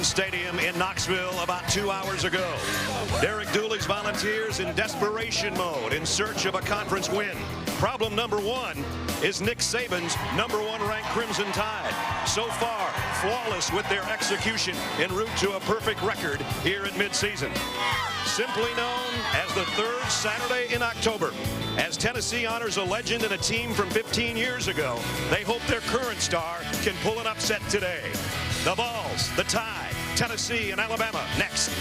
Neyland Stadium in Knoxville about 2 hours ago. Derek Dooley's Volunteers in desperation mode in search of a conference win. Problem number one is Nick Saban's #1 ranked Crimson Tide. So far, flawless with their execution en route to a perfect record here at midseason. Simply known as the third Saturday in October. As Tennessee honors a legend and a team from 15 years ago, they hope their current star can pull an upset today. The Vols, the Tide, Tennessee, and Alabama next.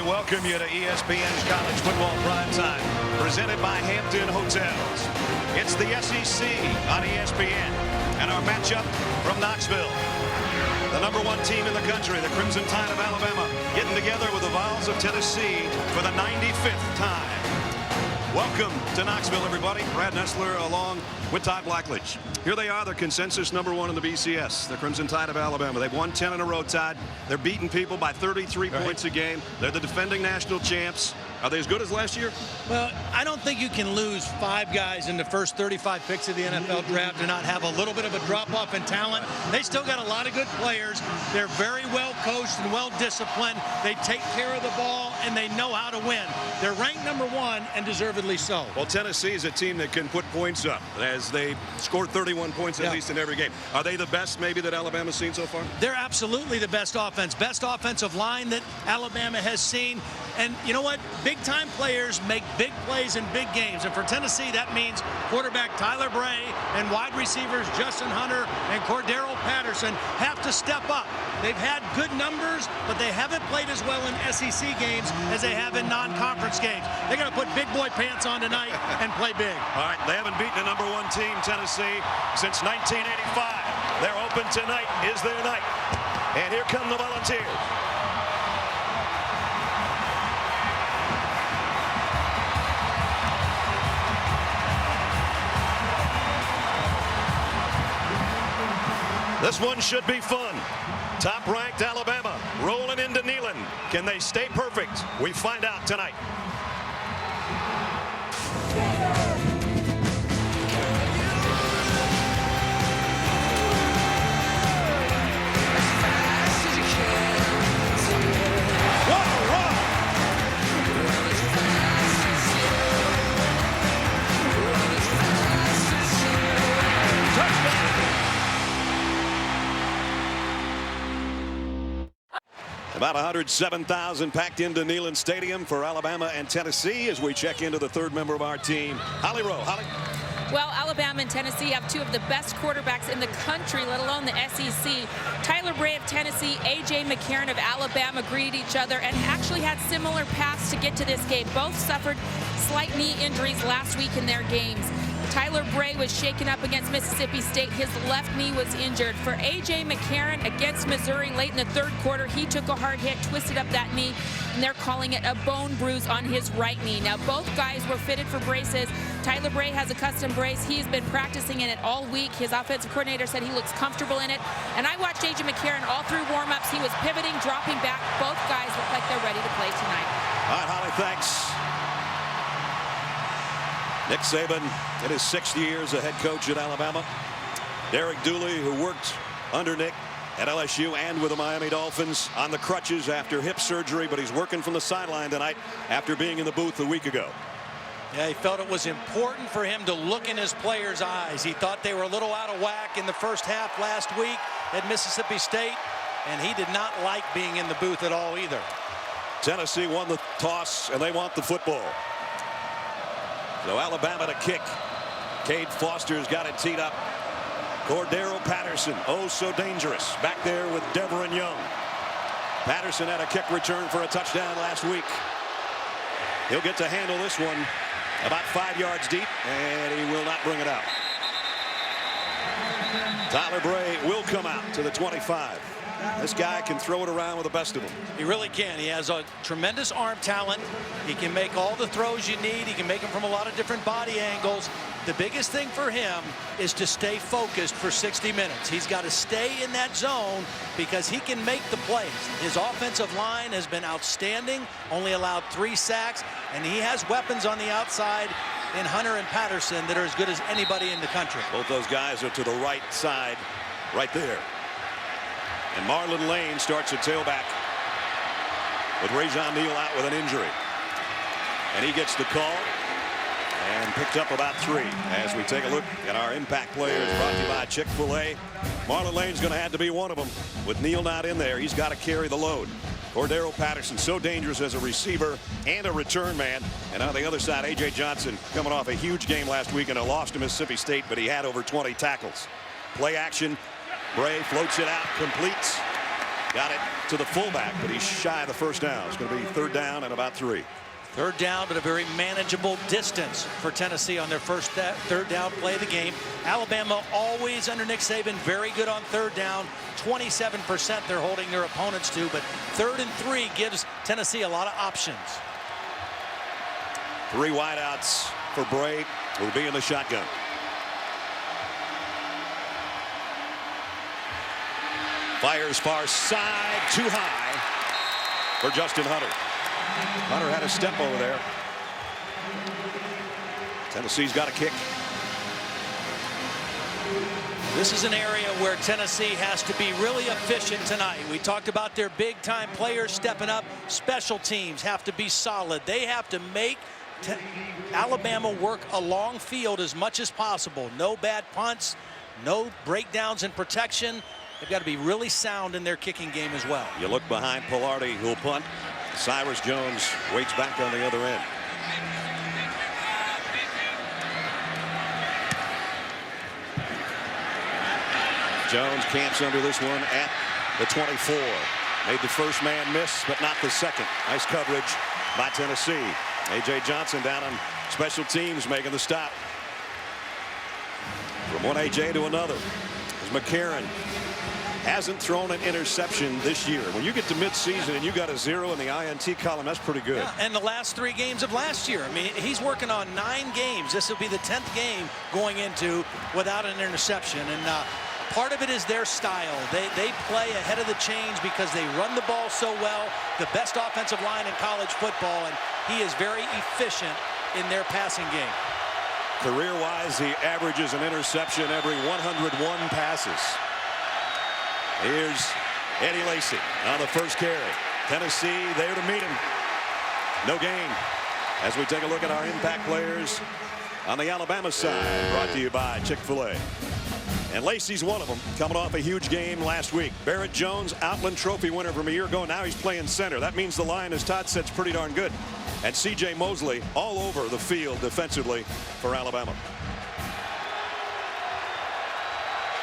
Welcome you to ESPN's College Football Primetime, presented by Hampton Hotels. It's the SEC on ESPN, and our matchup from Knoxville. The #1 team in the country, the Crimson Tide of Alabama, getting together with the Vols of Tennessee for the 95th time. Welcome to Knoxville, everybody. Brad Nessler along with Todd Blackledge. Here they are, the consensus #1 in the BCS, the Crimson Tide of Alabama. They've won 10 in a row, Todd. They're beating people by 33 points a game. They're the defending national champs. Are they as good as last year? Well, I don't think you can lose 5 guys in the first 35 picks of the NFL draft and not have a little bit of a drop-off in talent. They still got a lot of good players. They're very well coached and well disciplined. They take care of the ball, and they know how to win. They're ranked #1, and deservedly so. Well, Tennessee is a team that can put points up, as they scored 31 points at least in every game. Are they the best, maybe, that Alabama's seen so far? They're absolutely the best offense. Best offensive line that Alabama has seen. And you know what? Big-time players make big plays in big games. And for Tennessee, that means quarterback Tyler Bray and wide receivers Justin Hunter and Cordero Patterson have to step up. They've had good numbers, but they haven't played as well in SEC games as they have in non-conference games. They're going to put big boy pants on tonight and play big. All right, they haven't beaten a #1 team, Tennessee, since 1985. They're open tonight is their night. And here come the Volunteers. This one should be fun. Top-ranked Alabama rolling into Neyland. Can they stay perfect? We find out tonight. About 107,000 packed into Neyland Stadium for Alabama and Tennessee as we check into the third member of our team, Holly Rowe. Holly. Well, Alabama and Tennessee have 2 of the best quarterbacks in the country, let alone the SEC. Tyler Bray of Tennessee, A.J. McCarron of Alabama greeted each other and actually had similar paths to get to this game. Both suffered slight knee injuries last week in their games. Tyler Bray was shaken up against Mississippi State. His left knee was injured. For A.J. McCarron against Missouri late in the third quarter, he took a hard hit, twisted up that knee, and they're calling it a bone bruise on his right knee. Now, both guys were fitted for braces. Tyler Bray has a custom brace. He's been practicing in it all week. His offensive coordinator said he looks comfortable in it. And I watched A.J. McCarron all through warm-ups. He was pivoting, dropping back. Both guys look like they're ready to play tonight. All right, Holly, thanks. Nick Saban in his 6th year as a head coach at Alabama. Derek Dooley, who worked under Nick at LSU and with the Miami Dolphins on the crutches after hip surgery, but he's working from the sideline tonight after being in the booth a week ago. Yeah, he felt it was important for him to look in his players' eyes. He thought they were a little out of whack in the first half last week at Mississippi State, and he did not like being in the booth at all either. Tennessee won the toss, and they want the football. So Alabama to kick. Cade Foster's got it teed up. Cordero Patterson, oh so dangerous, back there with Deveron Young. Patterson had a kick return for a touchdown last week. He'll get to handle this one about 5 yards deep, and he will not bring it out. Tyler Bray will come out to the 25. This guy can throw it around with the best of them. He really can. He has a tremendous arm talent. He can make all the throws you need. He can make them from a lot of different body angles. The biggest thing for him is to stay focused for 60 minutes. He's got to stay in that zone because he can make the plays. His offensive line has been outstanding, only allowed 3 sacks, and he has weapons on the outside in Hunter and Patterson that are as good as anybody in the country. Both those guys are to the right side, right there. And Marlon Lane starts at tailback with Rajon Neal out with an injury. And he gets the call and picked up about 3 as we take a look at our impact players brought to you by Chick-fil-A. Marlon Lane's going to have to be one of them. With Neal not in there, he's got to carry the load. Cordero Patterson, so dangerous as a receiver and a return man. And on the other side, A.J. Johnson coming off a huge game last week and a loss to Mississippi State, but he had over 20 tackles. Play action. Bray floats it out, completes. Got it to the fullback, but he's shy of the first down. It's going to be 3rd down and about 3. 3rd down, but a very manageable distance for Tennessee on their 3rd down play of the game. Alabama always under Nick Saban very good on 3rd down. 27% they're holding their opponents to, but 3rd and 3 gives Tennessee a lot of options. 3 wideouts for Bray, will be in the shotgun. Fires far side, too high for Justin Hunter. Hunter had a step over there. Tennessee's got a kick. This is an area where Tennessee has to be really efficient tonight. We talked about their big-time players stepping up. Special teams have to be solid. They have to make Alabama work a long field as much as possible. No bad punts, no breakdowns in protection. They've got to be really sound in their kicking game as well. You look behind Pilardi, who'll punt. Cyrus Jones waits back on the other end. Jones camps under this one at the 24. Made the first man miss, but not the second. Nice coverage by Tennessee. A.J. Johnson down on special teams making the stop. From one A.J. to another is McCarron. Hasn't thrown an interception this year. When you get to midseason and you got a 0 in the INT column, that's pretty good. Yeah, and the last 3 games of last year. I mean, he's working on 9 games. This will be the 10th game going into without an interception. And part of it is their style. They play ahead of the chains because they run the ball so well. The best offensive line in college football, and he is very efficient in their passing game. Career-wise, he averages an interception every 101 passes. Here's Eddie Lacy on the first carry. Tennessee there to meet him. No gain. As we take a look at our impact players on the Alabama side, brought to you by Chick-fil-A. And Lacy's one of them, coming off a huge game last week. Barrett Jones, Outland Trophy winner from a year ago. Now he's playing center. That means the line, as Todd said, is pretty darn good. And C.J. Mosley all over the field defensively for Alabama.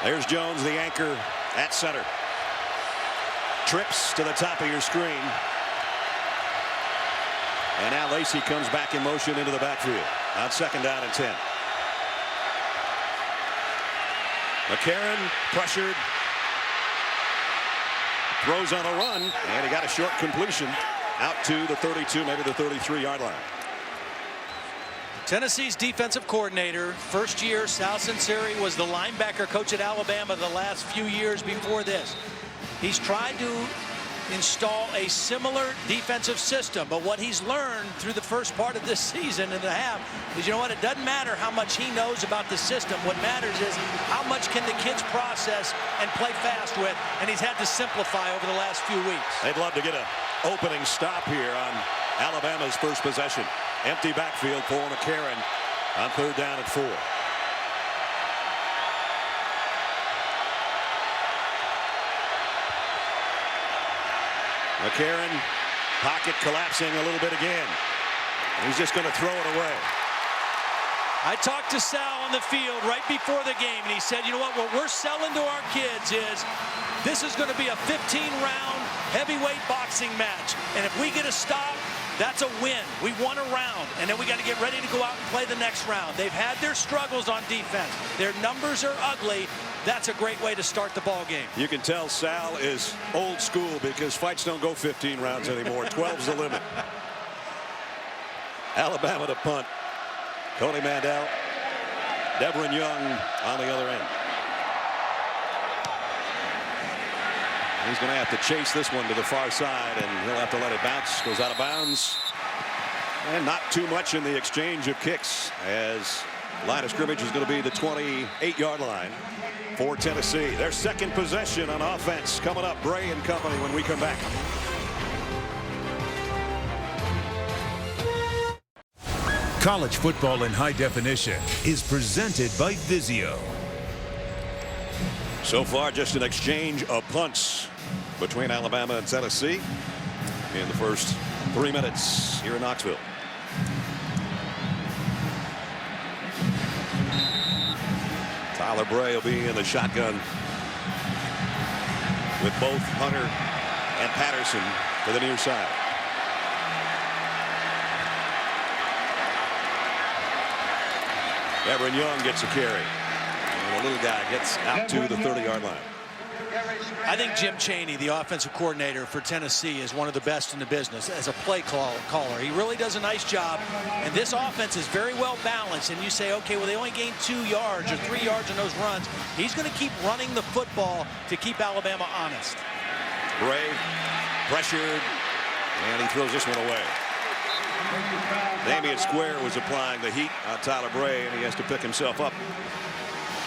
There's Jones, the anchor at center. Trips to the top of your screen. And now Lacy comes back in motion into the backfield on 2nd down and 10. McCarron pressured. Throws on a run, and he got a short completion out to the 32, maybe the 33-yard line. Tennessee's defensive coordinator, first year, Sal Sunseri, was the linebacker coach at Alabama the last few years before this. He's tried to install a similar defensive system, but what he's learned through the first part of this season and a half is, you know what, it doesn't matter how much he knows about the system. What matters is how much can the kids process and play fast with, and he's had to simplify over the last few weeks. They'd love to get an opening stop here on Alabama's first possession. Empty backfield for McCarron on 3rd down and 4. McCarron, pocket collapsing a little bit again. He's just going to throw it away. I talked to Sal on the field right before the game, and he said, you know what we're selling to our kids is this is going to be a 15-round heavyweight boxing match. And if we get a stop, that's a win. We won a round, and then we got to get ready to go out and play the next round. They've had their struggles on defense. Their numbers are ugly. That's a great way to start the ball game. You can tell Sal is old school because fights don't go 15 rounds anymore. 12's the limit. Alabama to punt. Tony Mandel Devin Young on the other end. He's going to have to chase this one to the far side, and he'll have to let it bounce. Goes out of bounds. And not too much in the exchange of kicks, as line of scrimmage is going to be the 28-yard line for Tennessee. Their second possession on offense coming up. Bray and company when we come back. College football in high definition is presented by Vizio. So far, just an exchange of punts between Alabama and Tennessee in the first 3 minutes here in Knoxville. Tyler Bray will be in the shotgun with both Hunter and Patterson to the near side. Devin Young gets a carry. And the little guy gets out to the 30-yard line. I think Jim Chaney, the offensive coordinator for Tennessee, is one of the best in the business as a play caller. He really does a nice job. And this offense is very well balanced. And you say, okay, well, they only gained 2 yards or 3 yards in those runs. He's going to keep running the football to keep Alabama honest. Bray pressured, and he throws this one away. Damian Square was applying the heat on Tyler Bray, and he has to pick himself up.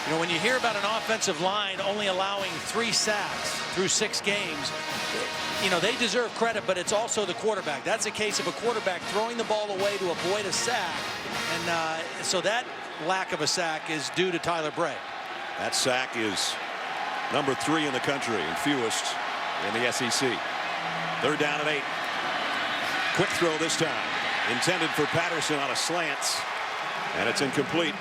You know, when you hear about an offensive line only allowing 3 sacks through 6 games, you know, they deserve credit, but it's also the quarterback. That's a case of a quarterback throwing the ball away to avoid a sack. And so that lack of a sack is due to Tyler Bray. That sack is number 3 in the country and fewest in the SEC. 3rd down and 8. Quick throw this time. Intended for Patterson on a slant, and it's incomplete.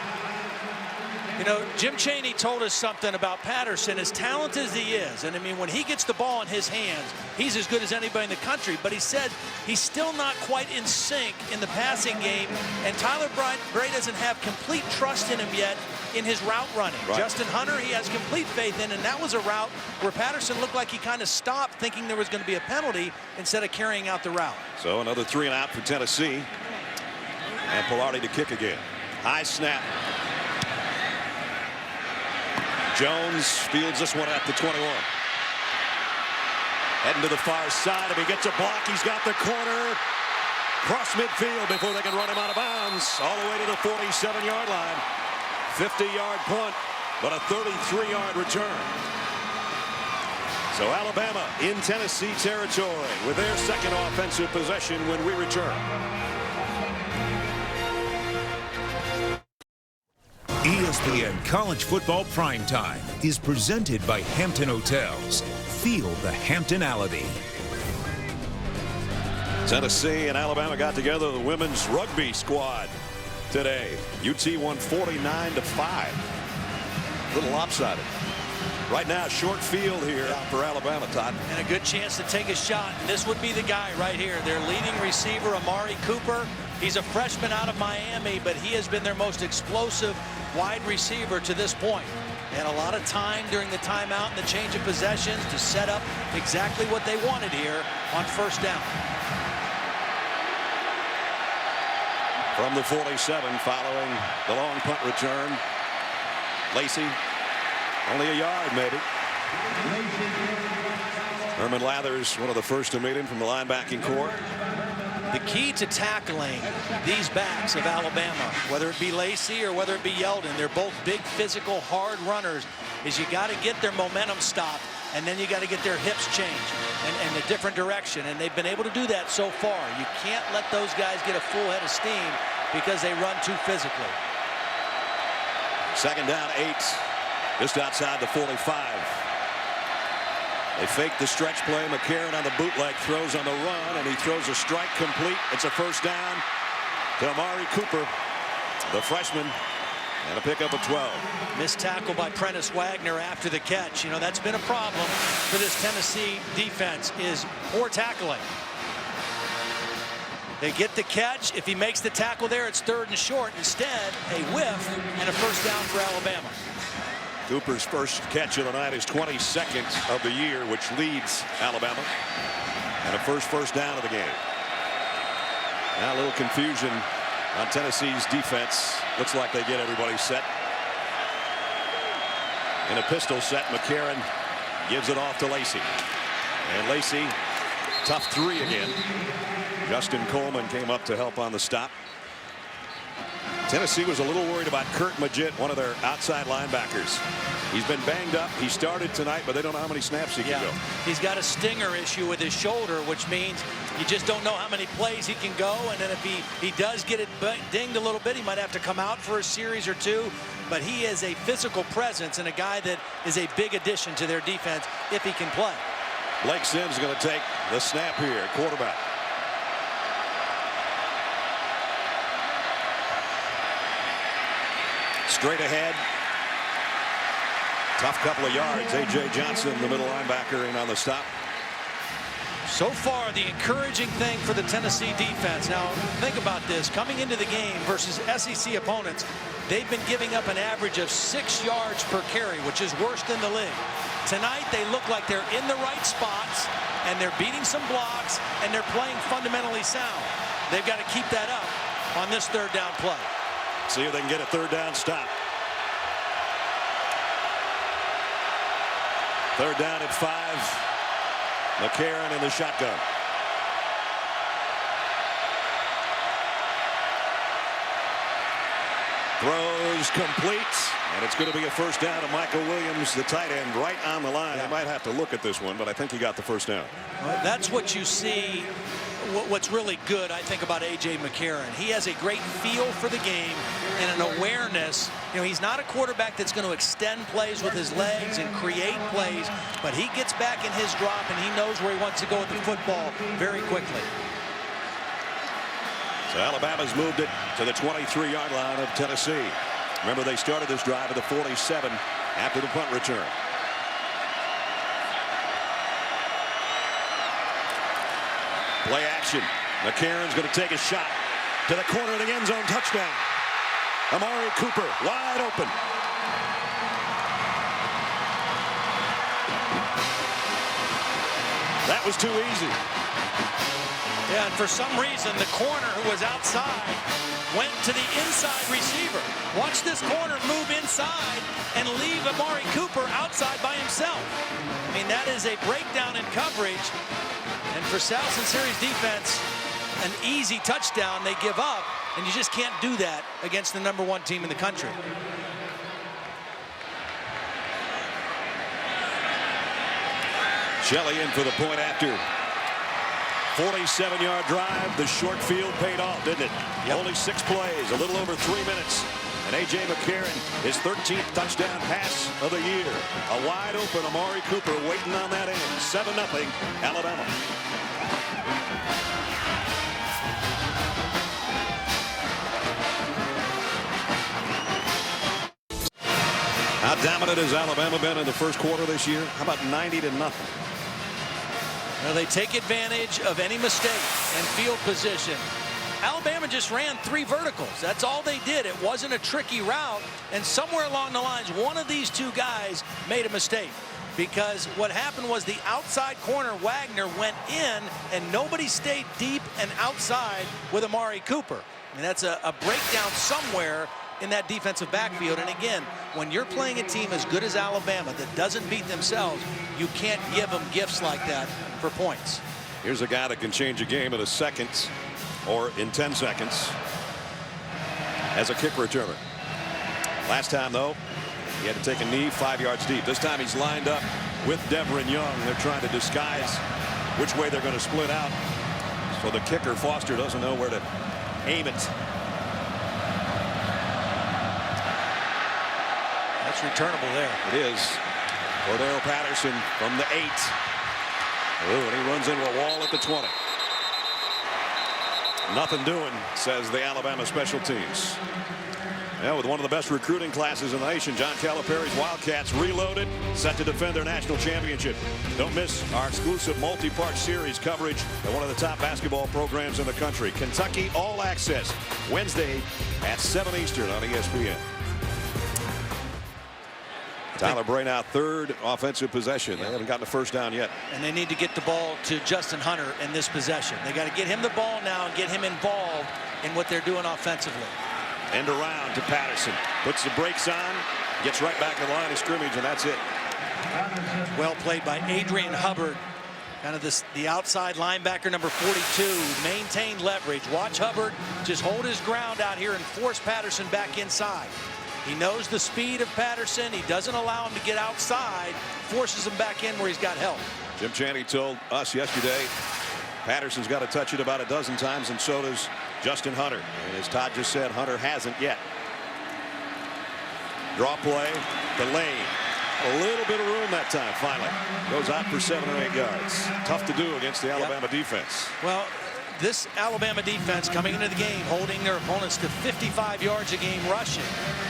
You know, Jim Chaney told us something about Patterson, as talented as he is. And I mean, when he gets the ball in his hands, he's as good as anybody in the country. But he said he's still not quite in sync in the passing game. And Tyler Bray doesn't have complete trust in him yet in his route running. Right. Justin Hunter, he has complete faith in. And that was a route where Patterson looked like he kind of stopped thinking there was going to be a penalty instead of carrying out the route. So another 3 and out for Tennessee. And Pilardi to kick again. High snap. Jones fields this one at the 21. Heading to the far side. If he gets a block, he's got the corner. Cross midfield before they can run him out of bounds. All the way to the 47-yard line. 50-yard punt, but a 33-yard return. So Alabama in Tennessee territory with their second offensive possession when we return. ESPN College Football Primetime is presented by Hampton Hotels. Feel the Hamptonality. Tennessee and Alabama got together the women's rugby squad today. UT won 49-5. A little lopsided. Right now, short field here for Alabama, Todd. And a good chance to take a shot. And this would be the guy right here. Their leading receiver, Amari Cooper. He's a freshman out of Miami, but he has been their most explosive wide receiver to this point. They had a lot of time during the timeout and the change of possessions to set up exactly what they wanted here on first down. From the 47, following the long punt return, Lacey, only a yard maybe. Herman Lathers, one of the first to meet him from the linebacking corps. The key to tackling these backs of Alabama, whether it be Lacey or whether it be Yeldon, they're both big, physical, hard runners, is you got to get their momentum stopped, and then you got to get their hips changed and a different direction. And they've been able to do that so far. You can't let those guys get a full head of steam because they run too physically. 2nd down, 8, just outside the 45. They fake the stretch play. McCarron on the bootleg throws on the run, and he throws a strike complete. It's a first down to Amari Cooper, the freshman, and a pickup of 12. Missed tackle by Prentice Wagner after the catch. You know, that's been a problem for this Tennessee defense, is poor tackling. They get the catch. If he makes the tackle there, it's 3rd and short. Instead, a whiff and a first down for Alabama. Cooper's first catch of the night is 22nd of the year, which leads Alabama. And a first down of the game. Now a little confusion on Tennessee's defense. Looks like they get everybody set. in a pistol set. McCarron gives it off to Lacey. And Lacey, tough three again. Justin Coleman came up to help on the stop. Tennessee was a little worried about Kurt Magid, one of their outside linebackers. He's been banged up. He started tonight, but they don't know how many snaps he can go. He's got a stinger issue with his shoulder, which means you just don't know how many plays he can go. And then if he does get it dinged a little bit, he might have to come out for a series or two. But he is a physical presence and a guy that is a big addition to their defense if he can play. Blake Sims is going to take the snap here, quarterback. Straight ahead. Tough couple of yards. A.J. Johnson, the middle linebacker, in on the stop. So far, the encouraging thing for the Tennessee defense. Now, think about this. Coming into the game versus SEC opponents, they've been giving up an average of 6 yards per carry, which is worst in the league. Tonight, they look like they're in the right spots, and they're beating some blocks, and they're playing fundamentally sound. They've got to keep that up on this third down play. See if they can get a third down stop. Third down at 5. McCarron in the shotgun. Throws complete, and it's going to be a first down to Michael Williams, the tight end, right on the line. They might have to look at this one, but I think he got the first down. Well, that's what you see. What's really good, I think, about A.J. McCarron. He has a great feel for the game and an awareness. You know, he's not a quarterback that's going to extend plays with his legs and create plays, but he gets back in his drop and he knows where he wants to go with the football very quickly. So Alabama's moved it to the 23-yard line of Tennessee. Remember, they started this drive at the 47 after the punt return. Play action. McCarron's going to take a shot to the corner of the end zone. Touchdown. Amari Cooper wide open. That was too easy. Yeah, and for some reason, the corner who was outside went to the inside receiver. Watch this corner move inside and leave Amari Cooper outside by himself. I mean, that is a breakdown in coverage. And for Sal Sinceri's defense, an easy touchdown they give up, and you just can't do that against the #1 team in the country. Shelley in for the point after. 47-yard drive. The short field paid off, didn't it? Yep. Only 6 plays, a little over 3 minutes. And A.J. McCarron, his 13th touchdown pass of the year. A wide open Amari Cooper waiting on that end. 7-0 Alabama. How dominant has Alabama been in the first quarter this year? How about 90-0? Well, they take advantage of any mistake and field position. Alabama just ran 3 verticals. That's all they did. It wasn't a tricky route. And somewhere along the lines, one of these 2 guys made a mistake. Because what happened was the outside corner, Wagner, went in, and nobody stayed deep and outside with Amari Cooper. I mean, that's a breakdown somewhere in that defensive backfield. And again, when you're playing a team as good as Alabama that doesn't beat themselves, you can't give them gifts like that for points. Here's a guy that can change a game in a second or in 10 seconds as a kick returner. Last time, though, he had to take a knee 5 yards deep. This time he's lined up with Deveron Young. They're trying to disguise which way they're going to split out. So the kicker, Foster, doesn't know where to aim it. That's returnable there. It is. Cordero Patterson from the 8. Oh, and he runs into a wall at the 20. Nothing doing, says the Alabama special teams. Yeah, with one of the best recruiting classes in the nation, John Calipari's Wildcats reloaded, set to defend their national championship. Don't miss our exclusive multi-part series coverage at one of the top basketball programs in the country. Kentucky All Access, Wednesday at 7 Eastern on ESPN. Tyler Bray now 3rd offensive possession. They haven't gotten a first down yet. And they need to get the ball to Justin Hunter in this possession. They got to get him the ball now and get him involved in what they're doing offensively. End around to Patterson. Puts the brakes on. Gets right back in line of scrimmage, and that's it. Well played by Adrian Hubbard. Kind of the outside linebacker, number 42, maintained leverage. Watch Hubbard just hold his ground out here and force Patterson back inside. He knows the speed of Patterson. He doesn't allow him to get outside, forces him back in where he's got help. Jim Chaney told us yesterday Patterson's got to touch it about a dozen times, and so does Justin Hunter. And as Todd just said, Hunter hasn't yet. Draw play to Lane. A little bit of room that time, finally. Goes out for 7 or 8 yards. Tough to do against the Alabama defense. Well, this Alabama defense coming into the game holding their opponents to 55 yards a game rushing.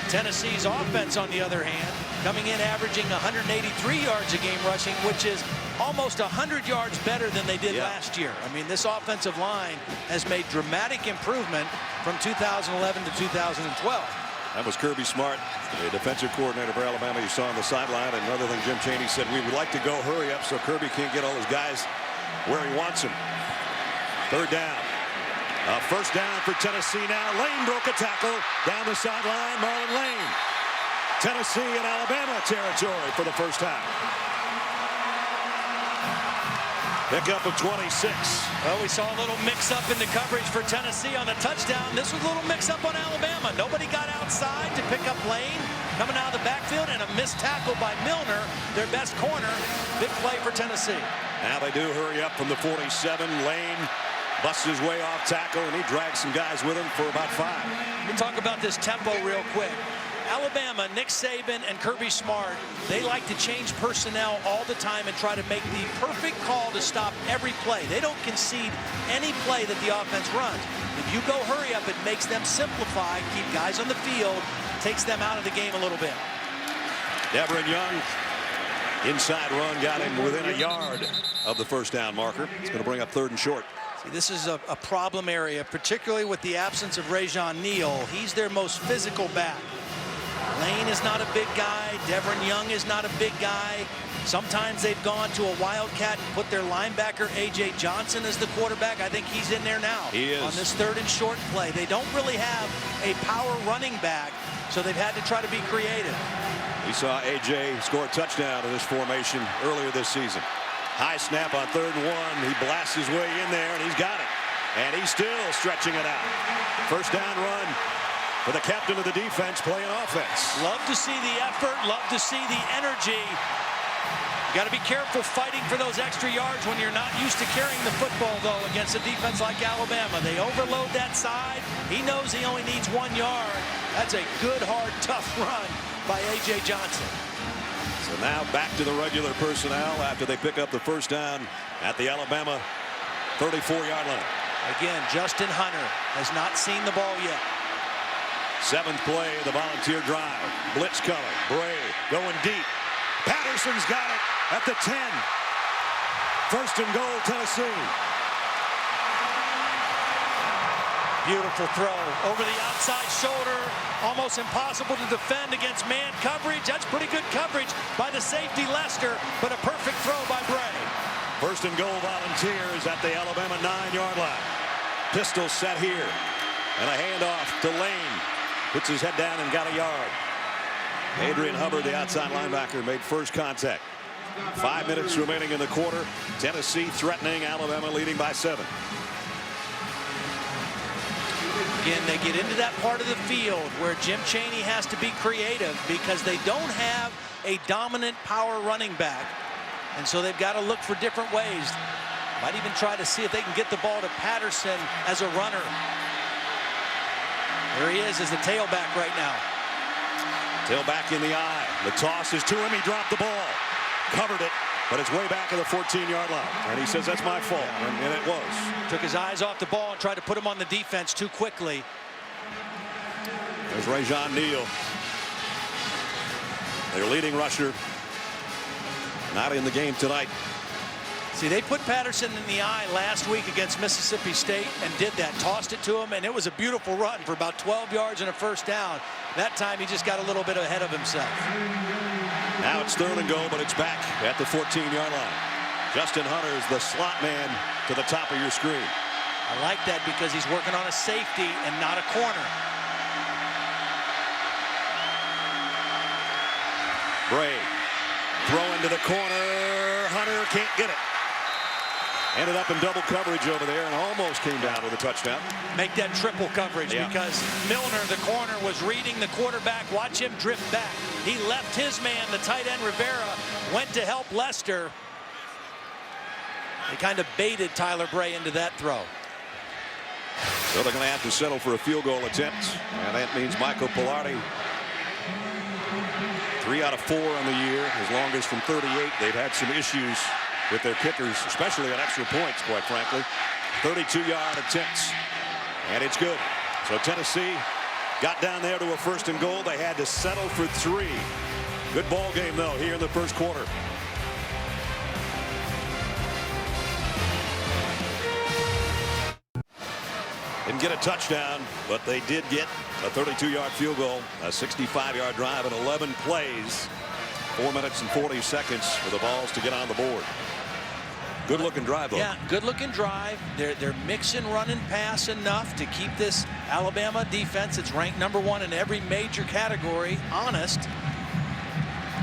Tennessee's offense, on the other hand, coming in averaging 183 yards a game rushing, which is almost 100 yards better than they did last year. I mean, this offensive line has made dramatic improvement from 2011 to 2012. That was Kirby Smart, the defensive coordinator for Alabama. You saw on the sideline. Another thing Jim Chaney said, we would like to go hurry up so Kirby can't get all his guys where he wants them. Third down. First down for Tennessee now. Lane broke a tackle down the sideline. Marlon Lane. Tennessee and Alabama territory for the first time. Pickup of 26. Well, we saw a little mix-up in the coverage for Tennessee on the touchdown. This was a little mix-up on Alabama. Nobody got outside to pick up Lane coming out of the backfield, and a missed tackle by Milner, their best corner. Big play for Tennessee. Now they do hurry up from the 47. Lane busts his way off tackle, and he drags some guys with him for about 5. We'll talk about this tempo real quick. Alabama, Nick Saban and Kirby Smart, they like to change personnel all the time and try to make the perfect call to stop every play. They don't concede any play that the offense runs. If you go hurry up, it makes them simplify, keep guys on the field, takes them out of the game a little bit. Deveron Young, inside run, got him within a yard of the first down marker. It's going to bring up 3rd and short. See, this is a problem area, particularly with the absence of Rajon Neal. He's their most physical back. Lane is not a big guy. Deveron Young is not a big guy. Sometimes they've gone to a wildcat and put their linebacker, A.J. Johnson, as the quarterback. I think he's in there now. He is. On this 3rd and short play. They don't really have a power running back, so they've had to try to be creative. We saw A.J. score a touchdown in this formation earlier this season. High snap on 3rd and 1. He blasts his way in there, and he's got it. And he's still stretching it out. First down run for the captain of the defense playing offense. Love to see the effort, love to see the energy. You got to be careful fighting for those extra yards when you're not used to carrying the football, though, against a defense like Alabama. They overload that side. He knows he only needs 1 yard. That's a good, hard, tough run by A.J. Johnson. So now back to the regular personnel after they pick up the first down at the Alabama 34-yard line. Again, Justin Hunter has not seen the ball yet. 7th play of the Volunteer drive. Blitz coming. Bray going deep. Patterson's got it at the 10. 1st and goal, Tennessee. Beautiful throw over the outside shoulder. Almost impossible to defend against man coverage. That's pretty good coverage by the safety Lester, but a perfect throw by Bray. 1st and goal, Volunteers at the Alabama 9-yard line. Pistol set here. And a handoff to Lane. Puts his head down and got a yard. Adrian Hubbard, the outside linebacker, made first contact. 5 minutes remaining in the quarter. Tennessee threatening, Alabama leading by 7. Again, they get into that part of the field where Jim Chaney has to be creative because they don't have a dominant power running back. And so they've got to look for different ways. Might even try to see if they can get the ball to Patterson as a runner. There he is as the tailback right now. Tailback in the eye. The toss is to him. He dropped the ball. Covered it, but it's way back at the 14-yard line. And he says, that's my fault. And it was. Took his eyes off the ball and tried to put him on the defense too quickly. There's Rajon Neal. Their leading rusher. Not in the game tonight. See, they put Patterson in the eye last week against Mississippi State and did that. Tossed it to him, and it was a beautiful run for about 12 yards and a first down. That time, he just got a little bit ahead of himself. Now it's 3rd and goal, but it's back at the 14-yard line. Justin Hunter is the slot man to the top of your screen. I like that because he's working on a safety and not a corner. Bray throw into the corner. Hunter can't get it. Ended up in double coverage over there and almost came down with a touchdown. Make that triple coverage because Milner, the corner, was reading the quarterback. Watch him drift back. He left his man, the tight end Rivera, went to help Lester. They kind of baited Tyler Bray into that throw. So they're going to have to settle for a field goal attempt. And that means Michael Palardy, 3 out of 4 on the year. His longest from 38. They've had some issues with their kickers, especially on extra points, quite frankly. 32-yard attempts, and it's good. So Tennessee got down there to a 1st and goal. They had to settle for 3. Good ball game, though, here in the first quarter. Didn't get a touchdown, but they did get a 32-yard field goal, a 65-yard drive in 11 plays. 4 minutes and 40 seconds for the Vols to get on the board. Good looking drive, though. Yeah, good looking drive. They're mixing run and pass enough to keep this Alabama defense. It's ranked #1 in every major category, honest.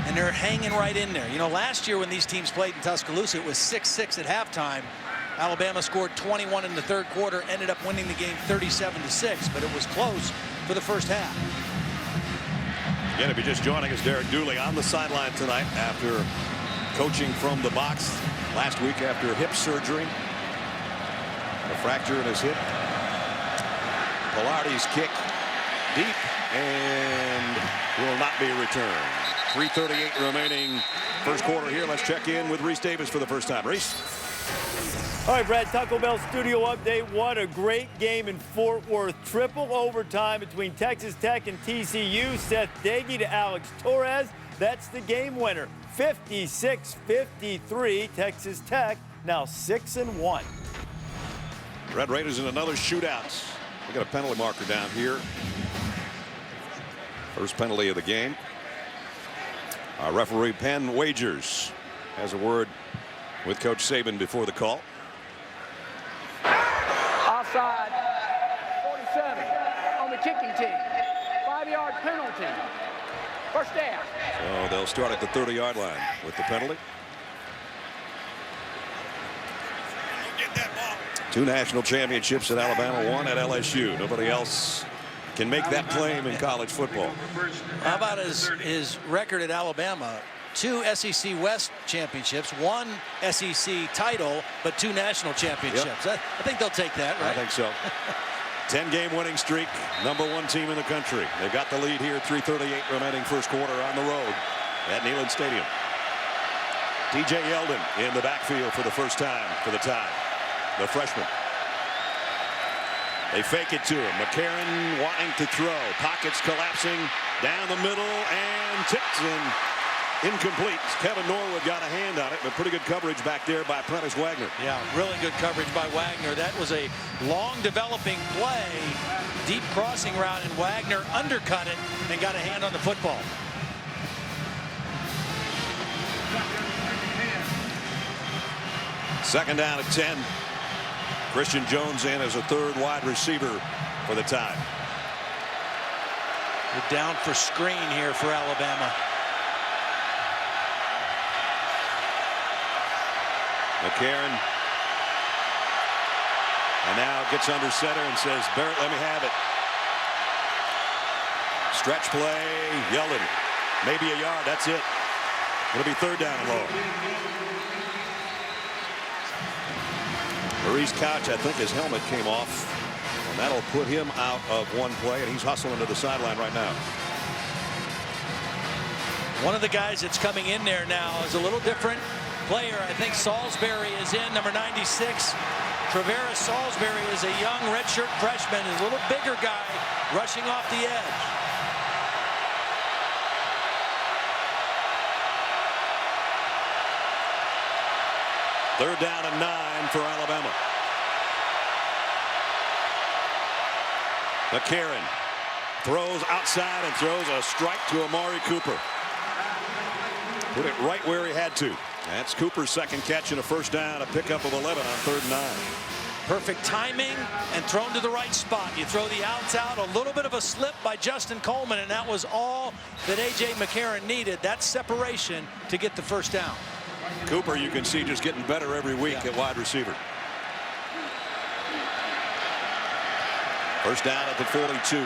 And they're hanging right in there. You know, last year when these teams played in Tuscaloosa, it was 6-6 at halftime. Alabama scored 21 in the 3rd quarter, ended up winning the game 37-6, but it was close for the first half. Again, if you're just joining us, Derek Dooley on the sideline tonight after coaching from the box last week after hip surgery. A fracture in his hip. Palardy's kick deep and will not be returned. 3:38 remaining first quarter here. Let's check in with Reese Davis for the first time. Reese. All right, Brad, Taco Bell studio update. What a great game in Fort Worth. Triple overtime between Texas Tech and TCU. Seth Doege to Alex Torres. That's the game winner. 56-53. Texas Tech now 6-1. Red Raiders in another shootout. We got a penalty marker down here. First penalty of the game. Our referee Penn Wagers has a word with Coach Saban before the call. Offside, 47 on the kicking team. 5-yard penalty. First down. So they'll start at the 30-yard line with the penalty. 2 national championships at Alabama, 1 at LSU. Nobody else can make that claim in college football. How about his record at Alabama? 2 SEC West championships, 1 SEC title, but 2 national championships. Yep. I think they'll take that, right? I think so. 10-game winning streak, #1 team in the country. They've got the lead here, 3:38 remaining first quarter on the road at Neyland Stadium. TJ Yeldon in the backfield for the first time for the tie. The freshman. They fake it to him. McCarron wanting to throw. Pockets collapsing down the middle and tipped and incomplete. Kevin Norwood got a hand on it, but pretty good coverage back there by Prentice Wagner. Yeah, really good coverage by Wagner. That was a long developing play. Deep crossing route, and Wagner undercut it and got a hand on the football. Second down at 10. Christian Jones in as a 3rd wide receiver for the tie. We're down for screen here for Alabama. McCarron. And now gets under center and says, Barrett, let me have it. Stretch play. Yeldon. Maybe a yard. That's it. It'll be 3rd down and long. Maurice Couch, I think his helmet came off. And that'll put him out of one play. And he's hustling to the sideline right now. One of the guys that's coming in there now is a little different player. I think Salisbury is in, number 96. Traveris Salisbury is a young redshirt freshman. He's a little bigger guy rushing off the edge. Third down and 9 for Alabama. McCarron throws outside and throws a strike to Amari Cooper. Put it right where he had to. That's Cooper's second catch and a first down, a pickup of 11 on 3rd and 9. Perfect timing and thrown to the right spot. You throw the outs out, a little bit of a slip by Justin Coleman, and that was all that A.J. McCarron needed, that separation to get the first down. Cooper, you can see, just getting better every week at wide receiver. First down at the 42.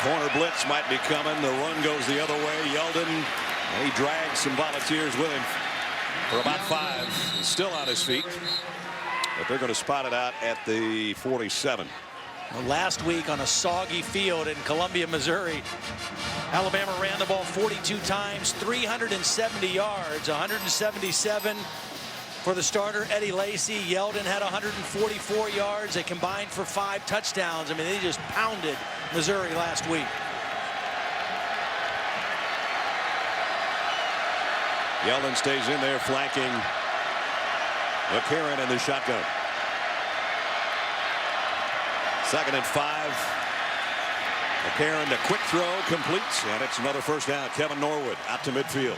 Corner blitz might be coming. The run goes the other way. Yeldon, he drags some volunteers with him for about 5. He's still on his feet, but they're going to spot it out at the 47. Well, last week on a soggy field in Columbia, Missouri, Alabama ran the ball 42 times, 370 yards, 177 for the starter, Eddie Lacy. Yeldon had 144 yards. They combined for 5 touchdowns. I mean, they just pounded Missouri last week. Yeldon stays in there flanking McCarron in the shotgun. 2nd and 5. McCarron, the quick throw completes, and it's another first down. Kevin Norwood out to midfield.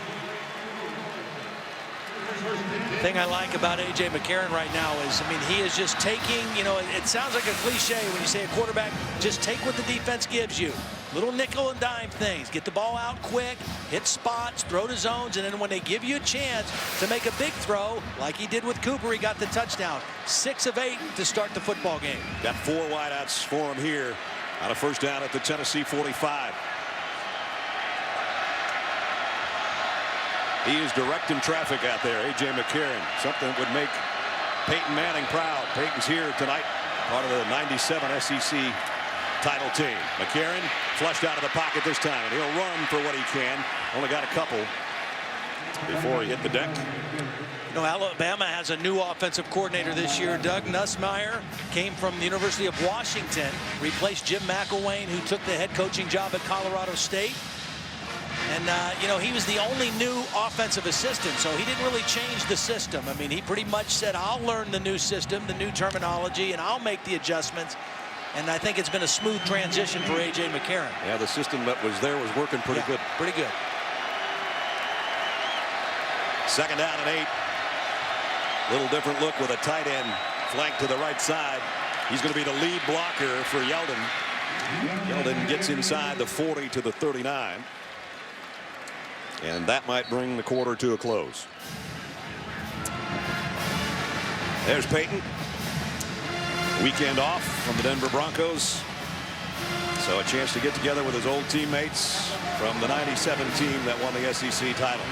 The thing I like about A.J. McCarron right now is, I mean, he is just taking, you know, it sounds like a cliche when you say a quarterback, just take what the defense gives you. Little nickel and dime things. Get the ball out quick, hit spots, throw to zones, and then when they give you a chance to make a big throw, like he did with Cooper, he got the touchdown. 6 of 8 to start the football game. Got 4 wideouts for him here on a first down at the Tennessee 45. He is directing traffic out there, A.J. McCarron. Something that would make Peyton Manning proud. Peyton's here tonight, part of the 97 SEC title team. McCarron flushed out of the pocket this time, and he'll run for what he can. Only got a couple before he hit the deck. You know, Alabama has a new offensive coordinator this year. Doug Nussmeier came from the University of Washington, replaced Jim McElwain, who took the head coaching job at Colorado State. And, you know, he was the only new offensive assistant, so he didn't really change the system. I mean, he pretty much said, I'll learn the new system, the new terminology, and I'll make the adjustments. And I think it's been a smooth transition for A.J. McCarron. Yeah, the system that was there was working pretty good. Pretty good. 2nd down and 8. Little different look with a tight end flank to the right side. He's going to be the lead blocker for Yeldon. Yeldon gets inside the 40 to the 39. And that might bring the quarter to a close. There's Peyton. Weekend off from the Denver Broncos. So a chance to get together with his old teammates from the 97 team that won the SEC title.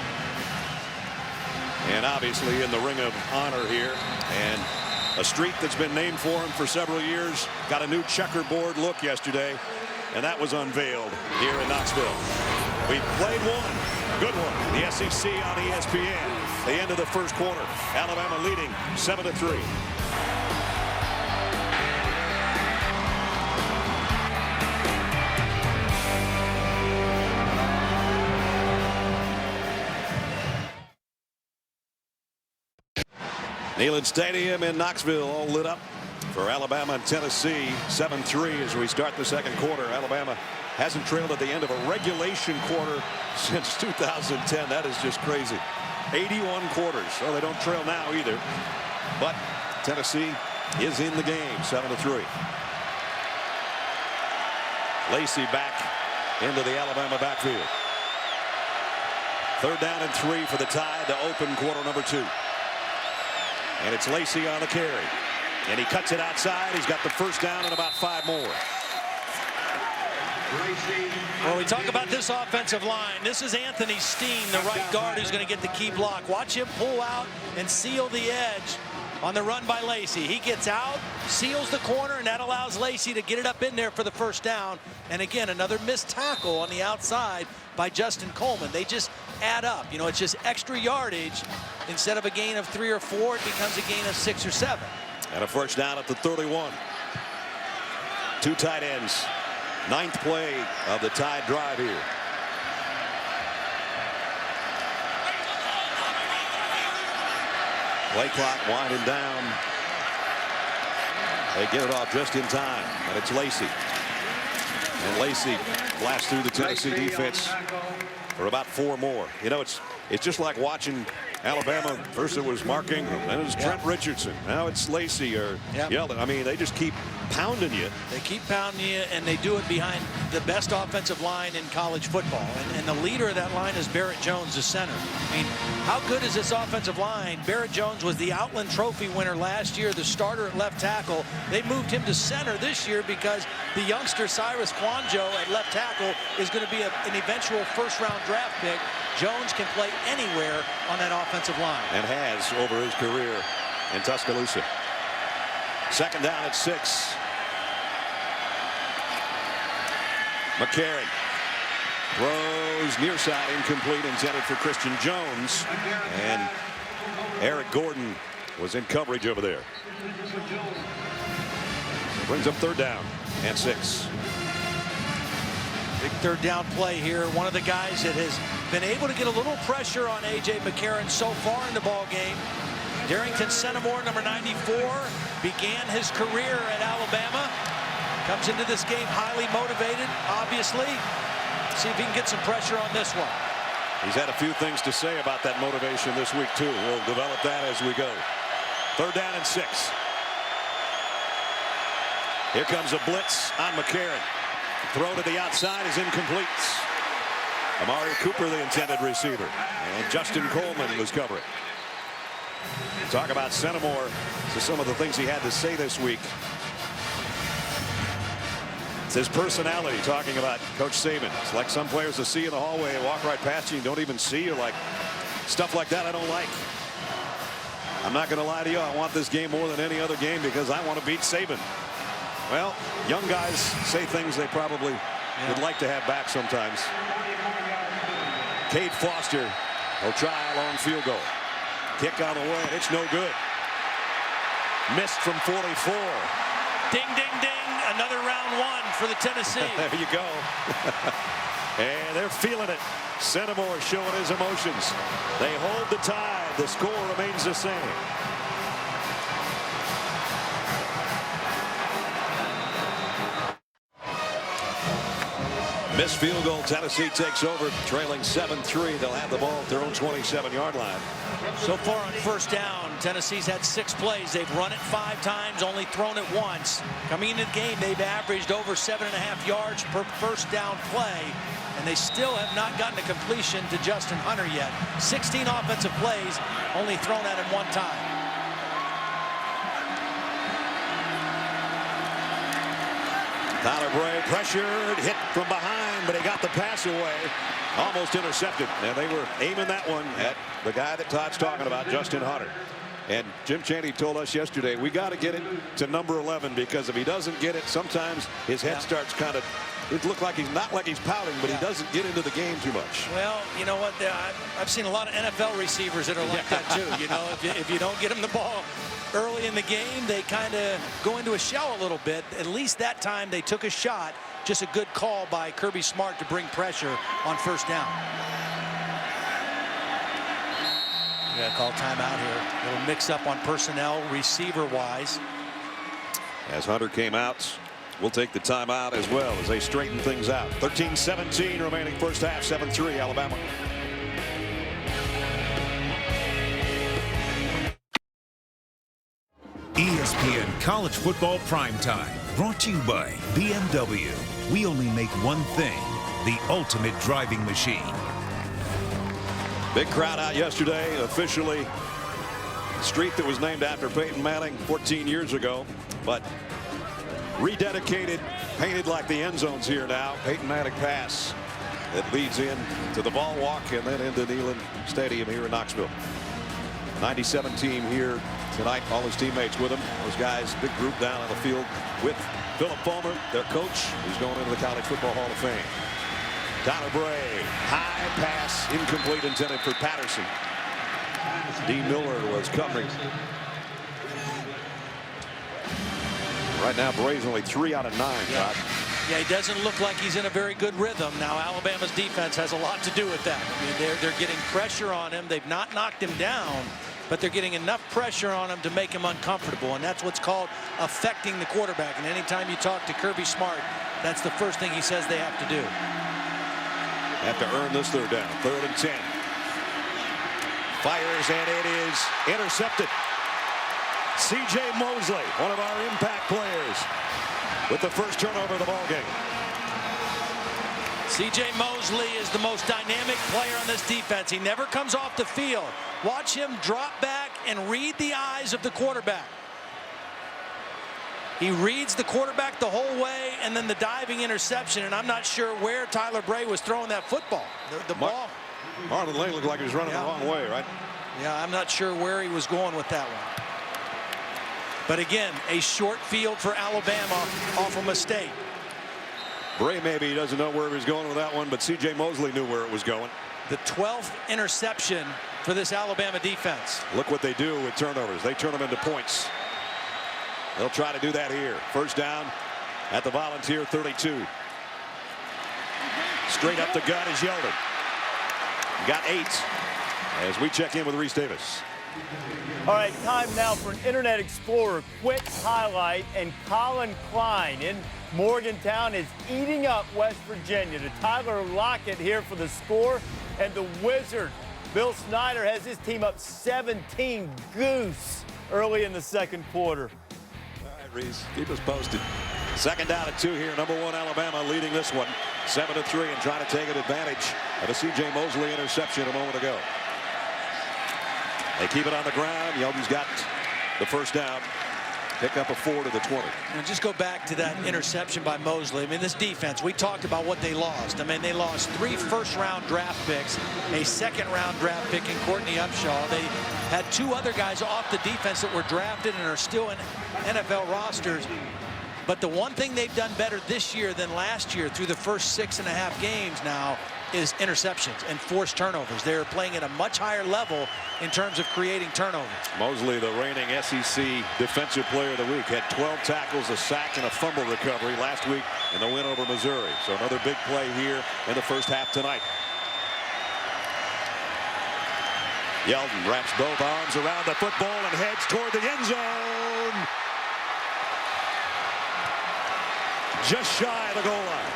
And obviously in the ring of honor here. And a street that's been named for him for several years. Got a new checkerboard look yesterday. And that was unveiled here in Knoxville. We played one. Good one. The SEC on ESPN. The end of the first quarter. Alabama leading 7-3. Neyland Stadium in Knoxville all lit up for Alabama and Tennessee. 7-3 as we start the second quarter. Alabama hasn't trailed at the end of a regulation quarter since 2010. That is just crazy. 81 quarters. So they don't trail now either. But Tennessee is in the game. 7-3. Lacy back into the Alabama backfield. 3rd down and 3 for the Tide to open quarter number 2. And it's Lacy on the carry. And he cuts it outside. He's got the first down and about 5 more. Well, we talk about this offensive line. This is Anthony Steen, the right guard, who's going to get the key block. Watch him pull out and seal the edge on the run by Lacy. He gets out, seals the corner, and that allows Lacy to get it up in there for the first down. And again, another missed tackle on the outside by Justin Coleman. They just add up. You know, it's just extra yardage. Instead of a gain of 3 or 4, it becomes a gain of 6 or 7. And a first down at the 31. 2 tight ends. 9th play of the Tide drive here. Play clock winding down. They get it off just in time, and it's Lacey. And Lacey blasts through the Tennessee defense for about 4 more. You know, it's just like watching Alabama. First it was Mark Ingram, then it was Trent Richardson. Now it's Lacey or Yeldon. I mean, they just keep pounding you. They keep pounding you, and they do it behind the best offensive line in college football. And the leader of that line is Barrett Jones, the center. I mean, how good is this offensive line? Barrett Jones was the Outland Trophy winner last year, the starter at left tackle. They moved him to center this year because the youngster Cyrus Kwanjo at left tackle is going to be an eventual first-round draft pick. Jones can play anywhere on that offensive line. And has over his career in Tuscaloosa. Second down at 6. McCarron throws near side, incomplete, intended for Christian Jones. And Eric Gordon was in coverage over there. Brings up third down and 6. Big third down play here. One of the guys that has been able to get a little pressure on A.J. McCarron so far in the ball game. Darrington Centimore, number 94, began his career at Alabama. Comes into this game highly motivated, obviously. See if he can get some pressure on this one. He's had a few things to say about that motivation this week, too. We'll develop that as we go. Third down and 6. Here comes a blitz on McCarron. Throw to the outside is incomplete. Amari Cooper, the intended receiver. And Justin Coleman was covering. Talk about Centimore. So some of the things he had to say this week. It's his personality, talking about Coach Saban. It's like some players will see you in the hallway and walk right past you and don't even see you. Like stuff like that I don't like. I'm not going to lie to you. I want this game more than any other game because I want to beat Saban. Well, young guys say things they probably would like to have back sometimes. Cade Foster will try a long field goal. Kick on the way, and it's no good. Missed from 44. Ding, ding, ding. Another round 1 for the Tennessee. There you go. And they're feeling it. Centimore showing his emotions. They hold the tide. The score remains the same. Missed field goal. Tennessee takes over, trailing 7-3. They'll have the ball at their own 27-yard line. So far on first down, Tennessee's had 6 plays. They've run it 5 times, only thrown it once. Coming into the game, they've averaged over 7.5 yards per first down play, and they still have not gotten a completion to Justin Hunter yet. 16 offensive plays, only thrown at him 1 time. Tyler Bray pressured, hit from behind, but he got the pass away. Almost intercepted. And they were aiming that one at the guy that Todd's talking about, Justin Hunter. And Jim Chaney told us yesterday, we got to get it to number 11 because if he doesn't get it, sometimes his head starts kind of, it looked like he's not like he's pouting, but he doesn't get into the game too much. Well, you know what? I've seen a lot of NFL receivers that are like that too. You know, if you don't get them the ball early in the game, they kind of go into a shell a little bit. At least that time they took a shot. Just a good call by Kirby Smart to bring pressure on first down. We got to call timeout here. A little mix up on personnel receiver-wise. As Hunter came out, we'll take the timeout as well as they straighten things out. 13-17 remaining first half, 7-3 Alabama. ESPN College Football Primetime, brought to you by BMW. We only make one thing, the ultimate driving machine. Big crowd out yesterday, officially street that was named after Peyton Manning 14 years ago, but rededicated, painted like the end zones here now. Peyton Manning pass that leads in to the ball walk and then into Neyland Stadium here in Knoxville. 97 team here tonight, all his teammates with him. Those guys, big group down on the field with Philip Fulmer, their coach, who's going into the College Football Hall of Fame. Tyler Bray, high pass, incomplete, intended for Patterson. Dean Miller was covering. Right now, Bray's only 3 out of 9. Yeah. Yeah, he doesn't look like he's in a very good rhythm. Now, Alabama's defense has a lot to do with that. I mean, they're getting pressure on him. They've not knocked him down, but they're getting enough pressure on him to make him uncomfortable, and that's what's called affecting the quarterback. And anytime you talk to Kirby Smart, that's the first thing he says they have to do. Have to earn this third down. 3rd and 10. Fires, and it is intercepted. C.J. Mosley, one of our impact players, with the first turnover of the ball game. C.J. Mosley is the most dynamic player on this defense. He never comes off the field. Watch him drop back and read the eyes of the quarterback. He reads the quarterback the whole way, and then the diving interception, and I'm not sure where Tyler Bray was throwing that football. The ball. Marlon Lane looked like he was running the wrong way, right? Yeah, I'm not sure where he was going with that one. But again, a short field for Alabama off a mistake. Bray maybe he doesn't know where he was going with that one, but C.J. Mosley knew where it was going. The 12th interception for this Alabama defense. Look what they do with turnovers. They turn them into points. They'll try to do that here. First down at the Volunteer 32. Straight up the gut is Yeldon. Got 8 as we check in with Reese Davis. All right, time now for an Internet Explorer quick highlight. And Colin Klein in Morgantown is eating up West Virginia. To Tyler Lockett here for the score. And the Wizard, Bill Snyder, has his team up 17 goose early in the second quarter. All right, Reese, keep us posted. Second down and 2 here. Number 1 Alabama leading this one 7-3 and trying to take an advantage of a C.J. Mosley interception a moment ago. They keep it on the ground. Yeldon's got the first down. Pick up a 4 to the 20. And just go back to that interception by Mosley. I mean, this defense, we talked about what they lost. I mean, they lost 3 first-round draft picks, a second-round draft pick in Courtney Upshaw. They had 2 other guys off the defense that were drafted and are still in NFL rosters. But the one thing they've done better this year than last year through the first 6.5 games now is interceptions and forced turnovers. They're playing at a much higher level in terms of creating turnovers. Mosley, the reigning SEC Defensive Player of the Week, had 12 tackles, a sack, and a fumble recovery last week in the win over Missouri. So another big play here in the first half tonight. Yeldon wraps both arms around the football and heads toward the end zone. Just shy of the goal line.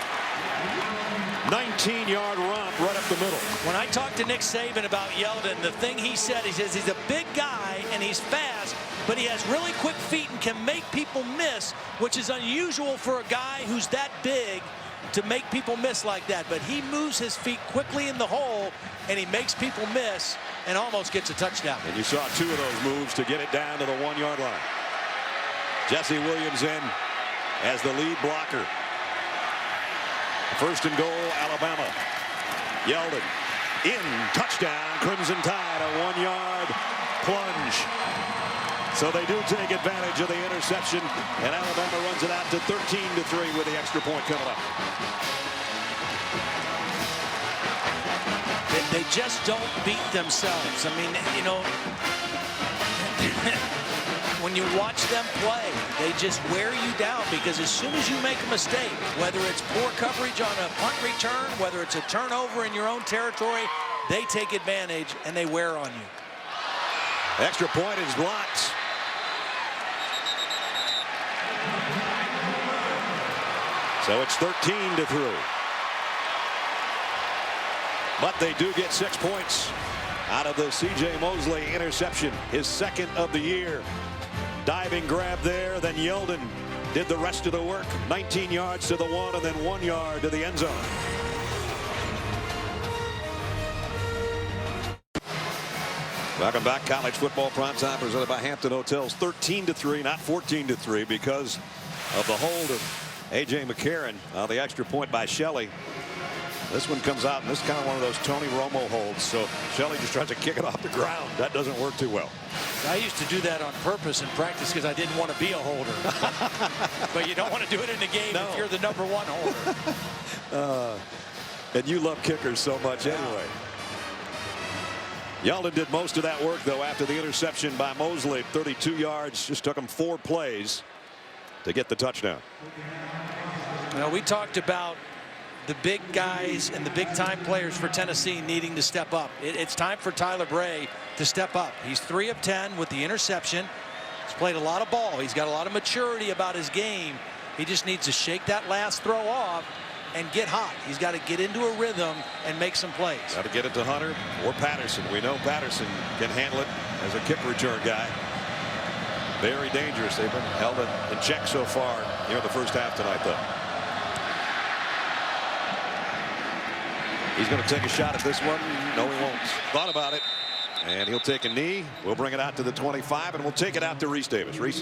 19-yard romp right up the middle. When I talked to Nick Saban about Yeldon, the thing he said, he says he's a big guy and he's fast, but he has really quick feet and can make people miss, which is unusual for a guy who's that big to make people miss like that. But he moves his feet quickly in the hole and he makes people miss and almost gets a touchdown. And you saw 2 of those moves to get it down to the 1-yard line. Jesse Williams in as the lead blocker. First and goal, Alabama. Yeldon in, touchdown, Crimson Tide, a 1-yard plunge. So they do take advantage of the interception, and Alabama runs it out to 13-3 with the extra point coming up. They just don't beat themselves. I mean, you know, when you watch them play, they just wear you down, because as soon as you make a mistake, whether it's poor coverage on a punt return, whether it's a turnover in your own territory, they take advantage and they wear on you. Extra point is blocked. So it's 13-3. But they do get 6 points out of the C.J. Mosley interception, his second of the year. Diving grab there, then Yeldon did the rest of the work. 19 yards to the 1 and then 1 yard to the end zone. Welcome back. College football primetime presented by Hampton Hotels. 13-3, not 14-3, because of the hold of A.J. McCarron on the extra point by Shelley. This one comes out, and this is kind of one of those Tony Romo holds. So Shelley just tries to kick it off the ground. That doesn't work too well. I used to do that on purpose in practice because I didn't want to be a holder. But you don't want to do it in a game if you're the #1 holder. And you love kickers so much anyway. Yeldon did most of that work, though, after the interception by Mosley. 32 yards. Just took him 4 plays to get the touchdown. Now, we talked about the big guys and the big-time players for Tennessee needing to step up. It's time for Tyler Bray to step up. He's 3 of 10 with the interception. He's played a lot of ball. He's got a lot of maturity about his game. He just needs to shake that last throw off and get hot. He's got to get into a rhythm and make some plays. Got to get it to Hunter or Patterson. We know Patterson can handle it as a kick return guy. Very dangerous. They've been held in check so far here in the first half tonight, though. He's going to take a shot at this one. No, he won't. Thought about it. And he'll take a knee. We'll bring it out to the 25, and we'll take it out to Reese Davis. Reese.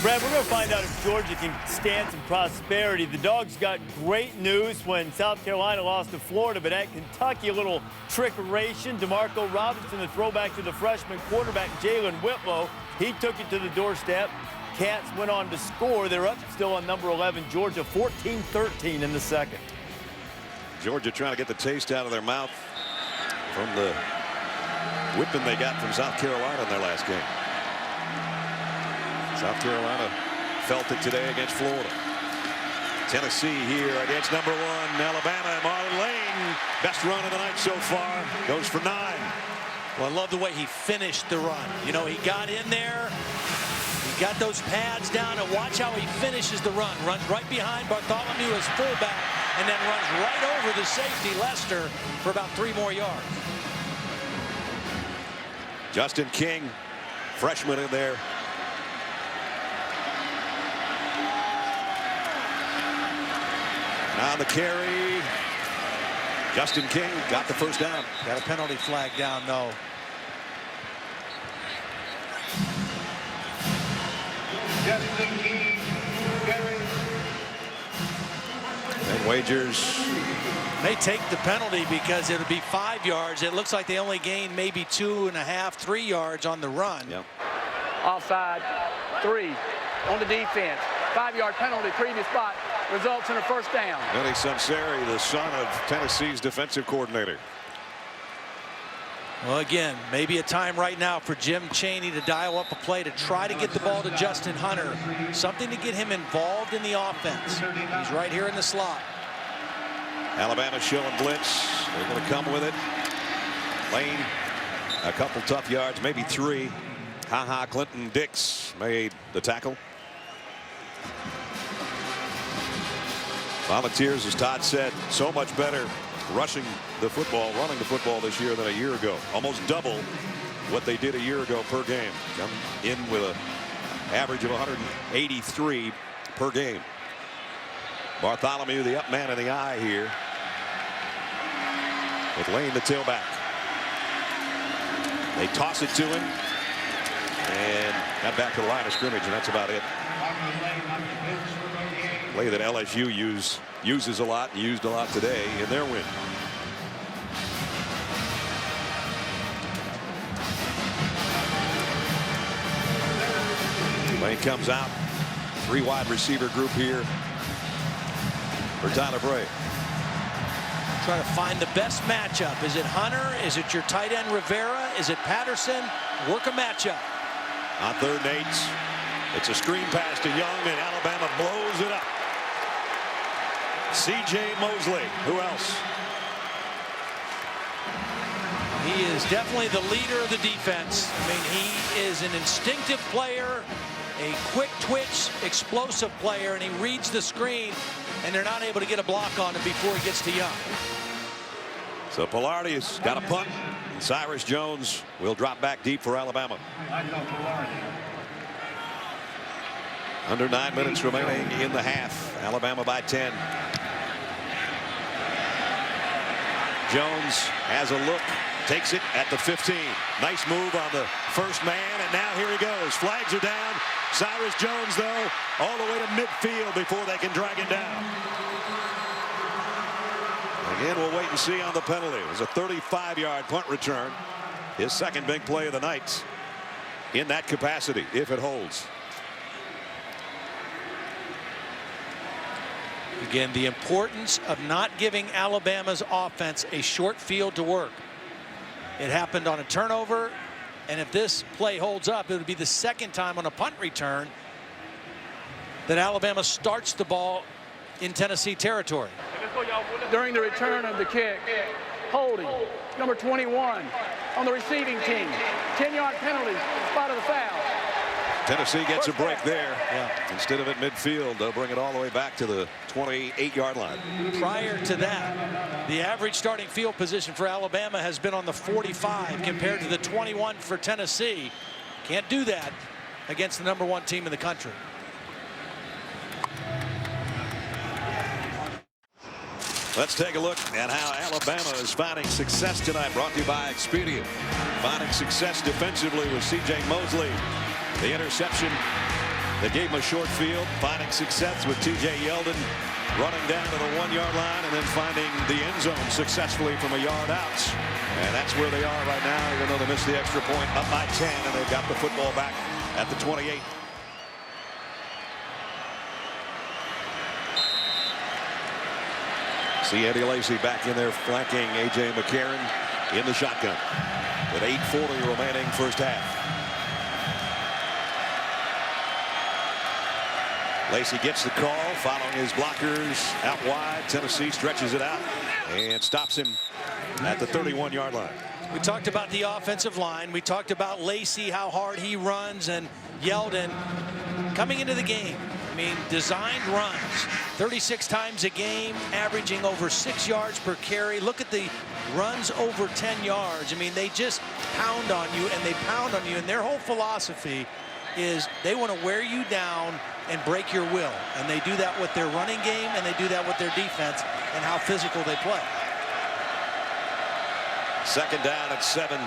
Brad, we're going to find out if Georgia can stand some prosperity. The Dogs got great news when South Carolina lost to Florida, but at Kentucky, a little trickeration. DeMarco Robinson, the throwback to the freshman quarterback, Jalen Whitlow. He took it to the doorstep. Cats went on to score. They're up still on number 11, Georgia, 14-13 in the second. Georgia trying to get the taste out of their mouth from the whipping they got from South Carolina in their last game. South Carolina felt it today against Florida. Tennessee here against number 1 Alabama. Marlon Lane, best run of the night so far, goes for 9. Well, I love the way he finished the run. You know, he got in there, he got those pads down, and watch how he finishes the run. Runs right behind Bartholomew as fullback, and then runs right over the safety, Lester, for about 3 more yards. Justin King, freshman in there. Now the carry. Justin King got the first down. Got a penalty flag down, though. Justin King, And wagers may take the penalty because it'll be 5 yards. It looks like they only gained maybe 2.5, 3 yards on the run. Yep. Offside, 3 on the defense. 5-yard penalty, previous spot, results in a first down. Billy Sunseri, the son of Tennessee's defensive coordinator. Well, again, maybe a time right now for Jim Chaney to dial up a play to try to get the ball to Justin Hunter. Something to get him involved in the offense. He's right here in the slot. Alabama showing blitz. They're going to come with it. Lane, a couple tough yards, maybe 3. Ha-ha, Clinton Dix made the tackle. Volunteers, as Todd said, so much better rushing the football, running the football this year than a year ago. Almost double what they did a year ago per game. Come in with an average of 183 per game. Bartholomew, the up man in the eye here. With Lane, the tailback. They toss it to him. And got back to the line of scrimmage, and that's about it. Play that LSU uses a lot and used a lot today in their win. Lane comes out. 3 wide receiver group here for Tyler Bray. Trying to find the best matchup. Is it Hunter? Is it your tight end Rivera? Is it Patterson? Work a matchup. On 3rd and 8, it's a screen pass to Young, and Alabama blows it up. C.J. Mosley. Who else? He is definitely the leader of the defense. I mean, he is an instinctive player, a quick twitch, explosive player, and he reads the screen, and they're not able to get a block on him before he gets to Young. So Polardi has got a punt, and Cyrus Jones will drop back deep for Alabama. Under 9 minutes remaining in the half. Alabama by 10. Jones has a look, takes it at the 15. Nice move on the first man, and now here he goes. Flags are down. Cyrus Jones, though, all the way to midfield before they can drag him down. Again, we'll wait and see on the penalty. It was a 35-yard punt return. His second big play of the night in that capacity, if it holds. Again, the importance of not giving Alabama's offense a short field to work. It happened on a turnover, and if this play holds up, it would be the second time on a punt return that Alabama starts the ball in Tennessee territory. during the return of the kick. Holding, number 21 on the receiving team. 10-yard penalty, spot of the foul. Tennessee gets a break there. Instead of at midfield, they'll bring it all the way back to the 28-yard line. Prior to that, the average starting field position for Alabama has been on the 45 compared to the 21 for Tennessee. Can't do that against the #1 team in the country. Let's take a look at how Alabama is finding success tonight. Brought to you by Expedia. Finding success defensively with C.J. Mosley. The interception that gave him a short field. Finding success with T.J. Yeldon running down to the 1-yard line and then finding the end zone successfully from a yard out. And that's where they are right now, even though they missed the extra point, up by 10, and they've got the football back at the 28. See Eddie Lacy back in there flanking A.J. McCarron in the shotgun with 8:40 remaining first half. Lacy gets the call, following his blockers out wide. Tennessee stretches it out and stops him at the 31-yard line. We talked about the offensive line. We talked about Lacy, how hard he runs, and Yeldon coming into the game. I mean, designed runs 36 times a game, averaging over 6 yards per carry. Look at the runs over 10 yards. I mean, they just pound on you, and they pound on you, and their whole philosophy is they want to wear you down and break your will. And they do that with their running game, and they do that with their defense and how physical they play. Second down at 7.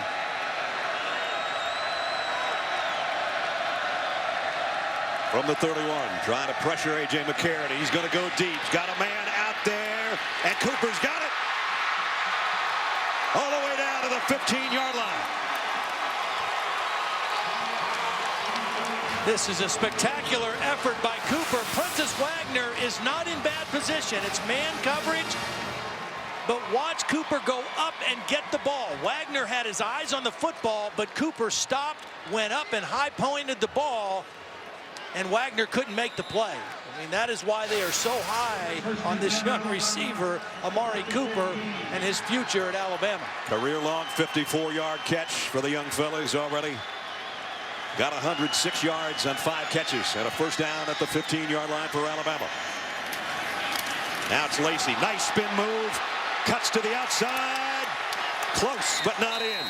From the 31, trying to pressure A.J. McCarron. He's going to go deep. He's got a man out there, and Cooper's got it. All the way down to the 15-yard line. This is a spectacular effort by Cooper. Prentice Wagner is not in bad position. It's man coverage, but watch Cooper go up and get the ball. Wagner had his eyes on the football, but Cooper stopped, went up and high pointed the ball, and Wagner couldn't make the play. I mean, that is why they are so high on this young receiver, Amari Cooper, and his future at Alabama. Career-long 54-yard catch for the young fella. He's already got 106 yards on 5 catches and a first down at the 15-yard line for Alabama. Now it's Lacy. Nice spin move. Cuts to the outside. Close, but not in.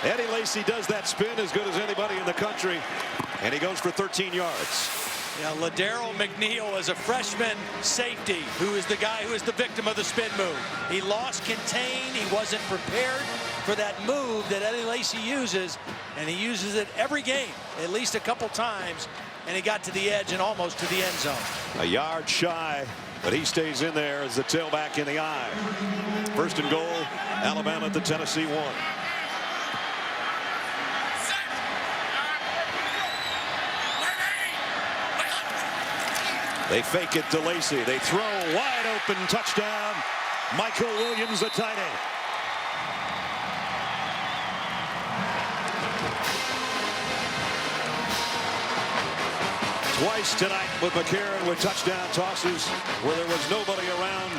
Eddie Lacy does that spin as good as anybody in the country, and he goes for 13 yards. Yeah, Ladero McNeil is a freshman safety who is the guy who is the victim of the spin move. He lost contain. He wasn't prepared for that move that Eddie Lacy uses, and he uses it every game, at least a couple times, and he got to the edge and almost to the end zone. A yard shy, but he stays in there as the tailback in the eye. First and goal, Alabama at the Tennessee 1. They fake it to Lacy. They throw wide open, touchdown. Michael Williams, the tight end. Twice tonight with McCarron with touchdown tosses where there was nobody around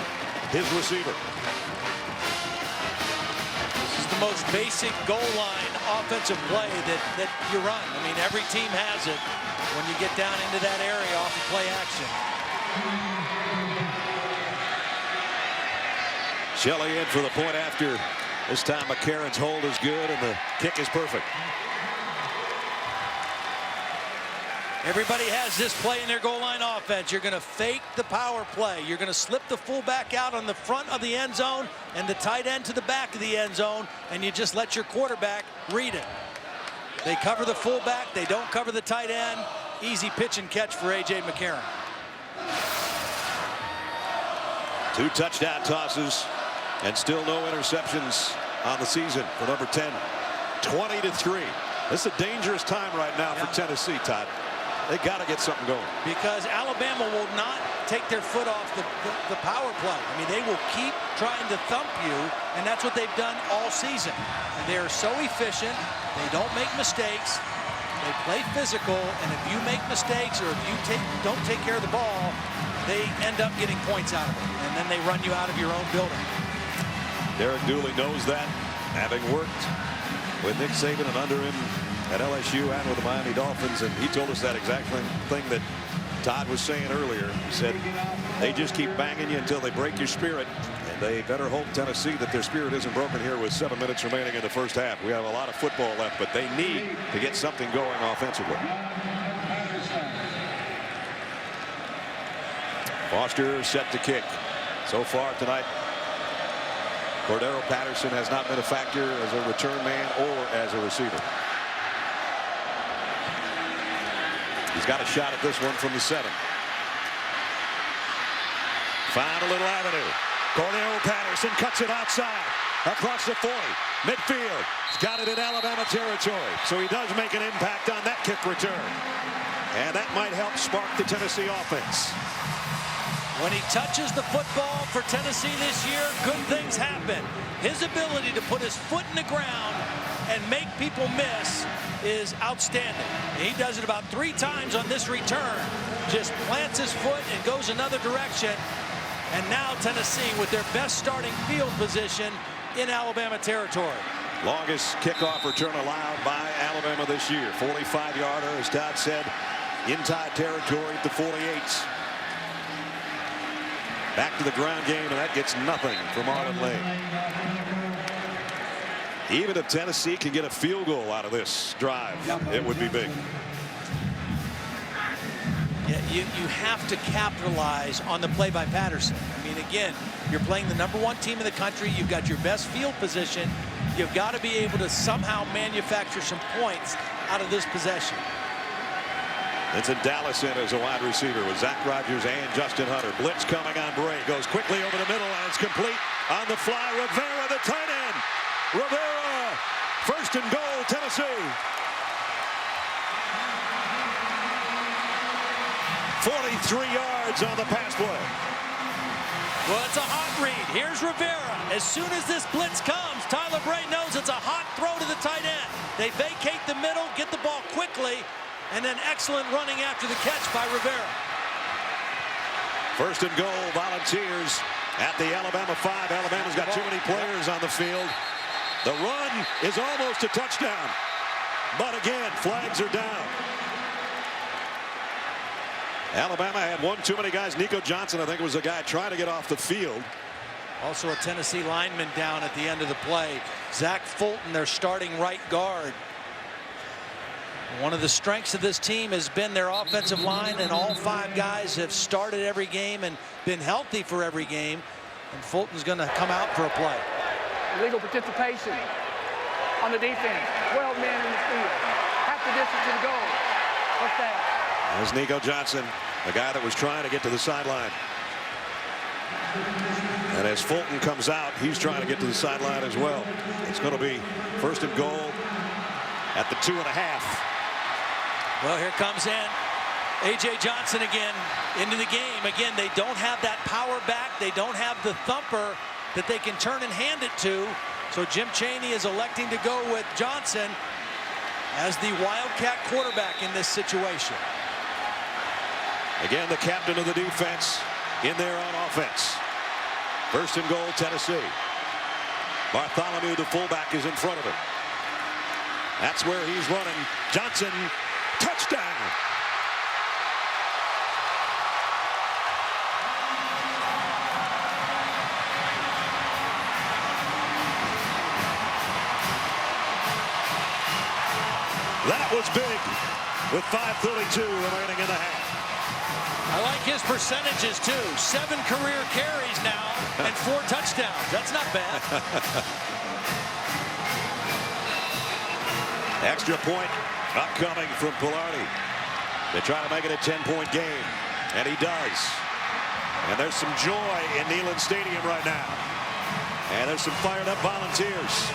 his receiver. This is the most basic goal line offensive play that you run. I mean, every team has it when you get down into that area off of play action. Shelley in for the point after. This time McCarron's hold is good and the kick is perfect. Everybody has this play in their goal line offense. You're going to fake the power play. You're going to slip the fullback out on the front of the end zone and the tight end to the back of the end zone, and you just let your quarterback read it. They cover the fullback. They don't cover the tight end. Easy pitch and catch for A.J. McCarron. 2 touchdown tosses and still no interceptions on the season for number 10. 20-3. This is a dangerous time right now for Tennessee, Todd. They got to get something going. Because Alabama will not take their foot off the power play. I mean, they will keep trying to thump you, and that's what they've done all season. And they are so efficient. They don't make mistakes. They play physical, and if you make mistakes or if you don't take care of the ball, they end up getting points out of it, and then they run you out of your own building. Derek Dooley knows that, having worked with Nick Saban and under him at LSU and with the Miami Dolphins, and he told us that exact thing that Todd was saying earlier. He said they just keep banging you until they break your spirit, and they better hope, Tennessee, that their spirit isn't broken here with 7 minutes remaining in the first half. We have a lot of football left, but they need to get something going offensively. Foster set to kick. So far tonight, Cordero Patterson has not been a factor as a return man or as a receiver. He's got a shot at this one from the 7. Found a little avenue. Cordero Patterson cuts it outside across the 40. Midfield. He's got it in Alabama territory. So he does make an impact on that kick return. And that might help spark the Tennessee offense. When he touches the football for Tennessee this year, good things happen. His ability to put his foot in the ground and make people miss is outstanding. He does it about 3 times on this return. Just plants his foot and goes another direction. And now Tennessee with their best starting field position in Alabama territory. Longest kickoff return allowed by Alabama this year. 45-yarder, as Todd said, in Tide territory at the 48. Back to the ground game, and that gets nothing from Marlon Lane. Even if Tennessee can get a field goal out of this drive, it would be big. Yeah, you have to capitalize on the play by Patterson. I mean, again, you're playing the #1 team in the country. You've got your best field position. You've got to be able to somehow manufacture some points out of this possession. Vincent Dallas in as a wide receiver with Zach Rogers and Justin Hunter. Blitz coming on Bray. Goes quickly over the middle, and it's complete on the fly. Rivera, the tight end. Rivera, first and goal, Tennessee. 43 yards on the pass play. Well, it's a hot read. Here's Rivera. As soon as this blitz comes, Tyler Bray knows it's a hot throw to the tight end. They vacate the middle, get the ball quickly, and then excellent running after the catch by Rivera. First and goal, Volunteers at the Alabama 5. Alabama's got too many players on the field. The run is almost a touchdown. But again, flags are down. Alabama had one too many guys. Nico Johnson, I think, was a guy trying to get off the field. Also a Tennessee lineman down at the end of the play. Zach Fulton, their starting right guard. One of the strengths of this team has been their offensive line, and all 5 guys have started every game and been healthy for every game. And Fulton's going to come out for a play. Illegal participation on the defense. 12 men in the field. Half the distance to the goal. What's that? There's Nico Johnson, the guy that was trying to get to the sideline. And as Fulton comes out, he's trying to get to the sideline as well. It's going to be first and goal at the 2.5. Well, here comes in A.J. Johnson again into the game. Again, they don't have that power back. They don't have the thumper that they can turn and hand it to. So Jim Chaney is electing to go with Johnson as the Wildcat quarterback in this situation. Again, the captain of the defense in there on offense. First and goal, Tennessee. Bartholomew, the fullback, is in front of him. That's where he's running. Johnson, touchdown. That was big with 5:32 remaining in the half. I like his percentages too. 7 career carries now and 4 touchdowns. That's not bad. Extra point upcoming from Pillardi. They try to make it a 10-point game, and he does. And there's some joy in Neyland Stadium right now. And there's some fired up Volunteers.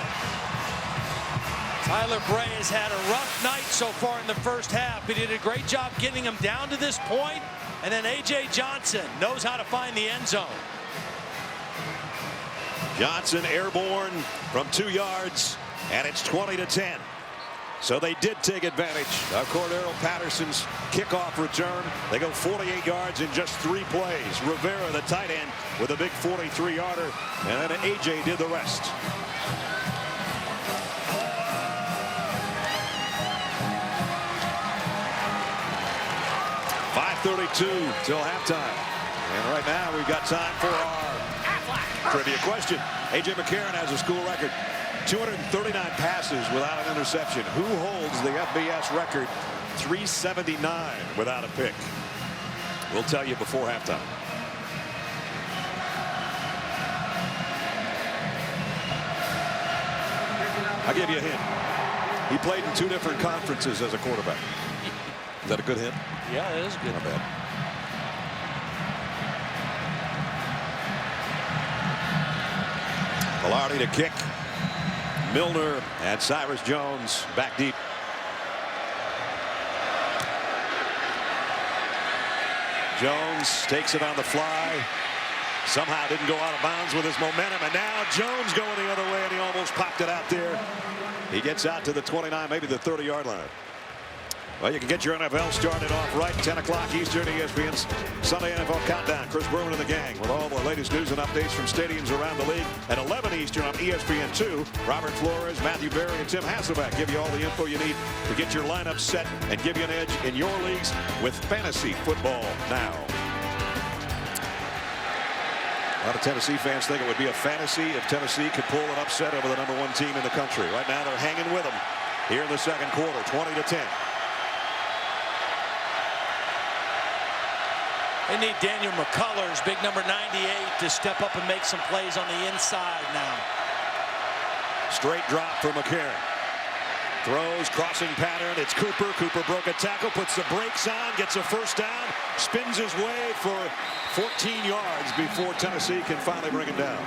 Tyler Bray has had a rough night so far in the first half. He did a great job getting him down to this point. And then A.J. Johnson knows how to find the end zone. Johnson airborne from 2 yards, and it's 20-10. So they did take advantage of Cordero Patterson's kickoff return. They go 48 yards in just 3 plays. Rivera, the tight end, with a big 43-yarder, and then A.J. did the rest. .5:32 till halftime. And right now we've got time for our trivia question. A.J. McCarron has a school record. 239 passes without an interception. Who holds the FBS record? 379 without a pick. We'll tell you before halftime. I'll give you a hint. He played in 2 different conferences as a quarterback. Is that a good hint? Yeah, it is good. Not bad. Velarde to kick. Milner and Cyrus Jones back deep. Jones takes it on the fly. Somehow didn't go out of bounds with his momentum, and now Jones going the other way, and he almost popped it out there. He gets out to the 29, maybe the 30-yard line. Well, you can get your NFL started off right. 10 o'clock Eastern, ESPN's Sunday NFL Countdown. Chris Berman and the gang with all the latest news and updates from stadiums around the league. At 11 Eastern on ESPN2, Robert Flores, Matthew Berry, and Tim Hasselbeck give you all the info you need to get your lineup set and give you an edge in your leagues with fantasy football now. A lot of Tennessee fans think it would be a fantasy if Tennessee could pull an upset over the #1 team in the country. Right now they're hanging with them here in the second quarter, 20-10. They need Daniel McCullers, big number 98, to step up and make some plays on the inside now. Straight drop for McCarron. Throws, crossing pattern. It's Cooper. Cooper broke a tackle, puts the brakes on, gets a first down, spins his way for 14 yards before Tennessee can finally bring him down.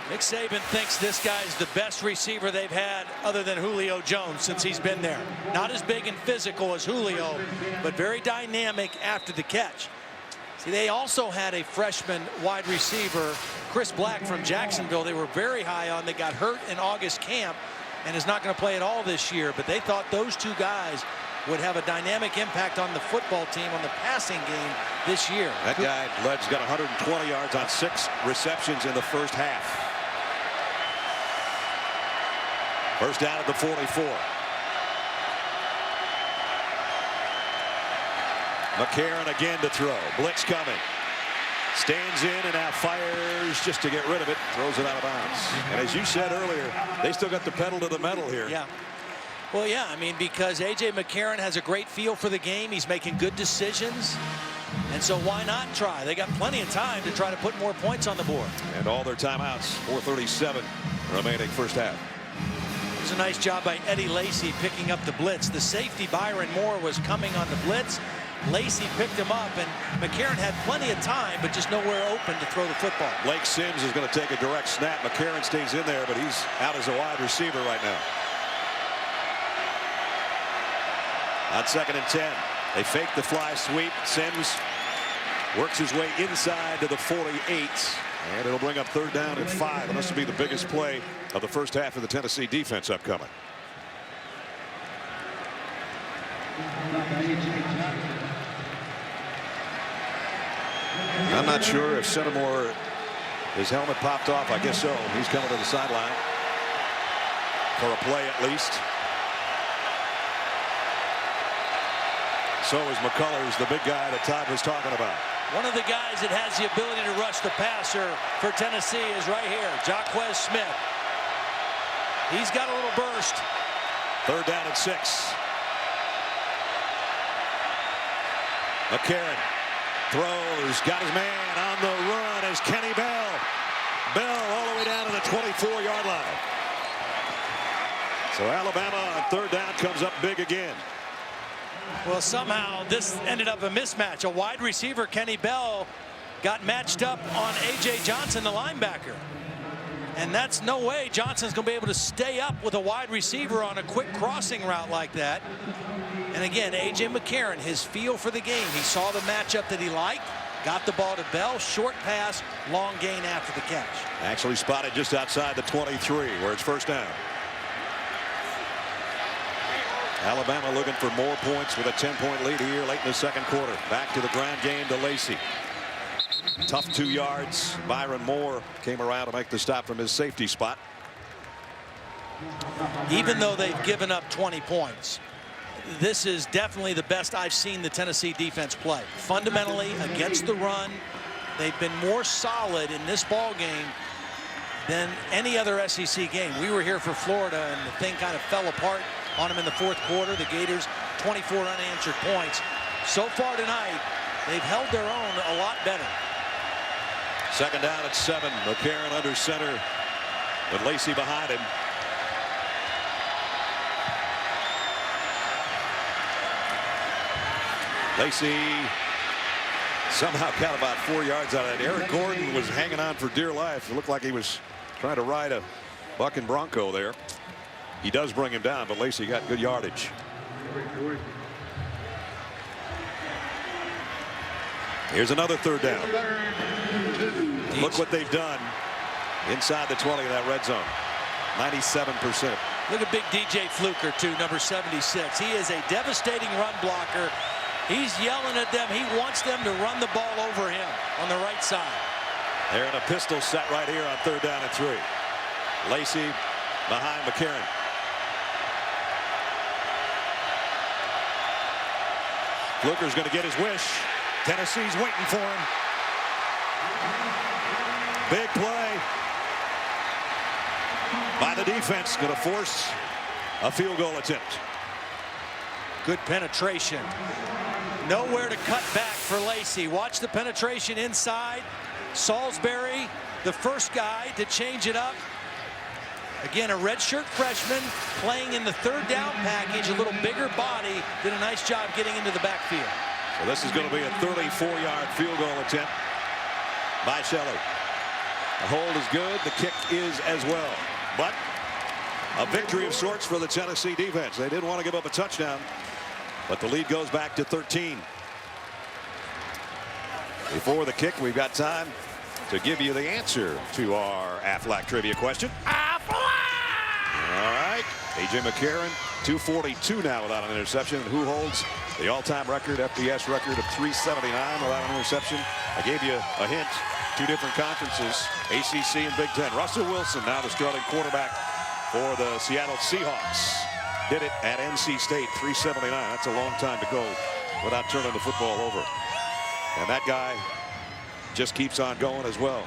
Nick Saban thinks this guy's the best receiver they've had other than Julio Jones since he's been there. Not as big and physical as Julio, but very dynamic after the catch. See, they also had a freshman wide receiver, Chris Black from Jacksonville. They were very high on. They got hurt in August camp and is not going to play at all this year. But they thought those 2 guys would have a dynamic impact on the football team on the passing game this year. That guy, Led's got 120 yards on 6 receptions in the first half. First down at the 44. McCarron again to throw. Blitz coming. Stands in and now fires just to get rid of it. Throws it out of bounds. And as you said earlier, they still got the pedal to the metal here. Yeah. Well, yeah, I mean, because A.J. McCarron has a great feel for the game. He's making good decisions. And so why not try? They got plenty of time to try to put more points on the board. And all their timeouts. 4:37 remaining first half. It was a nice job by Eddie Lacy picking up the blitz. The safety, Byron Moore, was coming on the blitz. Lacy picked him up, and McCarron had plenty of time, but just nowhere open to throw the football. Blake Sims is going to take a direct snap. McCarron stays in there, but he's out as a wide receiver right now. On 2nd and 10, they fake the fly sweep. Sims works his way inside to the 48, and it'll bring up 3rd down and 5. And this will be the biggest play of the first half of the Tennessee defense upcoming. I'm not sure if Centimore, his helmet popped off. I guess so. He's coming to the sideline for a play at least. So is McCullers, the big guy that Todd was talking about. One of the guys that has the ability to rush the passer for Tennessee is right here, Jaquez Smith. He's got a little burst. 3rd down and 6. McCarron throws, got his man on the run as Kenny Bell. Bell all the way down to the 24-yard line. So Alabama on 3rd down comes up big again. Well, somehow this ended up a mismatch. A wide receiver, Kenny Bell, got matched up on A.J. Johnson, the linebacker. And that's no way Johnson's going to be able to stay up with a wide receiver on a quick crossing route like that. And again, A.J. McCarron, his feel for the game. He saw the matchup that he liked, got the ball to Bell, short pass, long gain after the catch. Actually spotted just outside the 23 where it's 1st down. Alabama looking for more points with a 10-point lead here late in the second quarter. Back to the ground game to Lacey. Tough 2 yards. Byron Moore came around to make the stop from his safety spot. Even though they've given up 20 points, this is definitely the best I've seen the Tennessee defense play. Fundamentally, against the run, they've been more solid in this ball game than any other SEC game. We were here for Florida, and the thing kind of fell apart on them in the fourth quarter. The Gators, 24 unanswered points. So far tonight, they've held their own a lot better. Second down at 7. McCarron under center with Lacey behind him. Lacey somehow got about 4 yards out of it. Eric Gordon was hanging on for dear life. It looked like he was trying to ride a bucking bronco there. He does bring him down, but Lacey got good yardage. Here's another third down. Look what they've done inside the 20 in that red zone. 97%. Look at big DJ Fluker, too, number 76. He is a devastating run blocker. He's yelling at them. He wants them to run the ball over him on the right side. They're in a pistol set right here on third down and 3. Lacey behind McCarron. Fluker's going to get his wish. Tennessee's waiting for him. Big play by the defense, going to force a field goal attempt. Good penetration. Nowhere to cut back for Lacey. Watch the penetration inside. Salisbury, the first guy to change it up. Again, a redshirt freshman playing in the third down package. A little bigger body. Did a nice job getting into the backfield. So this is going to be a 34-yard field goal attempt by Shelley. The hold is good. The kick is as well. But a victory of sorts for the Tennessee defense. They didn't want to give up a touchdown, but the lead goes back to 13. Before the kick, we've got time to give you the answer to our Aflac trivia question. All right. A.J. McCarron, 242 now without an interception. And who holds the all-time record, FBS record of 379 without an interception? I gave you a hint. 2 different conferences, ACC and Big Ten. Russell Wilson now the starting quarterback for the Seattle Seahawks. Did it at NC State, 379. That's a long time to go without turning the football over. And that guy just keeps on going as well.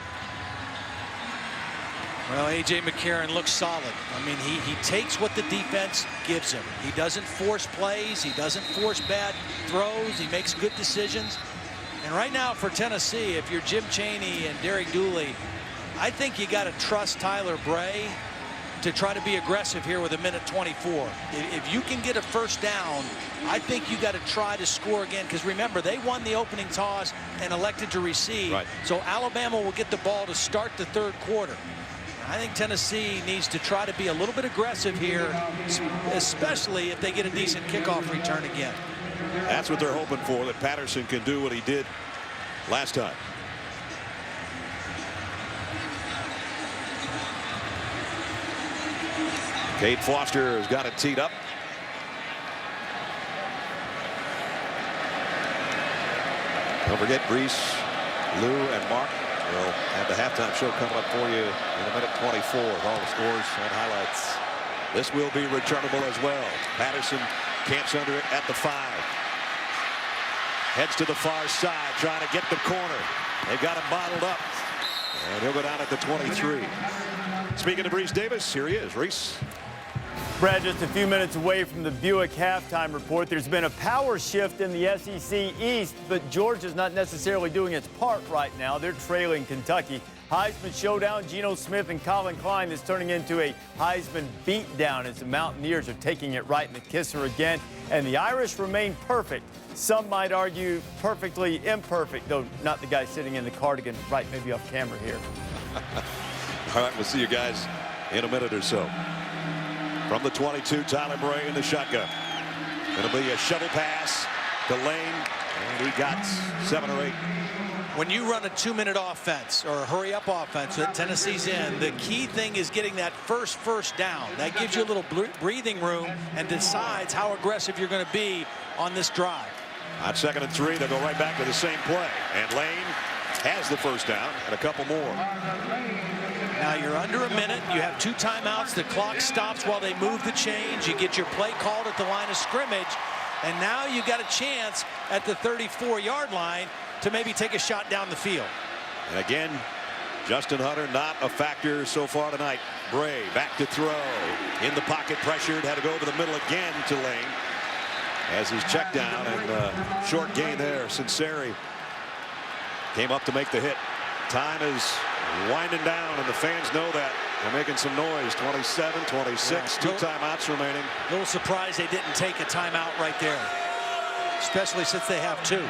Well, A.J. McCarron looks solid. I mean, he takes what the defense gives him. He doesn't force plays. He doesn't force bad throws. He makes good decisions. And right now for Tennessee, if you're Jim Chaney and Derek Dooley, I think you got to trust Tyler Bray to try to be aggressive here with 1:24. If you can get a first down, I think you got to try to score again, because remember, they won the opening toss and elected to receive. Right. So Alabama will get the ball to start the third quarter. I think Tennessee needs to try to be a little bit aggressive here, especially if they get a decent kickoff return again. That's what they're hoping for, that Patterson can do what he did last time. Cade Foster has got it teed up. Don't forget, Brees, Lou, and Mark will have the halftime show coming up for you in 1:24 with all the scores and highlights. This will be returnable as well. Patterson camps under it at the 5. Heads to the far side, trying to get the corner. They've got him bottled up. And he'll go down at the 23. Speaking of Reese Davis, here he is. Reese. Brad, just a few minutes away from the Buick halftime report. There's been a power shift in the SEC East, but Georgia's not necessarily doing its part right now. They're trailing Kentucky. Heisman showdown, Geno Smith and Colin Klein is turning into a Heisman beatdown as the Mountaineers are taking it right in the kisser again. And the Irish remain perfect. Some might argue perfectly imperfect, though not the guy sitting in the cardigan right maybe off camera here. All right, we'll see you guys in a minute or so. From the 22, Tyler Bray in the shotgun. It'll be a shovel pass to Lane, And he got 7 or 8. When you run a 2-minute offense or a hurry-up offense that Tennessee's in, the key thing is getting that first down. That gives you a little breathing room and decides how aggressive you're going to be on this drive. On 2nd and 3, they'll go right back to the same play. And Lane has the first down and a couple more. Now you're under a minute. You have 2 timeouts. The clock stops while they move the chains. You get your play called at the line of scrimmage. And now you got a chance at the 34-yard line to maybe take a shot down the field. And again, Justin Hunter not a factor so far tonight. Bray back to throw. In the pocket, pressured. Had to go over the middle again to Lane. As he's checked down and short gain there. Sinceri came up to make the hit. Time is winding down and the fans know that. They're making some noise. 27, 26, 2 timeouts remaining. A little surprised they didn't take a timeout right there, especially since they have 2.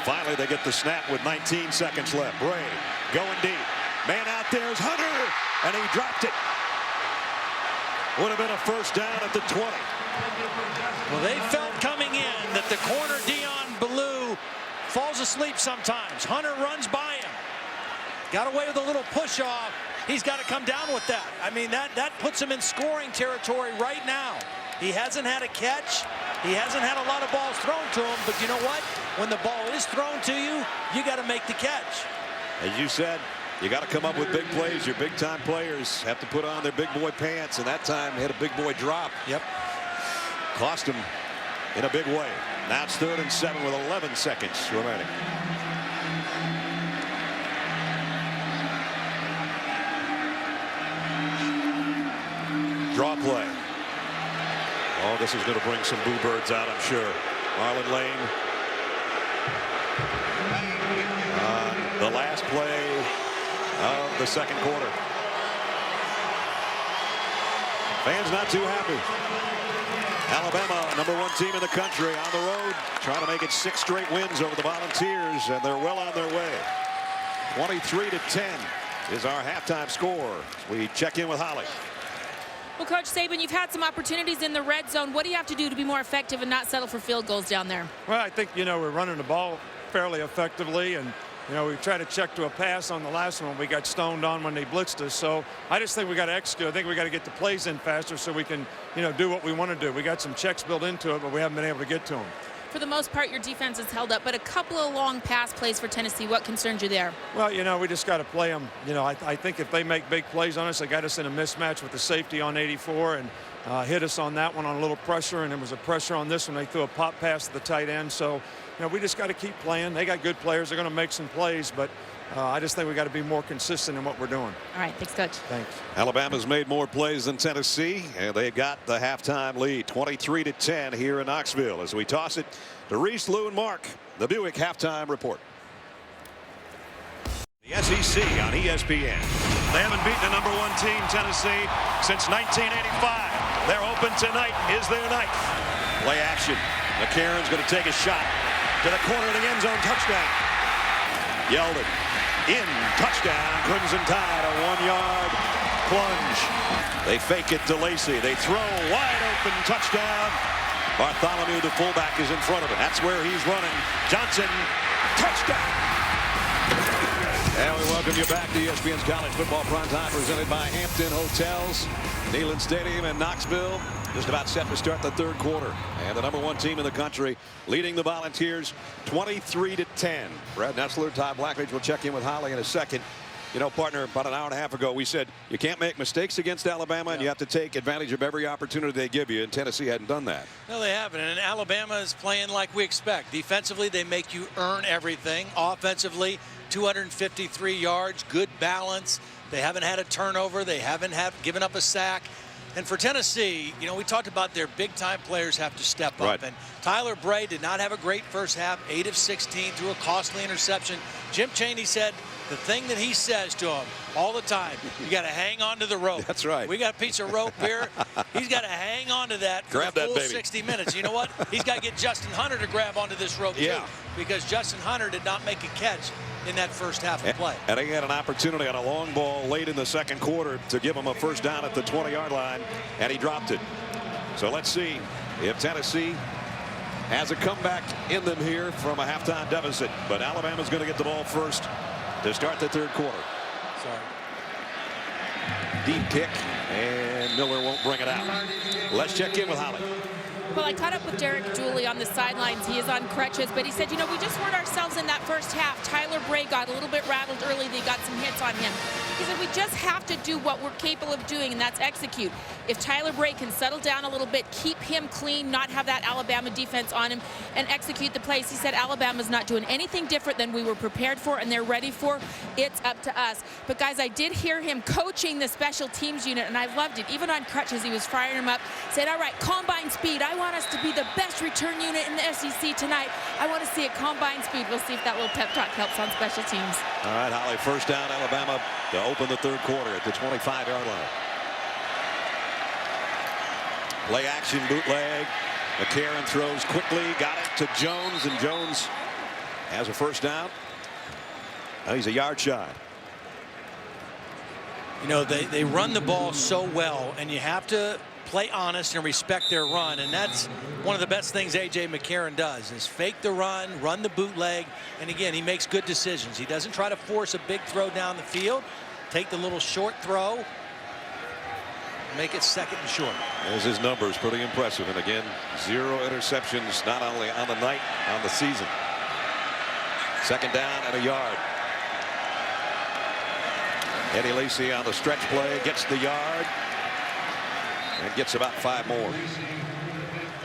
Finally, they get the snap with 19 seconds left. Bray going deep. Man out there is Hunter, and he dropped it. Would have been a first down at the 20. Well, they felt coming in that the corner Dion Ballou falls asleep sometimes. Hunter runs by him. Got away with a little push off. He's got to come down with that. I mean, that puts him in scoring territory right now. He hasn't had a catch. He hasn't had a lot of balls thrown to him, but you know what? When the ball is thrown to you, you got to make the catch. As you said, you got to come up with big plays. Your big-time players have to put on their big boy pants, and that time hit a big boy drop. Yep. Cost him in a big way. Now it's 3rd and 7 with 11 seconds remaining. Draw play. Oh, this is going to bring some boo birds out, I'm sure. Marlon Lane. The last play of the 2nd quarter. Fans not too happy. Alabama, #1 team in the country, on the road, trying to make it 6 straight wins over the Volunteers, and they're well on their way. 23-10 is our halftime score. We check in with Holly. Well, Coach Saban, you've had some opportunities in the red zone. What do you have to do to be more effective and not settle for field goals down there? Well, I think, we're running the ball fairly effectively, and we tried to check to a pass on the last one. We got stoned on when they blitzed us. So I just think we got to execute. I think we got to get the plays in faster so we can, do what we want to do. We got some checks built into it, but we haven't been able to get to them. For the most part, your defense has held up, but a couple of long pass plays for Tennessee. What concerns you there? Well, we just got to play them. I think if they make big plays on us, they got us in a mismatch with the safety on 84 and hit us on that one on a little pressure, and there was a pressure on this one. They threw a pop pass to the tight end. So, we just got to keep playing. They got good players. They're going to make some plays, but I just think we got to be more consistent in what we're doing. All right, thanks, Coach. Thanks. Alabama's made more plays than Tennessee, and they've got the halftime lead, 23-10 here in Knoxville. As we toss it to Reese, Lou, and Mark, the Buick halftime report. The SEC on ESPN. They haven't beaten a #1 team, Tennessee, since 1985. They're open tonight. Is their night? Play action. McCarron's going to take a shot to the corner of the end zone. Touchdown. Yeldon in. Touchdown. Crimson Tide. A 1-yard plunge. They fake it to Lacey. They throw wide open. Touchdown. Bartholomew, the fullback, is in front of it. That's where he's running. Johnson. Touchdown. And we welcome you back to ESPN's College Football Primetime, presented by Hampton Hotels. Neyland Stadium in Knoxville. Just about set to start the 3rd quarter. And the #1 team in the country leading the Volunteers 23-10. Brad Nessler, Todd Blackledge will check in with Holly in a second. Partner, about an hour and a half ago, we said you can't make mistakes against Alabama, and you have to take advantage of every opportunity they give you, and Tennessee hadn't done that. No, they haven't, and Alabama is playing like we expect. Defensively, they make you earn everything. Offensively, 253 yards, good balance. They haven't had a turnover. They haven't given up a sack. And for Tennessee, we talked about their big-time players have to step up. And Tyler Bray did not have a great first half, 8 of 16, threw a costly interception. Jim Chaney said the thing that he says to him all the time, you got to hang on to the rope. That's right. We got a piece of rope here. He's got to hang on to that for grab the full that baby. 60 minutes. You know what? He's got to get Justin Hunter to grab onto this rope, too, because Justin Hunter did not make a catch in that first half of play. And he had an opportunity on a long ball late in the 2nd quarter to give him a first down at the 20-yard line, and he dropped it. So let's see if Tennessee has a comeback in them here from a halftime deficit. But Alabama's going to get the ball first to start the third quarter. Sorry. Deep kick, and Miller won't bring it out. Let's check in with Holly. Well, I caught up with Derek Dooley on the sidelines. He is on crutches, but he said, you know, we just weren't ourselves in that first half. Tyler Bray got a little bit rattled early. They got some hits on him. He said, we just have to do what we're capable of doing, and that's execute. If Tyler Bray can settle down a little bit, keep him clean, not have that Alabama defense on him, and execute the plays. He said Alabama's not doing anything different than we were prepared for and they're ready for. It's up to us. But, guys, I did hear him coaching the special teams unit, and I loved it. Even on crutches, he was firing them up. Said, all right, combine speed. I want us to be the best return unit in the SEC tonight. I want to see it combine speed. We'll see if that little pep talk helps on special teams. All right, Holly, first down, Alabama to open the third quarter at the 25-yard line. Play action bootleg. McCarron throws quickly, got it to Jones, and Jones has a first down. Now he's a yard shy. You know, they run the ball so well, and you have to play honest and respect their run, and that's one of the best things A.J. McCarron does, is fake the run the bootleg, and again, he makes good decisions. He doesn't try to force a big throw down the field. Take the little short throw, make it second and short. There's his numbers, pretty impressive, and again, 0 interceptions, not only on the night, on the season. Second down and a yard. Eddie Lacy on the stretch play, gets the yard, and gets about 5 more.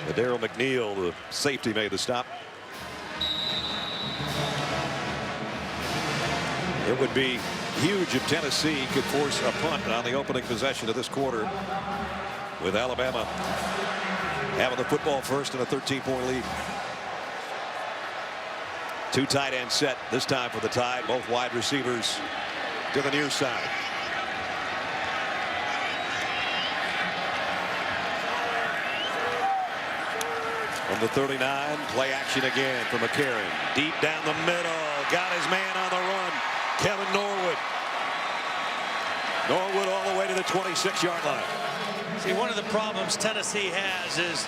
But Darryl McNeil, the safety, made the stop. It would be huge if Tennessee could force a punt on the opening possession of this quarter, with Alabama having the football first and a 13-point lead. 2 tight end set this time for the Tide, both wide receivers to the near side. From the 39, play action again for McCarron. Deep down the middle, got his man on the run, Kevin Norwood. Norwood all the way to the 26-yard line. See, one of the problems Tennessee has is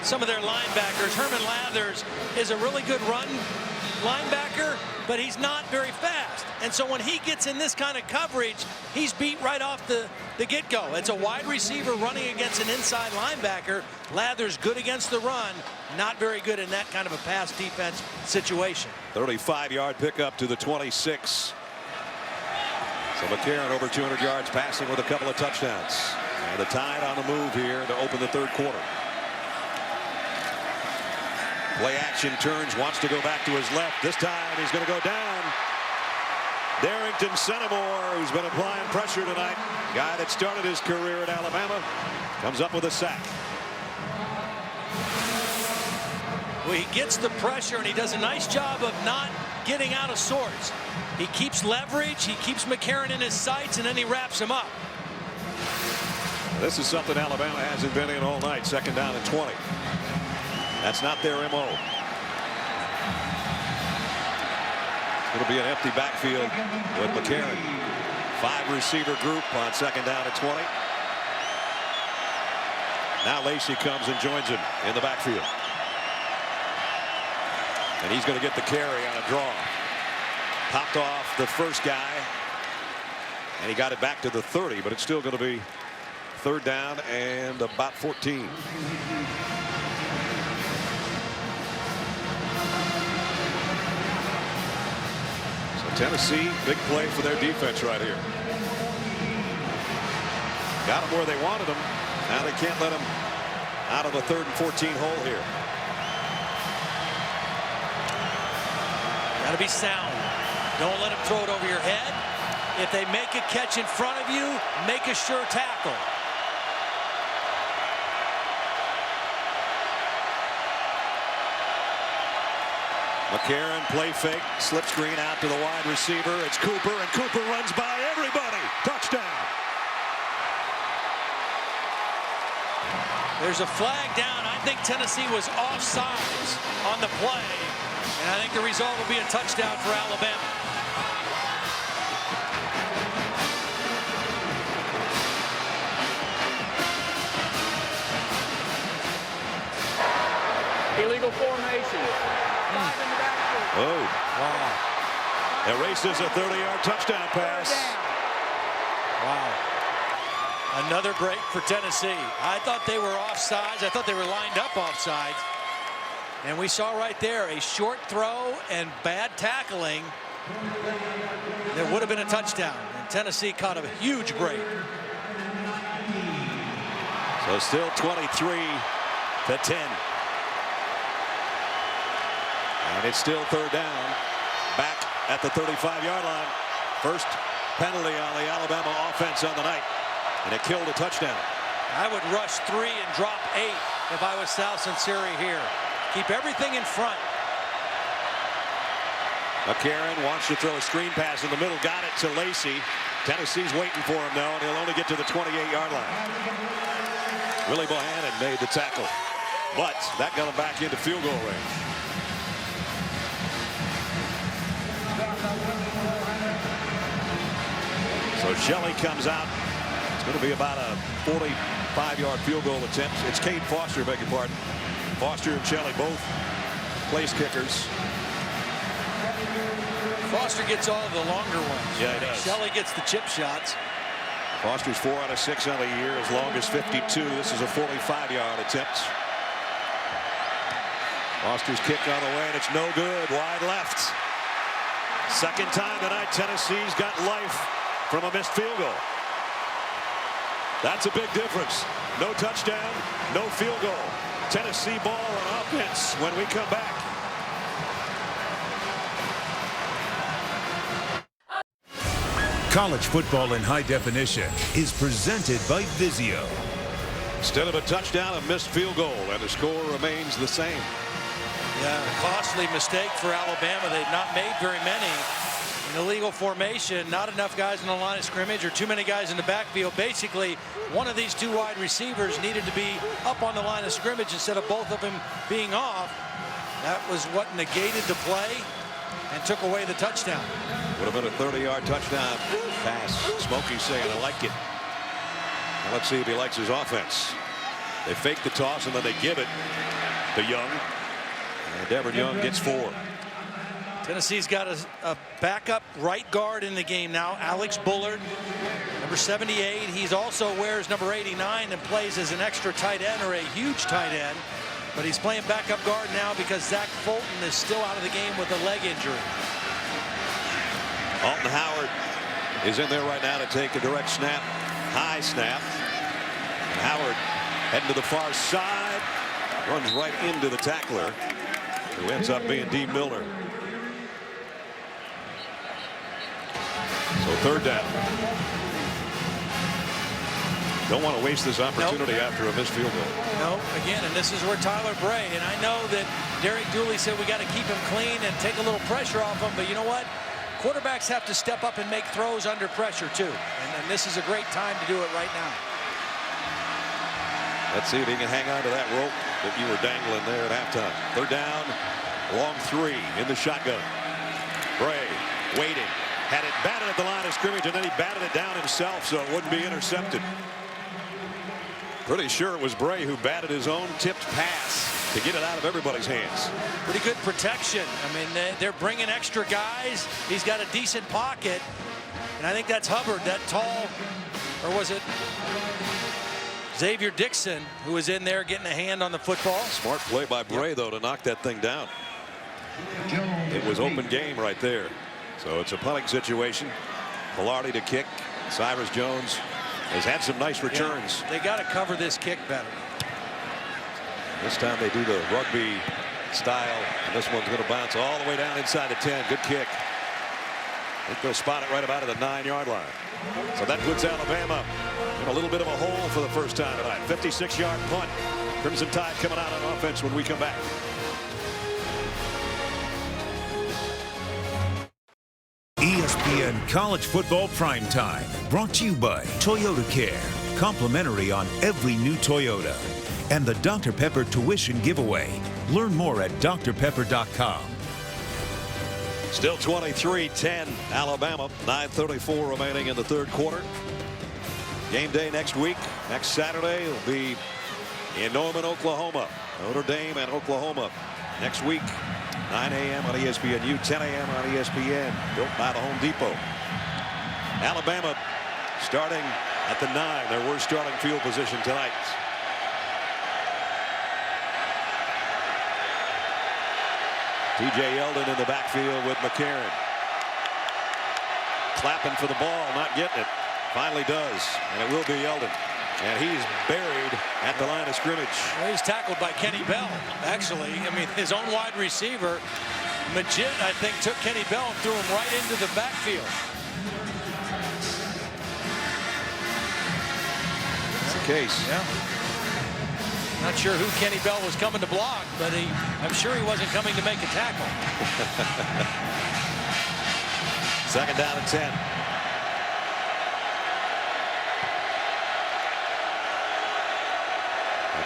some of their linebackers. Herman Lathers is a really good run linebacker, but he's not very fast. And so when he gets in this kind of coverage, he's beat right off the get-go. It's a wide receiver running against an inside linebacker. Lathers good against the run, not very good in that kind of a pass defense situation. 35-yard pickup to the 26. So McCarron over 200 yards passing with a couple of touchdowns. And the Tide on the move here to open the third quarter. Play action, turns, wants to go back to his left. This time he's going to go down. Darrington Centimore, who's been applying pressure tonight, guy that started his career at Alabama, comes up with a sack. Well, he gets the pressure, and he does a nice job of not getting out of sorts. He keeps leverage, he keeps McCarron in his sights, and then he wraps him up. This is something Alabama hasn't been in all night. Second down and 20. That's not their MO. It'll be an empty backfield with McCarron. 5 receiver group on second down and 20. Now Lacy comes and joins him in the backfield. And he's going to get the carry on a draw. Popped off the first guy. And he got it back to the 30, but it's still going to be third down and about 14. Tennessee, big play for their defense right here. Got them where they wanted them. Now they can't let them out of the 3rd and 14 hole here. Got to be sound. Don't let them throw it over your head. If they make a catch in front of you, make a sure tackle. McCarron, play fake, slip screen out to the wide receiver. It's Cooper, and Cooper runs by everybody. Touchdown. There's a flag down. I think Tennessee was offsides on the play, and I think the result will be a touchdown for Alabama. Illegal formation. 5 in the backfield. Oh, wow. Erases a 30-yard touchdown pass. Wow. Another break for Tennessee. I thought they were offsides. I thought they were lined up offsides. And we saw right there a short throw and bad tackling. There would have been a touchdown. And Tennessee caught a huge break. So still 23-10. And it's still third down. Back at the 35-yard line. First penalty on the Alabama offense on the night. And it killed a touchdown. I would rush 3 and drop 8 if I was Sal Sunseri here. Keep everything in front. McCarron wants to throw a screen pass in the middle. Got it to Lacey. Tennessee's waiting for him now, and he'll only get to the 28-yard line. Willie Bohannon made the tackle, but that got him back into field goal range. So Shelley comes out. It's going to be about a 45-yard field goal attempt. It's Cade Foster, beg your pardon. Foster and Shelley both place kickers. Foster gets all of the longer ones. Yeah, he does. Shelley gets the chip shots. Foster's 4 out of 6 on the year, as long as 52. This is a 45-yard attempt. Foster's kick on the way, and it's no good. Wide left. Second time tonight, Tennessee's got life from a missed field goal. That's a big difference. No touchdown, no field goal. Tennessee ball on offense when we come back. College football in high definition is presented by Vizio. Instead of a touchdown, a missed field goal, and the score remains the same. Yeah, a costly mistake for Alabama. They've not made very many. In illegal formation, not enough guys in the line of scrimmage or too many guys in the backfield. Basically, one of these two wide receivers needed to be up on the line of scrimmage instead of both of them being off. That was what negated the play and took away the touchdown. Would have been a 30-yard touchdown pass. Smokey saying, I like it. Now let's see if he likes his offense. They fake the toss and then they give it to Young. And Devin Young gets 4. Tennessee's got a backup right guard in the game now, Alex Bullard, number 78. He's also wears number 89 and plays as an extra tight end or a huge tight end. But he's playing backup guard now because Zach Fulton is still out of the game with a leg injury. Alton Howard is in there right now to take a direct snap. High snap. And Howard heading to the far side. Runs right into the tackler, who ends up being Dee Miller. So third down. Don't want to waste this opportunity after a missed field goal. No, again, and this is where Tyler Bray, and I know that Derek Dooley said we got to keep him clean and take a little pressure off him, but you know what? Quarterbacks have to step up and make throws under pressure too, and this is a great time to do it right now. Let's see if he can hang on to that rope that you were dangling there at halftime. Third down, long 3 in the shotgun. Bray waiting. Had it batted at the line of scrimmage, and then he batted it down himself so it wouldn't be intercepted. Pretty sure it was Bray who batted his own tipped pass to get it out of everybody's hands. Pretty good protection. I mean, they're bringing extra guys. He's got a decent pocket. And I think that's Hubbard, that tall, or was it Xavier Dixon, who was in there getting a hand on the football. Smart play by Bray, though, to knock that thing down. It was open game right there. So it's a punting situation. Pilardi to kick. Cyrus Jones has had some nice returns. Yeah, they got to cover this kick better. This time they do the rugby style, and this one's going to bounce all the way down inside the 10. Good kick. I think they'll spot it right about at the 9-yard line. So that puts Alabama in a little bit of a hole for the first time tonight. 56-yard punt. Crimson Tide coming out on offense when we come back. ESPN College Football Primetime, brought to you by Toyota Care, complimentary on every new Toyota, and the Dr. Pepper Tuition Giveaway. Learn more at drpepper.com. Still 23-10 Alabama. 9:34 remaining in the third quarter. Game day next week. Next Saturday will be in Norman, Oklahoma. Notre Dame and Oklahoma next week. 9 a.m. on ESPNU, 10 a.m. on ESPN. Built by the Home Depot. Alabama starting at the 9, their worst starting field position tonight. TJ Yeldon in the backfield with McCarron. Clapping for the ball, not getting it. Finally does, and it will be Yeldon. And he's buried at the line of scrimmage. Well, he's tackled by Kenny Bell, actually. I mean, his own wide receiver, Majid, I think, took Kenny Bell and threw him right into the backfield. That's the case. Yeah. Not sure who Kenny Bell was coming to block, but I'm sure he wasn't coming to make a tackle. Second down and 10.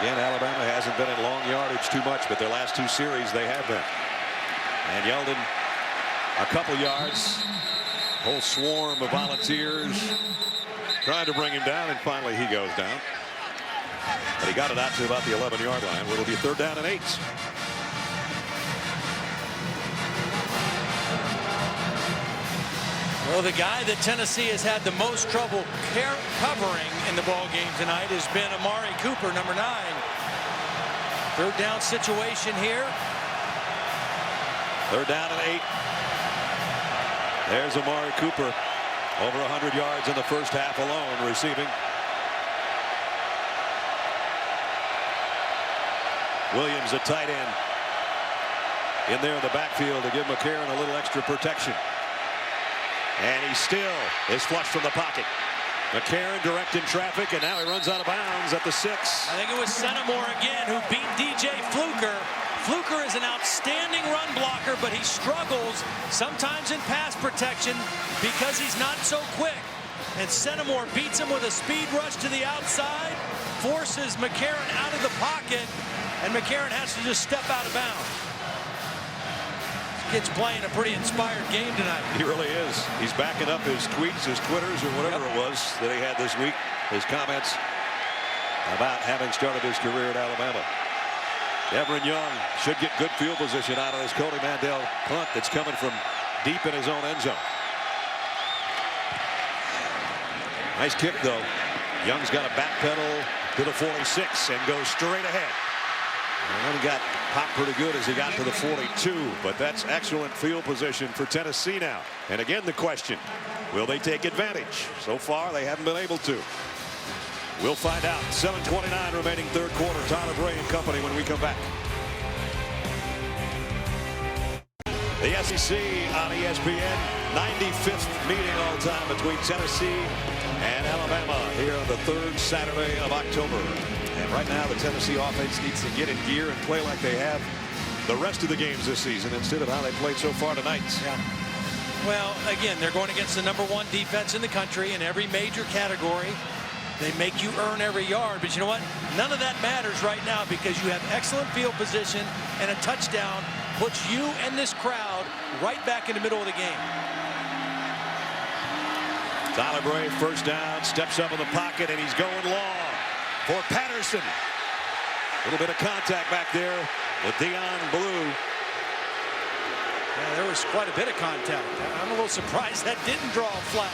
Again, Alabama hasn't been in long yardage too much, but their last 2 series they have been. And Yeldon a couple yards. Whole swarm of Volunteers trying to bring him down, and finally he goes down. But he got it out to about the 11-yard line, where it'll be 3rd down and 8. Well, the guy that Tennessee has had the most trouble covering in the ball game tonight has been Amari Cooper, number 9. 3rd down situation here. 3rd down and 8. There's Amari Cooper, over 100 yards in the first half alone receiving. Williams, a tight end, in there in the backfield to give McCarron a little extra protection. And he still is flushed from the pocket. McCarron directing traffic, and now he runs out of bounds at the 6. I think it was Senimore again who beat DJ Fluker. Fluker is an outstanding run blocker, but he struggles sometimes in pass protection because he's not so quick. And Senimore beats him with a speed rush to the outside, forces McCarron out of the pocket, and McCarron has to just step out of bounds. This kid's playing a pretty inspired game tonight. He really is. He's backing up his tweets, his Twitters, or whatever it was that he had this week, his comments about having started his career at Alabama. Everett Young should get good field position out of this Cody Mandel punt that's coming from deep in his own end zone. Nice kick, though. Young's got a backpedal to the 46 and goes straight ahead. And he got popped pretty good as he got to the 42, but that's excellent field position for Tennessee now. And again, the question, will they take advantage? So far, they haven't been able to. We'll find out. 7:29 remaining 3rd quarter. Tyler Bray and company when we come back. The SEC on ESPN. 95th meeting all time between Tennessee and Alabama here on the 3rd Saturday of October. And right now the Tennessee offense needs to get in gear and play like they have the rest of the games this season instead of how they played so far tonight. Yeah. Well, again, they're going against the #1 defense in the country in every major category. They make you earn every yard, but you know what? None of that matters right now because you have excellent field position, and a touchdown puts you and this crowd right back in the middle of the game. Tyler Bray, 1st down, steps up in the pocket, and he's going long for Patterson. A little bit of contact back there with Deion Blue. Yeah, there was quite a bit of contact. I'm a little surprised that didn't draw a flag.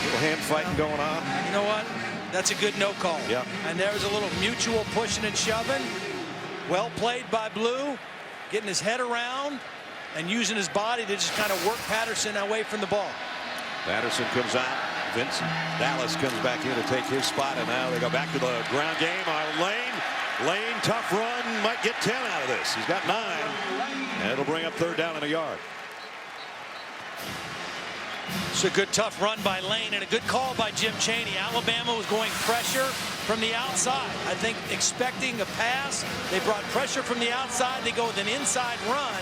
Little hand fighting going on. You know what? That's a good no call. Yeah. And there was a little mutual pushing and shoving. Well played by Blue, getting his head around and using his body to just kind of work Patterson away from the ball. Patterson comes out. Vince Dallas comes back in to take his spot, and now they go back to the ground game. Lane, tough run, might get 10 out of this. He's got 9, and it'll bring up 3rd down and a yard. It's a good tough run by Lane and a good call by Jim Chaney. Alabama was going pressure from the outside. I think expecting a pass, they brought pressure from the outside. They go with an inside run,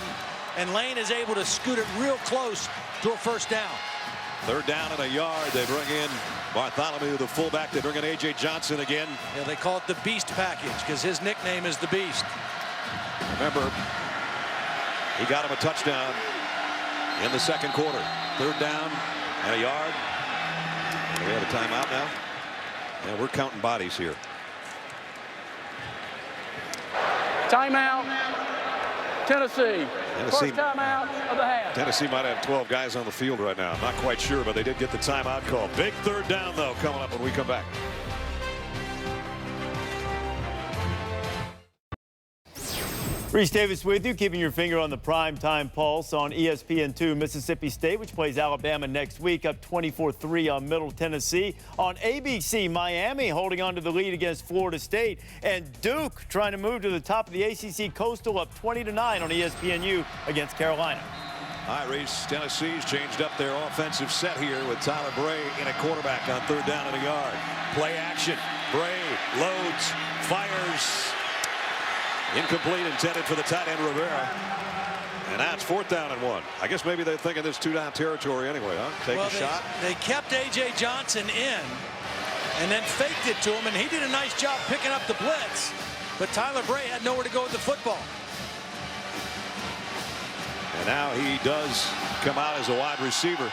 and Lane is able to scoot it real close to a 1st down. 3rd down and a yard. They bring in Bartholomew, the fullback. They bring in A.J. Johnson again. Yeah, they call it the Beast package because his nickname is the Beast. Remember, he got him a touchdown in the 2nd quarter. 3rd down and a yard. Do we have a timeout now? And we're counting bodies here. Timeout, Tennessee. Tennessee. First timeout of the half. Tennessee might have 12 guys on the field right now. Not quite sure, but they did get the timeout call. Big third down, though, coming up when we come back. Reese Davis with you, keeping your finger on the primetime pulse on ESPN2. Mississippi State, which plays Alabama next week, up 24-3 on Middle Tennessee. On ABC, Miami holding on to the lead against Florida State. And Duke trying to move to the top of the ACC Coastal, up 20-9 on ESPNU against Carolina. All right, Reese, Tennessee's changed up their offensive set here with Tyler Bray in a quarterback on third down and a yard. Play action. Bray loads, fires. Incomplete, intended for the tight end Rivera. And now it's 4th down and 1. I guess maybe they're thinking this 2-down territory anyway, huh? Take a shot. They kept A.J. Johnson in and then faked it to him, and he did a nice job picking up the blitz. But Tyler Bray had nowhere to go with the football. And now he does come out as a wide receiver.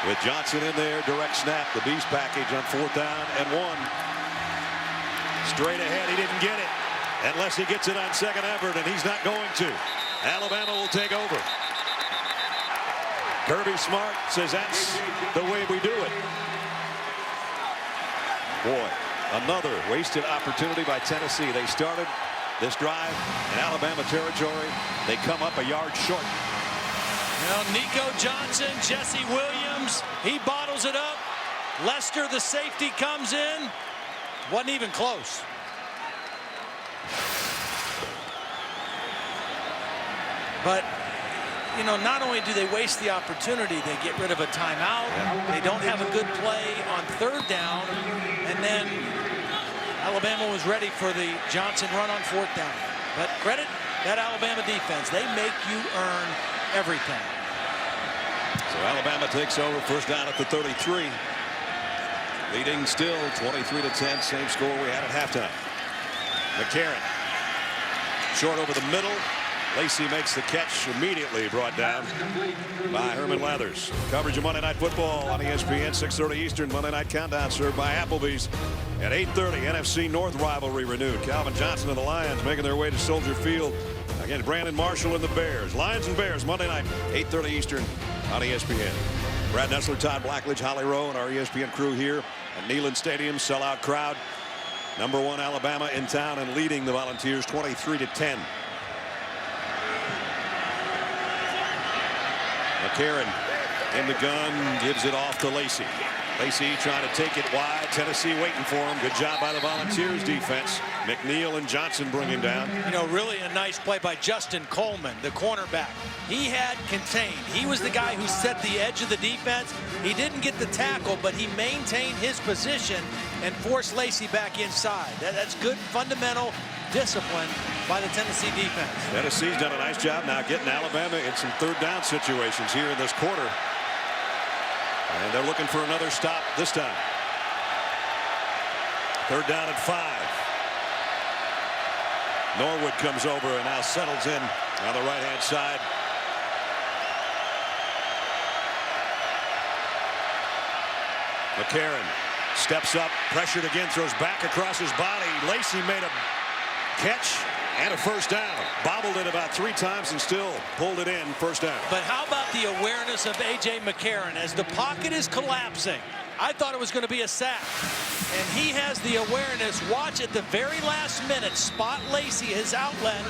With Johnson in there, direct snap, the beast package on 4th down and 1. Straight ahead, he didn't get it unless he gets it on second effort, and he's not going to. Alabama will take over. Kirby Smart says that's the way we do it. Boy, another wasted opportunity by Tennessee. They started this drive in Alabama territory. They come up a yard short. Well, Nico Johnson, Jesse Williams, he bottles it up. Lester, the safety, comes in. Wasn't even close. But, you know, not only do they waste the opportunity, they get rid of a timeout. They don't have a good play on third down. And then Alabama was ready for the Johnson run on 4th down. But credit that Alabama defense. They make you earn everything. So Alabama takes over, first down at the 33. Leading still 23-10, same score we had at halftime. McCarron short over the middle. Lacey makes the catch, immediately brought down by Herman Lathers. Coverage of Monday Night Football on ESPN, 6:30 Eastern. Monday Night Countdown served by Applebee's. At 8:30, NFC North rivalry renewed. Calvin Johnson and the Lions making their way to Soldier Field against Brandon Marshall and the Bears. Lions and Bears, Monday night, 8:30 Eastern on ESPN. Brad Nessler, Todd Blackledge, Holly Rowe, and our ESPN crew here at Neyland Stadium. Sellout crowd. Number 1 Alabama in town and leading the Volunteers 23-10. McCarron in the gun, gives it off to Lacey. Lacey trying to take it wide. Tennessee waiting for him. Good job by the Volunteers defense. McNeil and Johnson bring him down. You know, really a nice play by Justin Coleman, the cornerback. He had contained. He was the guy who set the edge of the defense. He didn't get the tackle, but he maintained his position and forced Lacey back inside. That's good fundamental discipline by the Tennessee defense. Tennessee's done a nice job now getting Alabama in some third down situations here in this quarter. And they're looking for another stop this time. Third down at 5. Norwood comes over and now settles in on the right-hand side. McCarron steps up, pressured again, throws back across his body. Lacey made a catch and a first down. Bobbled it about 3 times and still pulled it in, first down. But how about the awareness of A.J. McCarron as the pocket is collapsing? I thought it was going to be a sack. And he has the awareness. Watch at the very last minute, spot Lacey, his outlet,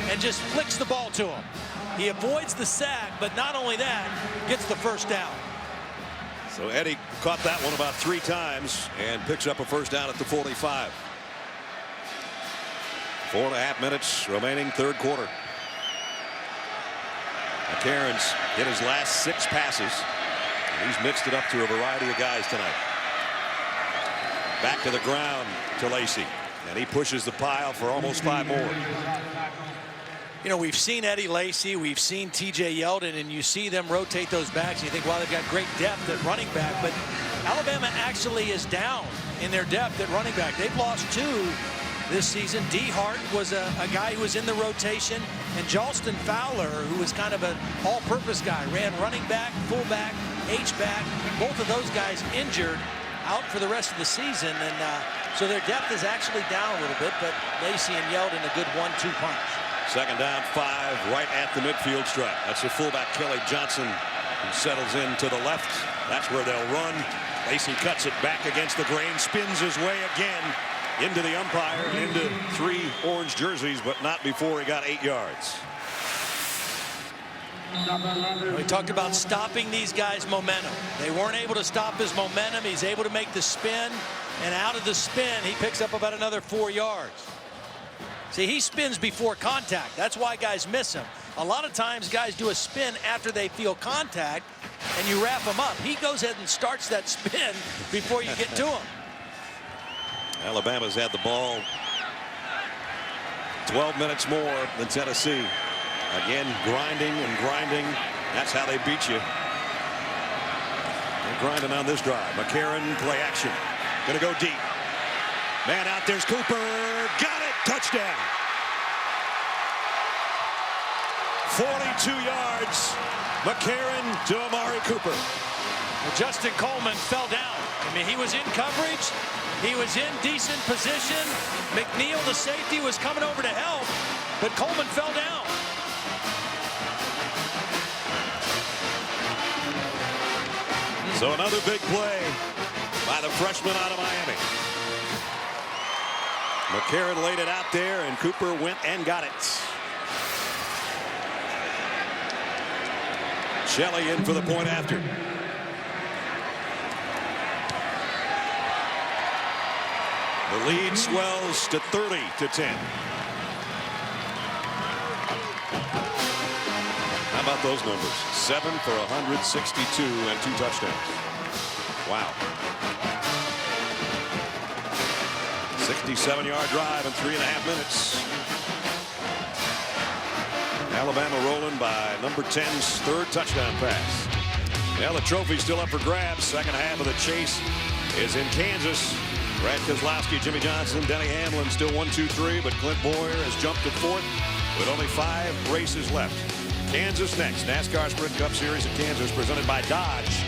and just flicks the ball to him. He avoids the sack, but not only that, gets the first down. So Eddie caught that one about 3 times and picks up a first down at the 45. 4.5 minutes remaining, third quarter. McCarron's hit his last 6 passes. And he's mixed it up to a variety of guys tonight. Back to the ground to Lacey. And he pushes the pile for almost 5 more. You know, we've seen Eddie Lacy, we've seen TJ Yeldon, and you see them rotate those backs. You think, well, they've got great depth at running back, but Alabama actually is down in their depth at running back. They've lost 2 this season. D. Hart was a guy who was in the rotation, and Jalston Fowler, who was kind of an all-purpose guy, ran running back, fullback, H-back. Both of those guys injured. out for the rest of the season, and so their depth is actually down a little bit, but Lacey and Yeldon a good 1-2 punch. Second down, 5, right at the midfield stripe. That's the fullback, Kelly Johnson, who settles in to the left. That's where they'll run. Lacey cuts it back against the grain, spins his way again into the umpire, into 3 orange jerseys, but not before he got 8 yards. We talked about stopping these guys' momentum. They weren't able to stop his momentum. He's able to make the spin, and out of the spin, he picks up about another 4 yards. See, he spins before contact. That's why guys miss him. A lot of times, guys do a spin after they feel contact, and you wrap him up. He goes ahead and starts that spin before you get to him. Alabama's had the ball 12 minutes more than Tennessee. Again, grinding and grinding. That's how they beat you. They're grinding on this drive. McCarron, play action. Gonna go deep. Man out, there's Cooper. Got it. Touchdown. 42 yards. McCarron to Amari Cooper. Well, Justin Coleman fell down. I mean, he was in coverage. He was in decent position. McNeil, the safety, was coming over to help, but Coleman fell down. So another big play by the freshman out of Miami. McCarron laid it out there, and Cooper went and got it. Shelley in for the point after. The lead swells to 30-10. How about those numbers? 7 for 162 and 2 touchdowns. Wow. 67-yard drive in 3.5 minutes. Alabama rolling by number 10's 3rd touchdown pass. Well, the trophy's still up for grabs. Second half of the chase is in Kansas. Brad Keselowski, Jimmy Johnson, Denny Hamlin still 1-2-3, but Clint Boyer has jumped to 4th with only 5 races left. Kansas next. NASCAR Sprint Cup Series at Kansas presented by Dodge.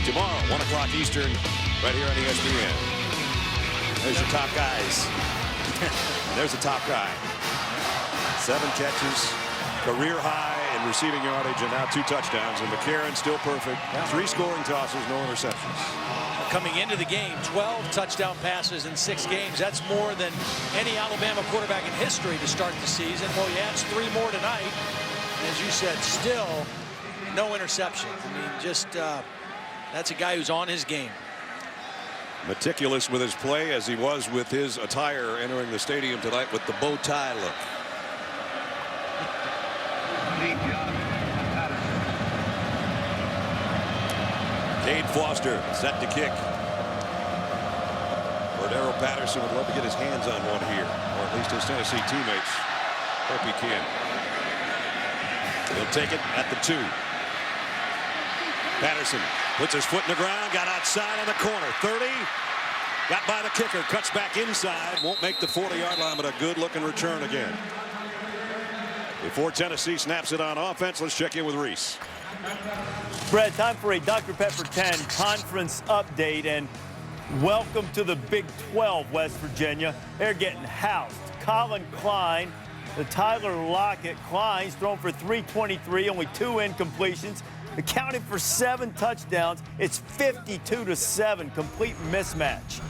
Tomorrow, 1 o'clock Eastern, right here on ESPN. There's your top guys. There's the top guy. 7 catches, career high in receiving yardage, and now 2 touchdowns. And McCarron still perfect. 3 scoring tosses, no interceptions. Coming into the game, 12 touchdown passes in 6 games. That's more than any Alabama quarterback in history to start the season. Well, he adds 3 more tonight. As you said, still no interceptions. I mean, just that's a guy who's on his game. Meticulous with his play, as he was with his attire entering the stadium tonight with the bow tie look. Cade Foster set to kick. Cordero Patterson would love to get his hands on one here, or at least his Tennessee teammates hope he can. He'll take it at the 2. Patterson puts his foot in the ground, got outside on the corner. 30, got by the kicker, cuts back inside, won't make the 40-yard line, but a good-looking return again. Before Tennessee snaps it on offense, let's check in with Reese. Brad, time for a Dr. Pepper 10 conference update, and welcome to the Big 12, West Virginia. They're getting housed. Colin Klein, the Tyler Lockett. Klein's thrown for 323, only 2 incompletions, accounted for 7 touchdowns. It's 52-7, complete mismatch.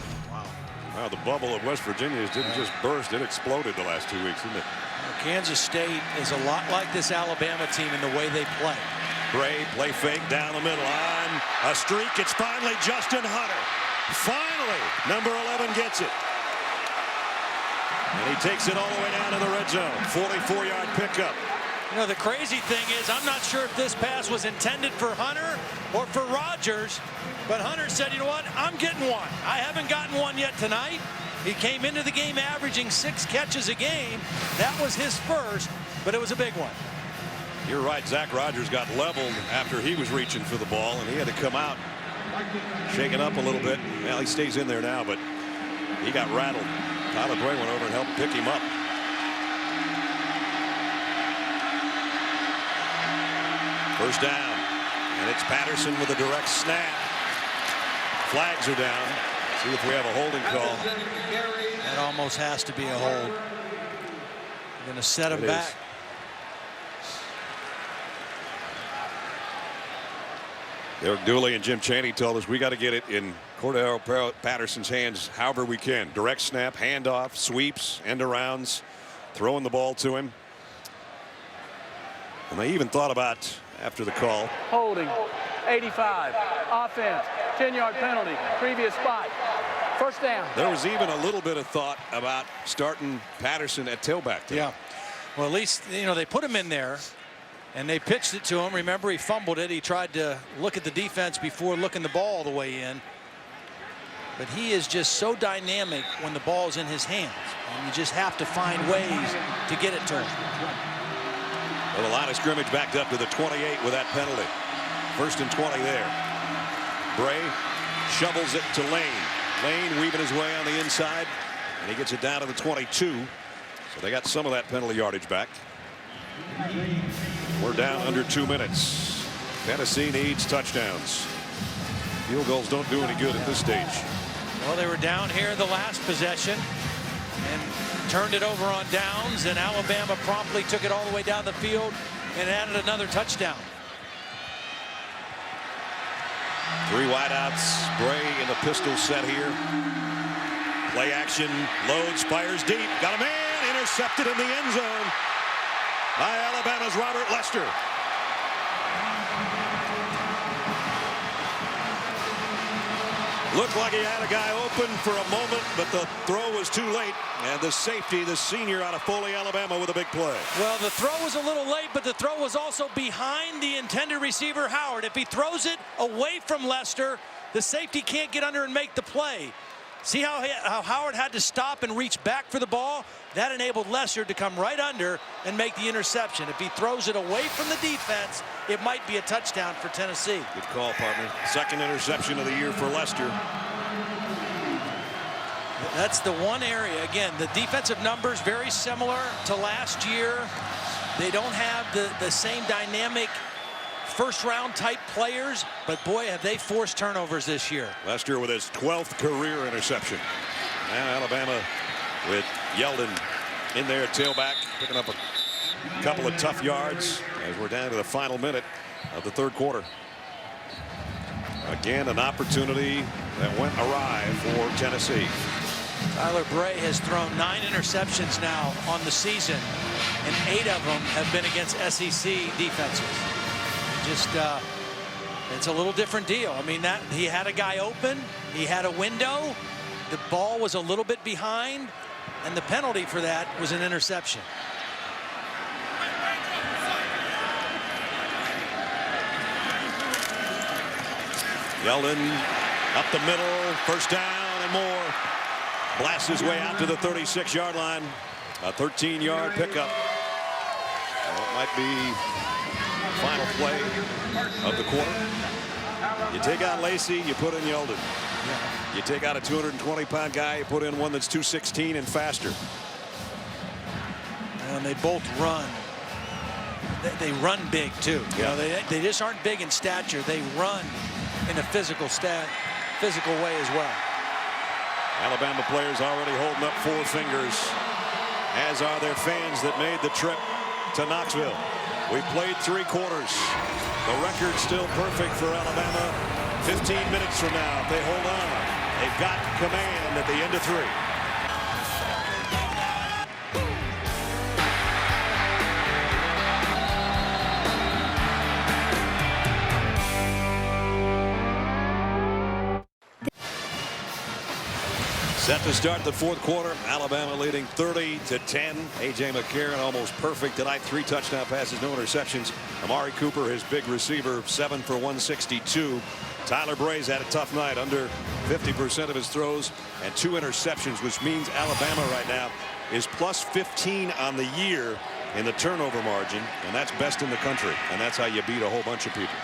Wow, the bubble of West Virginia didn't just burst, it exploded the last 2 weeks, didn't it? Kansas State is a lot like this Alabama team in the way they play. Bray, play fake down the middle on a streak. It's finally Justin Hunter. Finally, number 11 gets it. And he takes it all the way down to the red zone. 44-yard pickup. You know, the crazy thing is, I'm not sure if this pass was intended for Hunter or for Rodgers, but Hunter said, you know what, I'm getting one. I haven't gotten one yet tonight. He came into the game averaging 6 catches a game. That was his first, but it was a big one. You're right, Zach Rogers got leveled after he was reaching for the ball, and he had to come out, shaking up a little bit. Well, he stays in there now, but he got rattled. Tyler Bray went over and helped pick him up. First down, and it's Patterson with a direct snap. Flags are down. See if we have a holding call. That almost has to be a hold. They're going to set him back. Derek Dooley and Jim Chaney told us we got to get it in Cordero Patterson's hands however we can. Direct snap, handoff, sweeps, end arounds, throwing the ball to him. And they even thought about, after the call, Holding. 85. Offense. 10-yard penalty. Previous spot. First down. there was even a little bit of thought about starting Patterson at tailback today. Yeah. Well, at least, you know, they put him in there and they pitched it to him. Remember, he fumbled it. He tried to look at the defense before looking the ball all the way in. But he is just so dynamic when the ball's in his hands. And you just have to find ways to get it to him. Well, the line of scrimmage backed up to the 28 with that penalty. 1st and 20 there. Bray shovels it to Lane. Lane weaving his way on the inside, and he gets it down to the 22. So they got some of that penalty yardage back. We're down under 2 minutes. Tennessee needs touchdowns. Field goals don't do any good at this stage. Well, they were down here the last possession and turned it over on downs, and Alabama promptly took it all the way down the field and added another touchdown. 3 wideouts. Bray in the pistol set here. Play action. Loads. Fires deep. Got a man. Intercepted in the end zone by Alabama's Robert Lester. Looked like he had a guy open for a moment, but the throw was too late. And the safety, the senior out of Foley, Alabama, with a big play. Well, the throw was a little late, but the throw was also behind the intended receiver, Howard. If he throws it away from Lester, the safety can't get under and make the play. See how Howard had to stop and reach back for the ball? That enabled Lester to come right under and make the interception. If he throws it away from the defense, it might be a touchdown for Tennessee. Good call, partner. 2nd interception of the year for Lester. That's the one area. Again, the defensive numbers very similar to last year. They don't have the same dynamic first-round type players, but boy, have they forced turnovers this year. Lester with his 12th career interception. And Alabama with Yeldon in there at tailback, picking up a couple of tough yards as we're down to the final minute of the 3rd quarter. Again, an opportunity that went awry for Tennessee. Tyler Bray has thrown 9 interceptions now on the season, and 8 of them have been against SEC defenses. Just it's a little different deal. I mean, that he had a guy open, he had a window, the ball was a little bit behind, and the penalty for that was an interception. Yeldon up the middle, 1st down and more. Blasts his way out to the 36-yard line. A 13-yard pickup. That might be final play of the quarter. You take out Lacey, you put in Yeldon. You take out a 220-pound guy, you put in one that's 216 and faster. And they both run. They run big too. You know, they just aren't big in stature. They run in a physical way as well. Alabama players already holding up 4 fingers, as are their fans that made the trip to Knoxville. We played 3 quarters. The record's still perfect for Alabama. 15 minutes from now, if they hold on, they've got command at the end of 3. Set to start the 4th quarter. Alabama leading 30-10. A.J. McCarron almost perfect tonight. 3 touchdown passes, no interceptions. Amari Cooper, his big receiver, 7 for 162. Tyler Bray's had a tough night, under 50% of his throws and 2 interceptions, which means Alabama right now is plus 15 on the year in the turnover margin, and that's best in the country. And that's how you beat a whole bunch of people,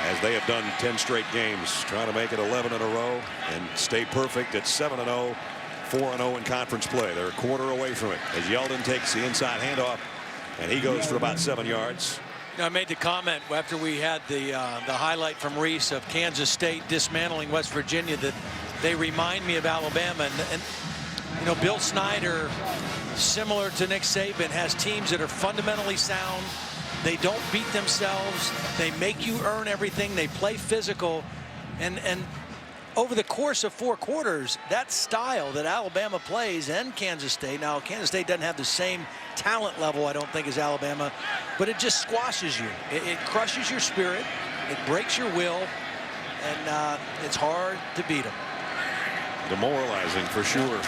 as they have done 10 straight games, trying to make it 11 in a row and stay perfect at 7-0, 4-0 in conference play. They're a quarter away from it as Yeldon takes the inside handoff, and he goes for about 7 yards. I made the comment after we had the highlight from Reese of Kansas State dismantling West Virginia that they remind me of Alabama. And you know, Bill Snyder, similar to Nick Saban, has teams that are fundamentally sound. They don't beat themselves. They make you earn everything. They play physical. And over the course of 4 quarters, that style that Alabama plays and Kansas State. Now, Kansas State doesn't have the same talent level, I don't think, as Alabama, but it just squashes you. It crushes your spirit. It breaks your will. And it's hard to beat them. Demoralizing for sure.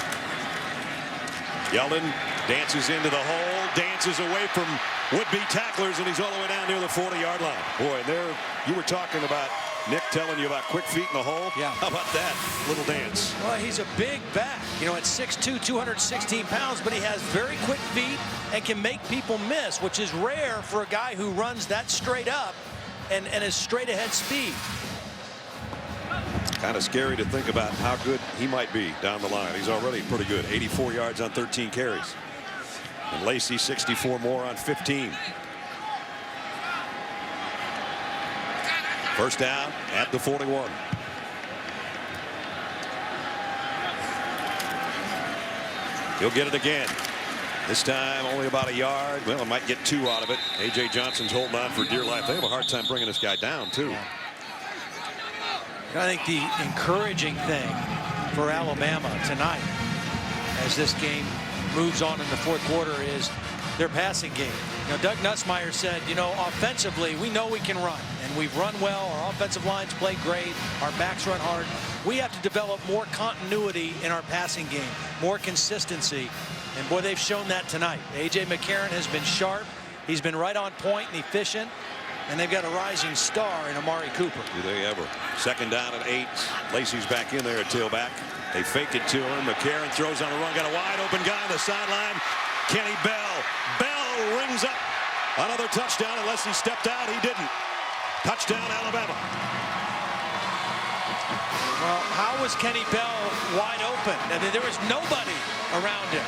Yeldon dances into the hole, dances away from would-be tacklers, and he's all the way down near the 40-yard line. Boy, there you were talking about Nick telling you about quick feet in the hole. Yeah. How about that little dance? Well, he's a big back, you know, at 6'2", 216 pounds, but he has very quick feet and can make people miss, which is rare for a guy who runs that straight up and is straight ahead speed. Kind of scary to think about how good he might be down the line. He's already pretty good. 84 yards on 13 carries. And Lacey 64 more on 15. First down at the 41. He'll get it again. This time only about a yard. Well, it might get 2 out of it. A.J. Johnson's holding on for dear life. They have a hard time bringing this guy down, too. I think the encouraging thing for Alabama tonight, as this game moves on in the 4th quarter, is their passing game. You know, Doug Nussmeier said, you know, offensively, we know we can run, and we've run well. Our offensive lines play great. Our backs run hard. We have to develop more continuity in our passing game, more consistency. And, boy, they've shown that tonight. A.J. McCarron has been sharp. He's been right on point and efficient. And they've got a rising star in Amari Cooper. Do they ever? Second down at 8. Lacey's back in there at tailback. They fake it to him. McCarron throws on the run. Got a wide open guy on the sideline. Kenny Bell. Bell rings up another touchdown. Unless he stepped out, he didn't. Touchdown, Alabama. Well, how was Kenny Bell wide open? I mean, there was nobody around him.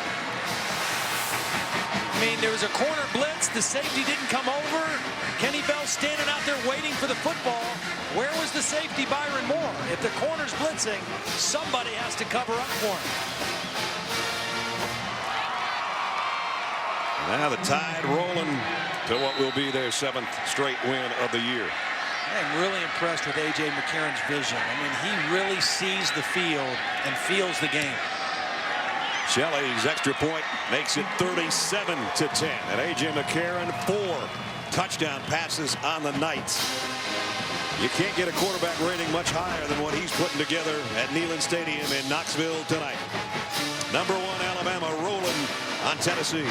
I mean, there was a corner blitz. The safety didn't come over. Kenny Bell standing out there waiting for the football. Where was the safety, Byron Moore? If the corner's blitzing, somebody has to cover up for him. Now the Tide rolling to what will be their 7th straight win of the year. I'm really impressed with A.J. McCarron's vision. I mean, he really sees the field and feels the game. Shelley's extra point makes it 37-10. And A.J. McCarron, 4 touchdown passes on the night. You can't get a quarterback rating much higher than what he's putting together at Neyland Stadium in Knoxville tonight. Number 1 Alabama rolling on Tennessee.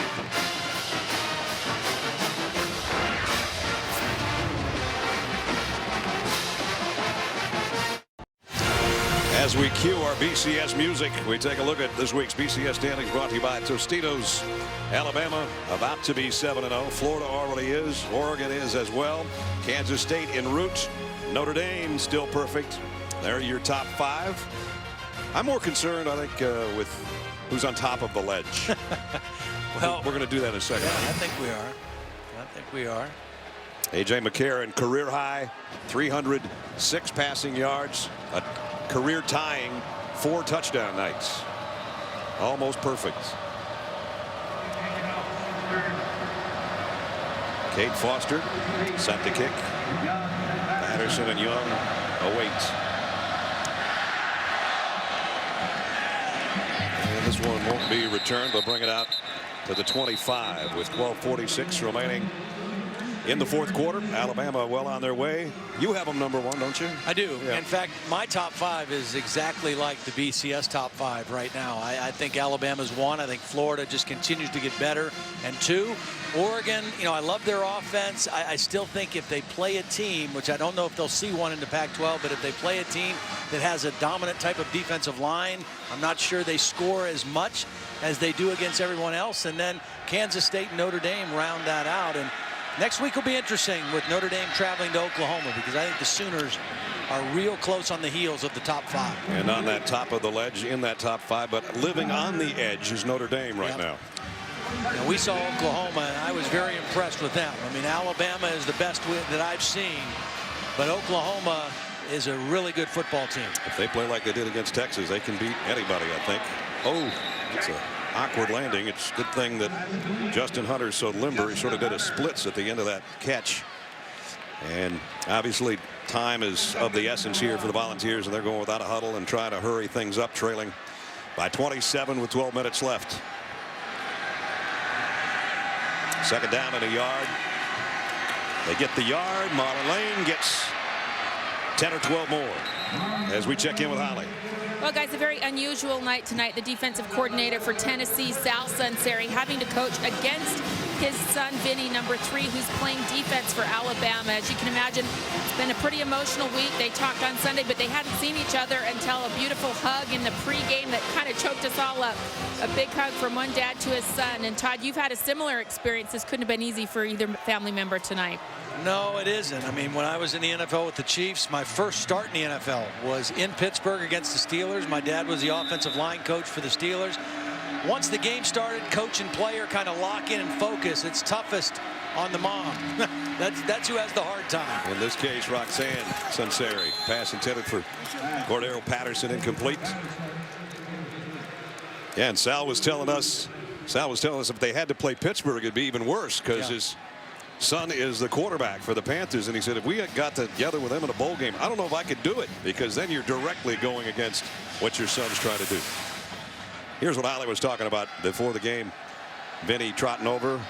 As we cue our BCS music, we take a look at this week's BCS standings brought to you by Tostitos. Alabama about to be 7-0. Florida already is. Oregon is as well. Kansas State en route. Notre Dame still perfect. They're your top 5. I'm more concerned, I think, with who's on top of the ledge. Well, we're going to do that in a second. Yeah, I think we are. I think we are. A.J. McCarron, career high, 306 passing yards. A career tying 4 touchdown nights. Almost perfect. Kate Foster set the kick. Patterson and Young await. And this one won't be returned. They'll bring it out to the 25 with 12:46 remaining in the 4th quarter. Alabama well on their way. You have them number 1, don't you? I do. Yeah. In fact, my top 5 is exactly like the BCS top 5 right now. I think Alabama's 1. I think Florida just continues to get better. And 2, Oregon, you know, I love their offense. I still think if they play a team, which I don't know if they'll see one in the Pac-12, but if they play a team that has a dominant type of defensive line, I'm not sure they score as much as they do against everyone else. And then Kansas State and Notre Dame round that out. And next week will be interesting with Notre Dame traveling to Oklahoma, because I think the Sooners are real close on the heels of the top 5. And on that top of the ledge in that top 5, but living on the edge is Notre Dame right now. And we saw Oklahoma, and I was very impressed with them. I mean, Alabama is the best that I've seen, but Oklahoma is a really good football team. If they play like they did against Texas, they can beat anybody, I think. Oh, it's an awkward landing. It's a good thing that Justin Hunter's so limber. He sort of did a splits at the end of that catch. And obviously time is of the essence here for the Volunteers, and they're going without a huddle and trying to hurry things up, trailing by 27 with 12 minutes left. Second down and a yard. They get the yard. Marlon Lane gets 10 or 12 more as we check in with Holly. Well, guys, a very unusual night tonight. The defensive coordinator for Tennessee, Sal Sunseri, having to coach against his son, Vinny, number 3, who's playing defense for Alabama. As you can imagine, it's been a pretty emotional week. They talked on Sunday, but they hadn't seen each other until a beautiful hug in the pregame that kind of choked us all up. A big hug from one dad to his son. And Todd, you've had a similar experience. This couldn't have been easy for either family member tonight. No, it isn't. I mean, when I was in the NFL with the Chiefs, my first start in the NFL was in Pittsburgh against the Steelers. My dad was the offensive line coach for the Steelers. Once the game started, coach and player kind of lock in and focus. It's toughest on the mom. That's who has the hard time. In this case, Roxanne Sunseri. Pass intended for Cordero Patterson, incomplete. Yeah, and Sal was telling us if they had to play Pittsburgh, it'd be even worse because his son is the quarterback for the Panthers, and he said if we had got together with him in a bowl game, I don't know if I could do it, because then you're directly going against what your son's trying to do. Here's what Holly was talking about before the game. Vinny trotting over.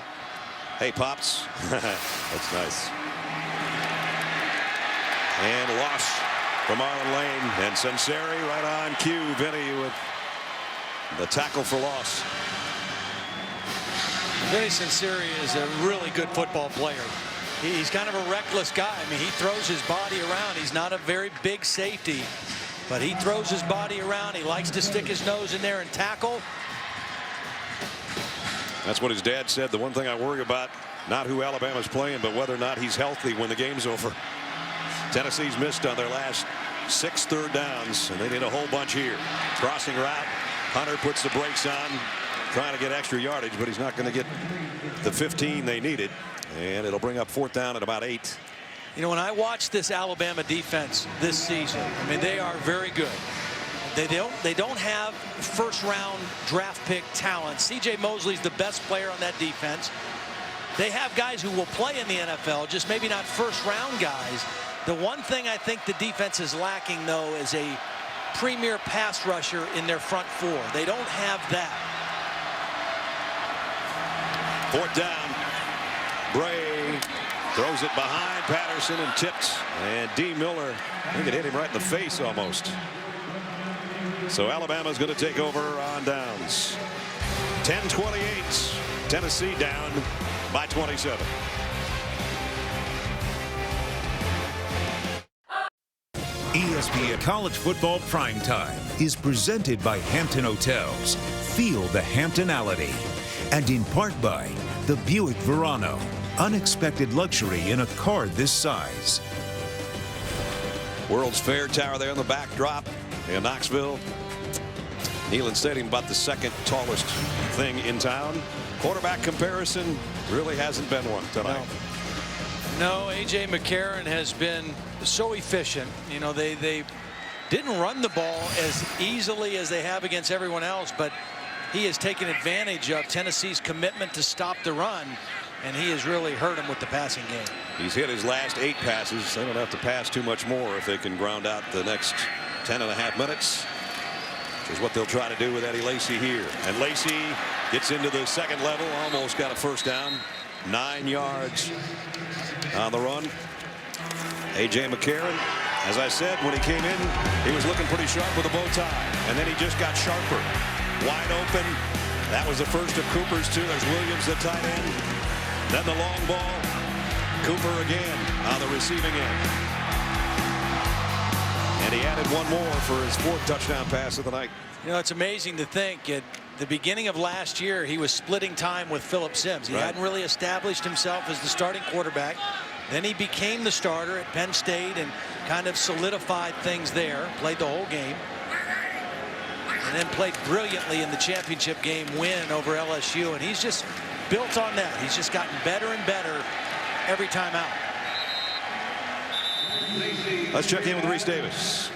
Hey, Pops. That's nice. And loss from Marlon Lane, and Sunseri right on cue. Vinny with the tackle for loss. Vinny Sunseri is a really good football player. He's kind of a reckless guy. I mean, he throws his body around. He's not a very big safety, but he throws his body around. He likes to stick his nose in there and tackle. That's what his dad said. The one thing I worry about, not who Alabama's playing, but whether or not he's healthy when the game's over. Tennessee's missed on their last 6 third downs, and they need a whole bunch here. Crossing route. Hunter puts the brakes on, trying to get extra yardage, but he's not going to get the 15 they needed, and it'll bring up 4th down at about 8. You know, when I watch this Alabama defense this season, I mean, they are very good. They don't have first-round draft pick talent. C.J. Mosley's the best player on that defense. They have guys who will play in the NFL, just maybe not first-round guys. The one thing I think the defense is lacking, though, is a premier pass rusher in their front 4. They don't have that. 4th down. Bray throws it behind Patterson and tipped. And D. Miller, I think it hit him right in the face almost. So Alabama's going to take over on downs. 10-28. Tennessee down by 27. ESPN College Football Primetime is presented by Hampton Hotels. Feel the Hamptonality. And in part by the Buick Verano. Unexpected luxury in a car this size. World's Fair Tower there in the backdrop in Knoxville. Neyland Stadium, about the 2nd tallest thing in town. Quarterback comparison really hasn't been one tonight. No, A.J. McCarron has been so efficient. You know, they didn't run the ball as easily as they have against everyone else, but he has taken advantage of Tennessee's commitment to stop the run, and he has really hurt him with the passing game. He's hit his last 8 passes. They don't have to pass too much more if they can ground out the next 10.5 minutes, which is what they'll try to do with Eddie Lacy here. And Lacy gets into the 2nd level, almost got a 1st down. 9 yards on the run. A.J. McCarron, as I said, when he came in, he was looking pretty sharp with a bow tie, and then he just got sharper. Wide open. That was the first of Cooper's 2. There's Williams, the tight end. Then the long ball. Cooper again on the receiving end. And he added one more for his 4th touchdown pass of the night. You know, it's amazing to think at the beginning of last year, he was splitting time with Phillip Sims. He hadn't really established himself as the starting quarterback. Then he became the starter at Penn State and kind of solidified things there, played the whole game, and then played brilliantly in the championship game win over LSU, and he's just built on that. He's just gotten better and better every time out. Let's check in with Reese Davis.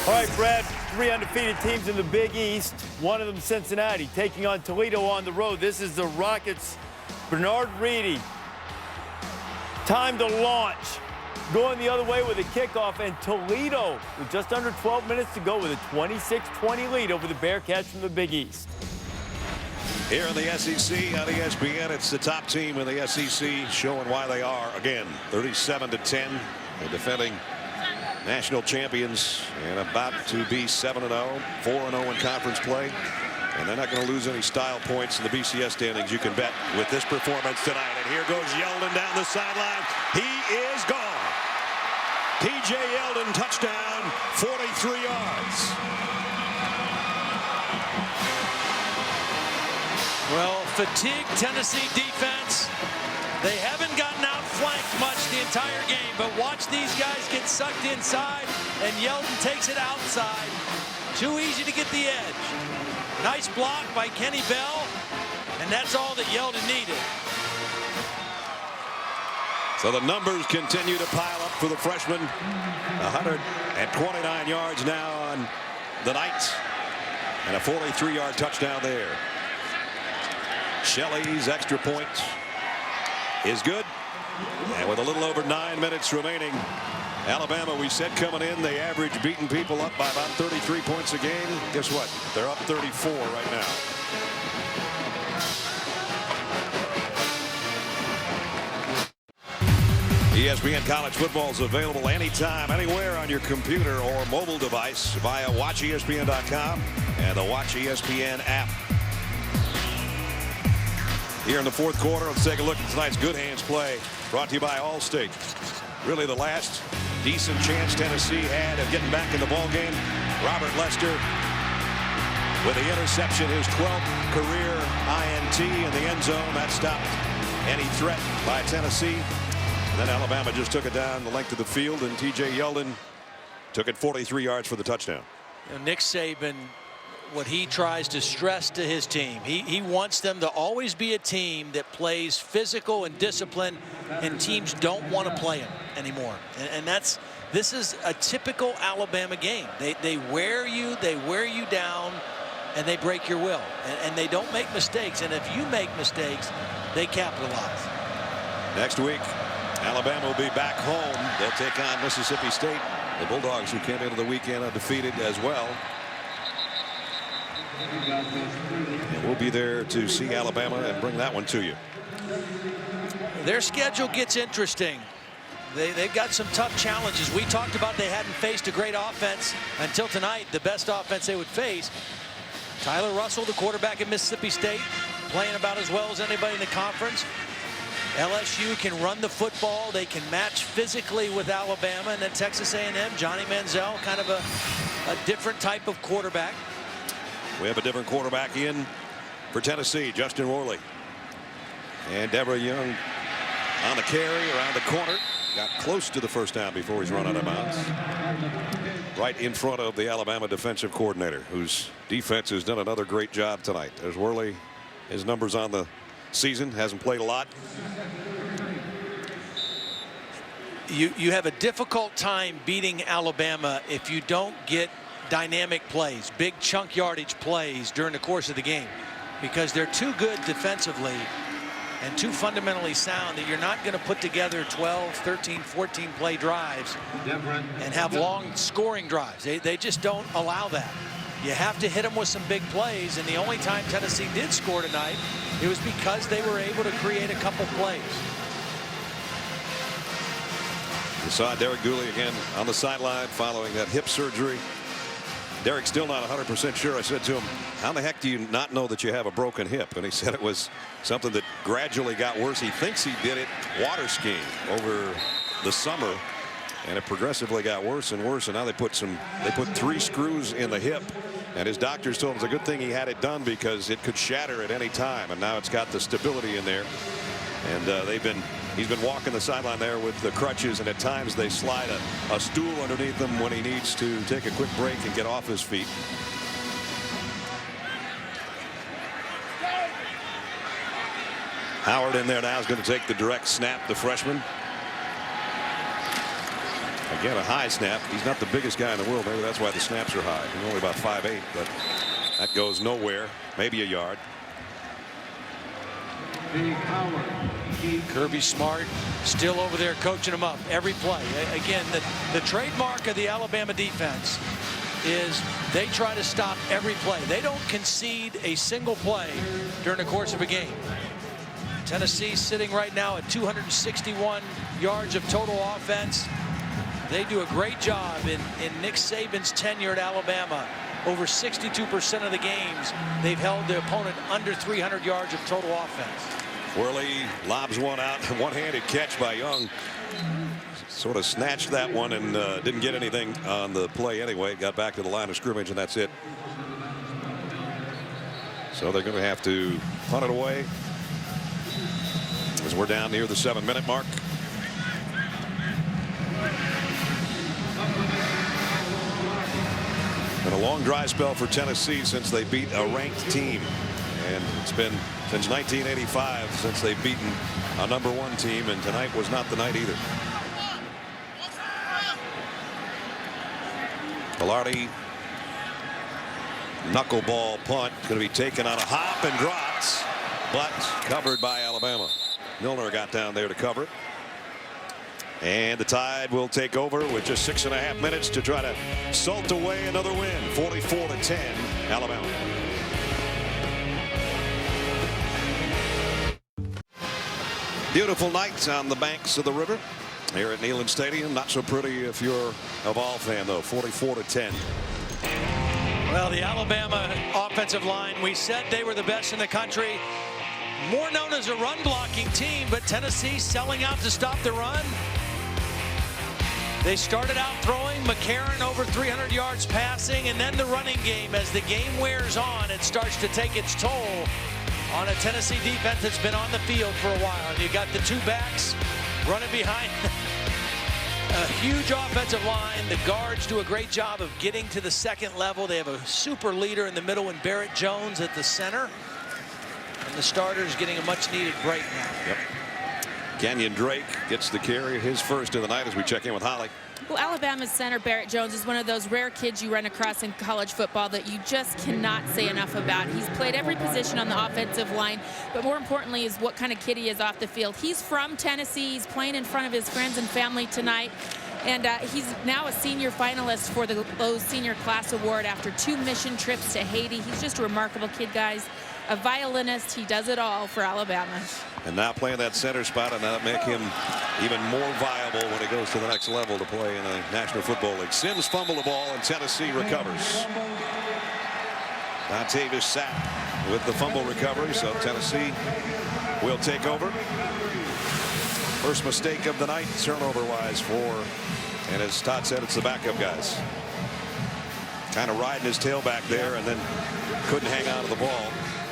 All right, Brad, 3 undefeated teams in the Big East. One of them Cincinnati, taking on Toledo on the road. This is the Rockets' Bernard Reedy. Time to launch. Going the other way with a kickoff, and Toledo, with just under 12 minutes to go, with a 26-20 lead over the Bearcats from the Big East. Here in the SEC on ESPN, it's the top team in the SEC showing why they are, again, 37-10. They're defending national champions and about to be 7-0, 4-0 in conference play. And they're not going to lose any style points in the BCS standings, you can bet, with this performance tonight. And here goes Yeldon down the sideline. He is gone. T.J. Yeldon, touchdown, 43 yards. Well, fatigued Tennessee defense. They haven't gotten outflanked much the entire game, but watch these guys get sucked inside, and Yeldon takes it outside. Too easy to get the edge. Nice block by Kenny Bell, and that's all that Yeldon needed. So the numbers continue to pile up for the freshman. 129 yards now on the night, and a 43-yard touchdown there. Shelley's extra point is good. And with a little over 9 minutes remaining, Alabama, we said coming in, they average beating people up by about 33 points a game. Guess what? They're up 34 right now. ESPN College Football is available anytime, anywhere on your computer or mobile device via WatchESPN.com and the Watch ESPN app. Here in the fourth quarter, let's take a look at tonight's Good Hands play, brought to you by Allstate. Really the last decent chance Tennessee had of getting back in the ball game. Robert Lester with the interception, his 12th career INT in the end zone. That stopped any threat by Tennessee. Then Alabama just took it down the length of the field, and T.J. Yeldon took it 43 yards for the touchdown. Nick Saban, what he tries to stress to his team, he wants them to always be a team that plays physical and discipline, and teams don't want to play them anymore. And this is a typical Alabama game. They wear you down, and they break your will, and they don't make mistakes. And if you make mistakes, they capitalize. Next week, Alabama will be back home. They'll take on Mississippi State, the Bulldogs, who came into the weekend undefeated as well. And we'll be there to see Alabama and bring that one to you. Their schedule gets interesting. They've got some tough challenges. We talked about they hadn't faced a great offense until tonight, the best offense they would face. Tyler Russell, the quarterback at Mississippi State, playing about as well as anybody in the conference. LSU can run the football. They can match physically with Alabama. And then Texas A&M, Johnny Manziel, kind of a different type of quarterback. We have a different quarterback in for Tennessee, Justin Worley. And Deborah Young on the carry around the corner. Got close to the first down before he's run out of bounds. Right in front of the Alabama defensive coordinator, whose defense has done another great job tonight. There's Worley. His numbers on the season, hasn't played a lot. You have a difficult time beating Alabama if you don't get dynamic plays, big chunk yardage plays during the course of the game, because they're too good defensively and too fundamentally sound that you're not going to put together 12, 13, 14 play drives and have long scoring drives. They just don't allow that. You have to hit them with some big plays, and the only time Tennessee did score tonight, it was because they were able to create a couple plays. You saw Derek Dooley again on the sideline following that hip surgery. Derek's still not 100% sure. I said to him, how the heck do you not know that you have a broken hip? And he said it was something that gradually got worse. He thinks he did it water skiing over the summer, and it progressively got worse and worse. And now they put 3 screws in the hip, and his doctors told him it's a good thing he had it done because it could shatter at any time. And now it's got the stability in there, and they've been He's been walking the sideline there with the crutches, and at times they slide a stool underneath him when he needs to take a quick break and get off his feet. Howard in there now is going to take the direct snap, the freshman. Again, a high snap. He's not the biggest guy in the world. Maybe that's why the snaps are high. He's only about 5'8", but that goes nowhere. Maybe a yard. Kirby Smart still over there coaching him up every play. Again, the trademark of the Alabama defense is they try to stop every play. They don't concede a single play during the course of a game. Tennessee sitting right now at 261 yards of total offense. They do a great job in Nick Saban's tenure at Alabama. Over 62% of the games, they've held the opponent under 300 yards of total offense. Worley lobs one out. One-handed catch by Young. Sort of snatched that one and didn't get anything on the play anyway. Got back to the line of scrimmage, and that's it. So they're going to have to punt it away as we're down near the 7-minute mark. And a long dry spell for Tennessee since they beat a ranked team. And it's been since 1985 since they've beaten a #1 team, and tonight was not the night either. Velarde, knuckleball punt, going to be taken on a hop and dropped, but covered by Alabama. Milner got down there to cover it. And the Tide will take over with just 6.5 minutes to try to salt away another win. 44-10, Alabama. Beautiful night on the banks of the river here at Neyland Stadium. Not so pretty if you're a Vol fan, though. 44-10. Well, the Alabama offensive line, we said they were the best in the country. More known as a run-blocking team, but Tennessee selling out to stop the run. They started out throwing, McCarron over 300 yards passing, and then the running game. As the game wears on, it starts to take its toll on a Tennessee defense that's been on the field for a while. You got the two backs running behind a huge offensive line. The guards do a great job of getting to the second level. They have a super leader in the middle and Barrett Jones at the center. And the starters getting a much-needed break now. Yep. Kenyon Drake gets the carry, his first of the night, as we check in with Holly. Well, Alabama's center, Barrett Jones, is one of those rare kids you run across in college football that you just cannot say enough about. He's played every position on the offensive line, but more importantly is what kind of kid he is off the field. He's from Tennessee. He's playing in front of his friends and family tonight. And he's now a senior finalist for the Lowe's Senior Class Award after 2 mission trips to Haiti. He's just a remarkable kid, guys. A violinist. He does it all for Alabama. And now playing that center spot, and that'll make him even more viable when he goes to the next level to play in the National Football League. Sims fumbled the ball, and Tennessee recovers. Dontavius Sapp with the fumble recovery, so Tennessee will take over. First mistake of the night, turnover-wise for, and as Todd said, it's the backup guys. Kind of riding his tail back there, and then couldn't hang on to the ball.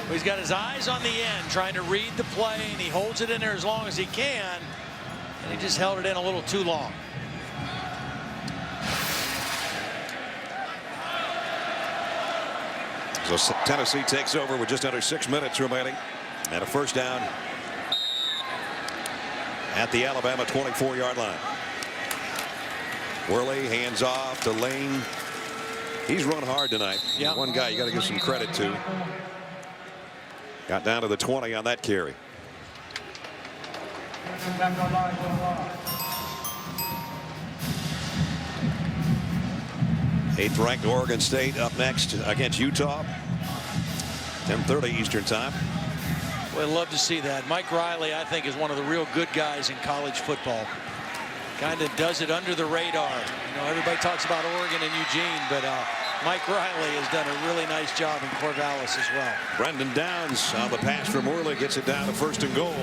He's got his eyes on the end, trying to read the play, and he holds it in there as long as he can, and he just held it in a little too long. So Tennessee takes over with just under 6 minutes remaining, and a first down at the Alabama 24-yard line. Worley hands off to Lane. He's run hard tonight. Yeah. One guy you got to give some credit to. Got down to the 20 on that carry. Eighth-ranked Oregon State up next against Utah. 10:30 Eastern time. Well, I'd love to see that. Mike Riley, I think, is one of the real good guys in college football. Kind of does it under the radar. You know, everybody talks about Oregon and Eugene, but Mike Riley has done a really nice job in Corvallis as well. Brendan Downs on the pass from Worley gets it down to 1st and goal.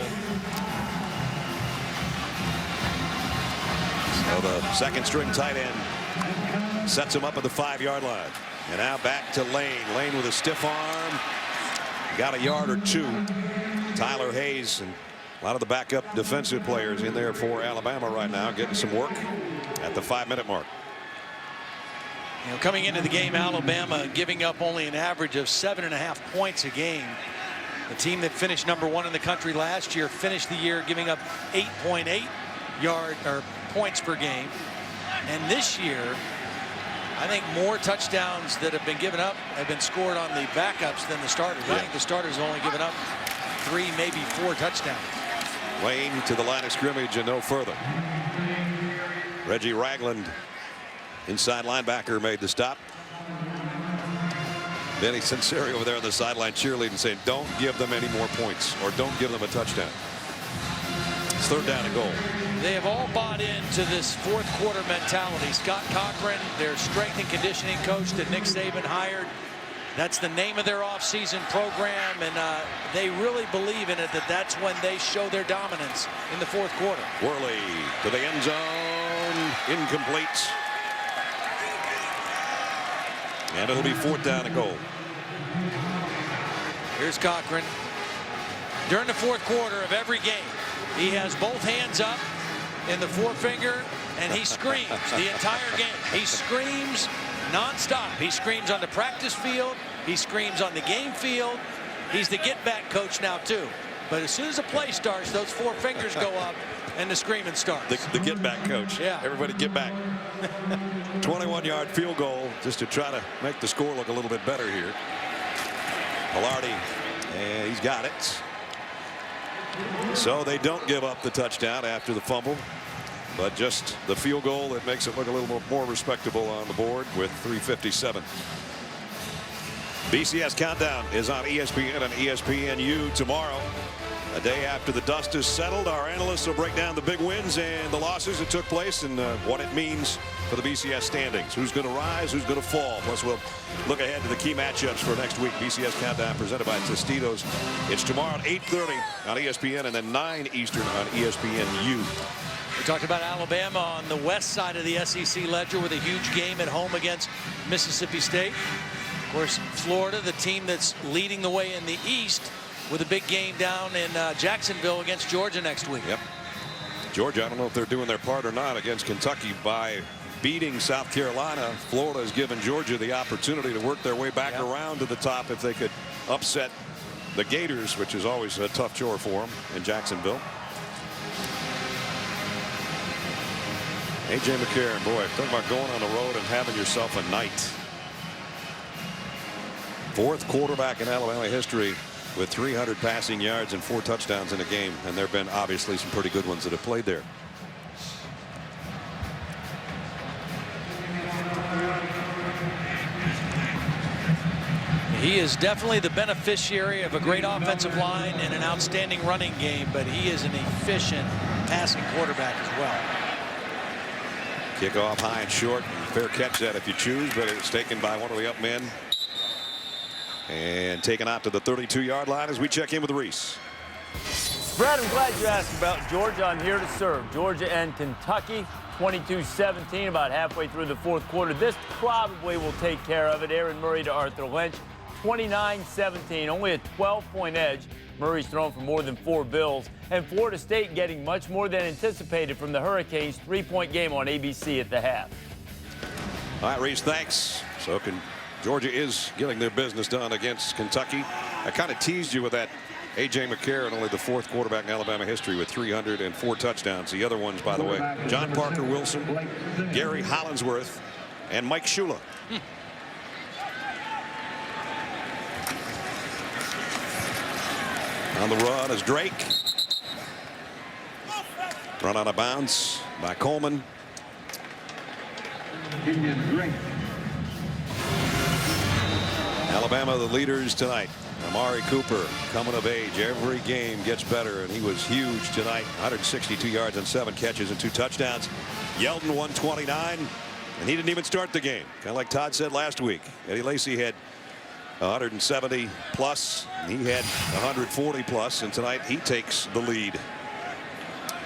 So the second-string tight end sets him up at the 5-yard line. And now back to Lane. Lane with a stiff arm. Got a yard or two. Tyler Hayes and A lot of the backup defensive players in there for Alabama right now, getting some work at the 5-minute mark. You know, coming into the game, Alabama giving up only an average of 7.5 points a game. The team that finished #1 in the country last year finished the year giving up 8.8 points per game. And this year, I think more touchdowns that have been given up have been scored on the backups than the starters. I think the starters have only given up 3, maybe 4 touchdowns. Lane to the line of scrimmage and no further. Reggie Ragland, inside linebacker, made the stop. Denny Sunseri over there on the sideline cheerleading, saying, don't give them any more points or don't give them a touchdown. It's 3rd down and goal. They have all bought into this 4th quarter mentality. Scott Cochran, their strength and conditioning coach that Nick Saban hired, that's the name of their offseason program, and they really believe in it, that's when they show their dominance in the 4th quarter. Worley to the end zone, incomplete. And it'll be 4th down and goal. Here's Cochran. During the 4th quarter of every game, he has both hands up in the forefinger, and he screams the entire game. He screams nonstop. He screams on the practice field. He screams on the game field. He's the get-back coach now, too. But as soon as the play starts, those 4 fingers go up, and the screaming starts. The get-back coach. Yeah. Everybody get back. 21-yard field goal just to try to make the score look a little bit better here. Velarde, and he's got it. So they don't give up the touchdown after the fumble, but just the field goal that makes it look a little more respectable on the board with 3:57. BCS Countdown is on ESPN and ESPNU tomorrow. A day after the dust is settled, our analysts will break down the big wins and the losses that took place and what it means for the BCS standings. Who's going to rise, who's going to fall. Plus, we'll look ahead to the key matchups for next week. BCS Countdown presented by Tostitos. It's tomorrow at 8:30 on ESPN and then 9 Eastern on ESPNU. We talked about Alabama on the west side of the SEC ledger with a huge game at home against Mississippi State. Of course, Florida, the team that's leading the way in the East, with a big game down in Jacksonville against Georgia next week. Yep. Georgia, I don't know if they're doing their part or not against Kentucky by beating South Carolina. Florida has given Georgia the opportunity to work their way back around to the top if they could upset the Gators, which is always a tough chore for them in Jacksonville. A.J. McCarron, boy, talking about going on the road and having yourself a night. 4th quarterback in Alabama history with 300 passing yards and 4 touchdowns in a game, and there have been obviously some pretty good ones that have played there. He is definitely the beneficiary of a great offensive line and an outstanding running game, but he is an efficient passing quarterback as well. Kickoff high and short. Fair catch that if you choose, but it's taken by one of the up men. And taken out to the 32-yard line as we check in with Reese. Brad, I'm glad you asked about Georgia. I'm here to serve. Georgia and Kentucky, 22-17, about halfway through the 4th quarter. This probably will take care of it. Aaron Murray to Arthur Lynch, 29-17, only a 12-point edge. Murray's thrown for more than 4 bills. And Florida State getting much more than anticipated from the Hurricanes' 3-point game on ABC at the half. All right, Reese, thanks. So Georgia is getting their business done against Kentucky. I kind of teased you with that. A.J. McCarron, only the 4th quarterback in Alabama history with 304 touchdowns. The other ones, by the way, John Parker Wilson, Gary Hollingsworth, and Mike Shula. On the run is Drake. Run out of bounds by Coleman. Alabama, the leaders tonight. Amari Cooper coming of age. Every game gets better, and he was huge tonight. 162 yards and 7 catches and 2 touchdowns. Yeldon 129, and he didn't even start the game. Kind of like Todd said last week. Eddie Lacy had 170 plus. He had 140 plus, and tonight he takes the lead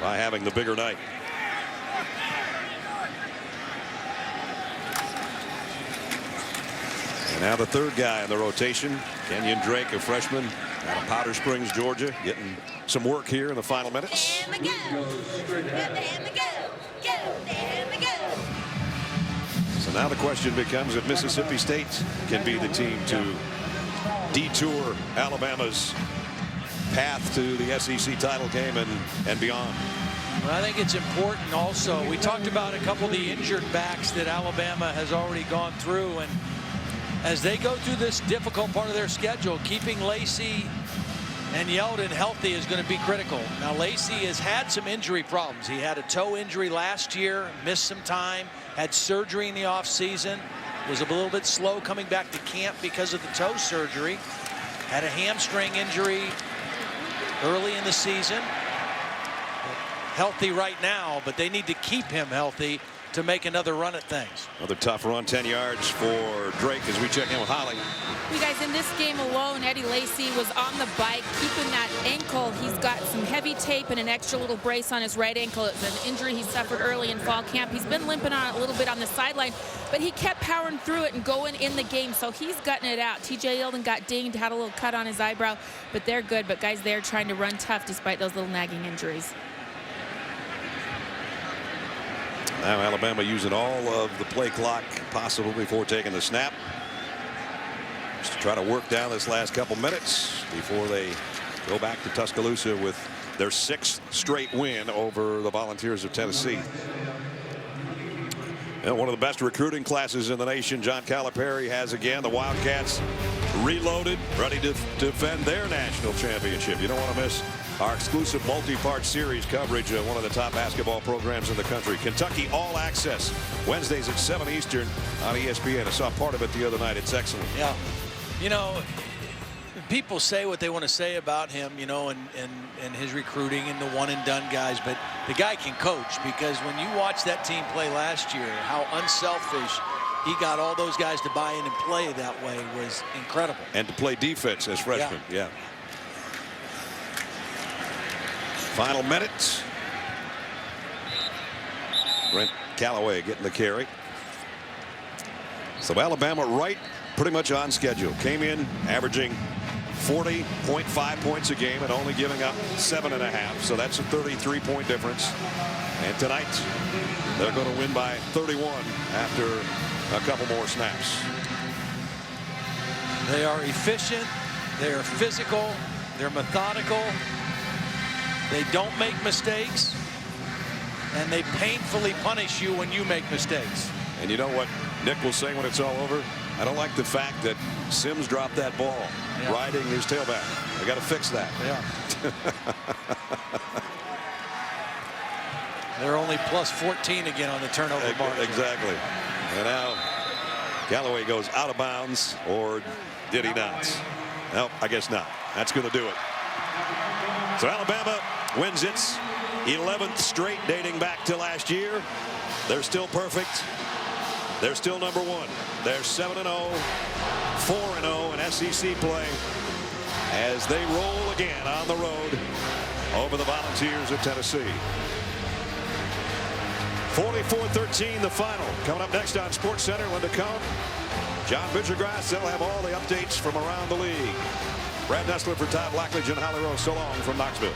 by having the bigger night. And now the 3rd guy in the rotation, Kenyon Drake, a freshman, Out of Powder Springs, Georgia, getting some work here in the final minutes. So now the question becomes if Mississippi State can be the team to detour Alabama's path to the SEC title game and beyond. Well, I think it's important also. We talked about a couple of the injured backs that Alabama has already gone through, and as they go through this difficult part of their schedule, keeping Lacey and Yeldon healthy is going to be critical. Now, Lacey has had some injury problems. He had a toe injury last year, missed some time, had surgery in the offseason, was a little bit slow coming back to camp because of the toe surgery, had a hamstring injury early in the season. Healthy right now, but they need to keep him healthy to make another run at things. Another tough run, 10 yards for Drake as we check in with Holly. You guys, in this game alone, Eddie Lacy was on the bike, keeping that ankle. He's got some heavy tape and an extra little brace on his right ankle. It's an injury he suffered early in fall camp. He's been limping on a little bit on the sideline, but he kept powering through it and going in the game, so he's gutting it out. TJ Yeldon got dinged, had a little cut on his eyebrow, but they're good. But guys, they're trying to run tough despite those little nagging injuries. Now Alabama using all of the play clock possible before taking the snap. Just to try to work down this last couple minutes before they go back to Tuscaloosa with their 6th straight win over the Volunteers of Tennessee. And one of the best recruiting classes in the nation, John Calipari has again. The Wildcats reloaded, ready to defend their national championship. You don't want to miss our exclusive multi-part series coverage of one of the top basketball programs in the country. Kentucky All Access, Wednesdays at 7 Eastern on ESPN. I saw part of it the other night. It's excellent. Yeah. You know, people say what they want to say about him, you know, and his recruiting and the one-and-done guys, but the guy can coach, because when you watch that team play last year, how unselfish he got all those guys to buy in and play that way was incredible. And to play defense as freshmen. Yeah. Final minutes. Brent Callaway getting the carry. So Alabama right pretty much on schedule. Came in averaging 40.5 points a game and only giving up 7.5. So that's a 33-point difference. And tonight they're going to win by 31 after a couple more snaps. They are efficient. They are physical. They're methodical. They don't make mistakes, and they painfully punish you when you make mistakes. And you know what Nick will say when it's all over? I don't like the fact that Sims dropped that ball riding his tailback. I got to fix that. Yeah. They're only plus 14 again on the turnover margin. Exactly. And now Callaway goes out of bounds, or did he not? No, I guess not. That's going to do it. So Alabama wins its 11th straight dating back to last year. They're still perfect. They're still number 1. They're 7-0, 4-0 in SEC play as they roll again on the road over the Volunteers of Tennessee. 44-13 the final. Coming up next on SportsCenter, Linda Cohn, John Butchergrass. They'll have all the updates from around the league. Brad Nessler for Todd Blackledge and Holly Rose. So long from Knoxville.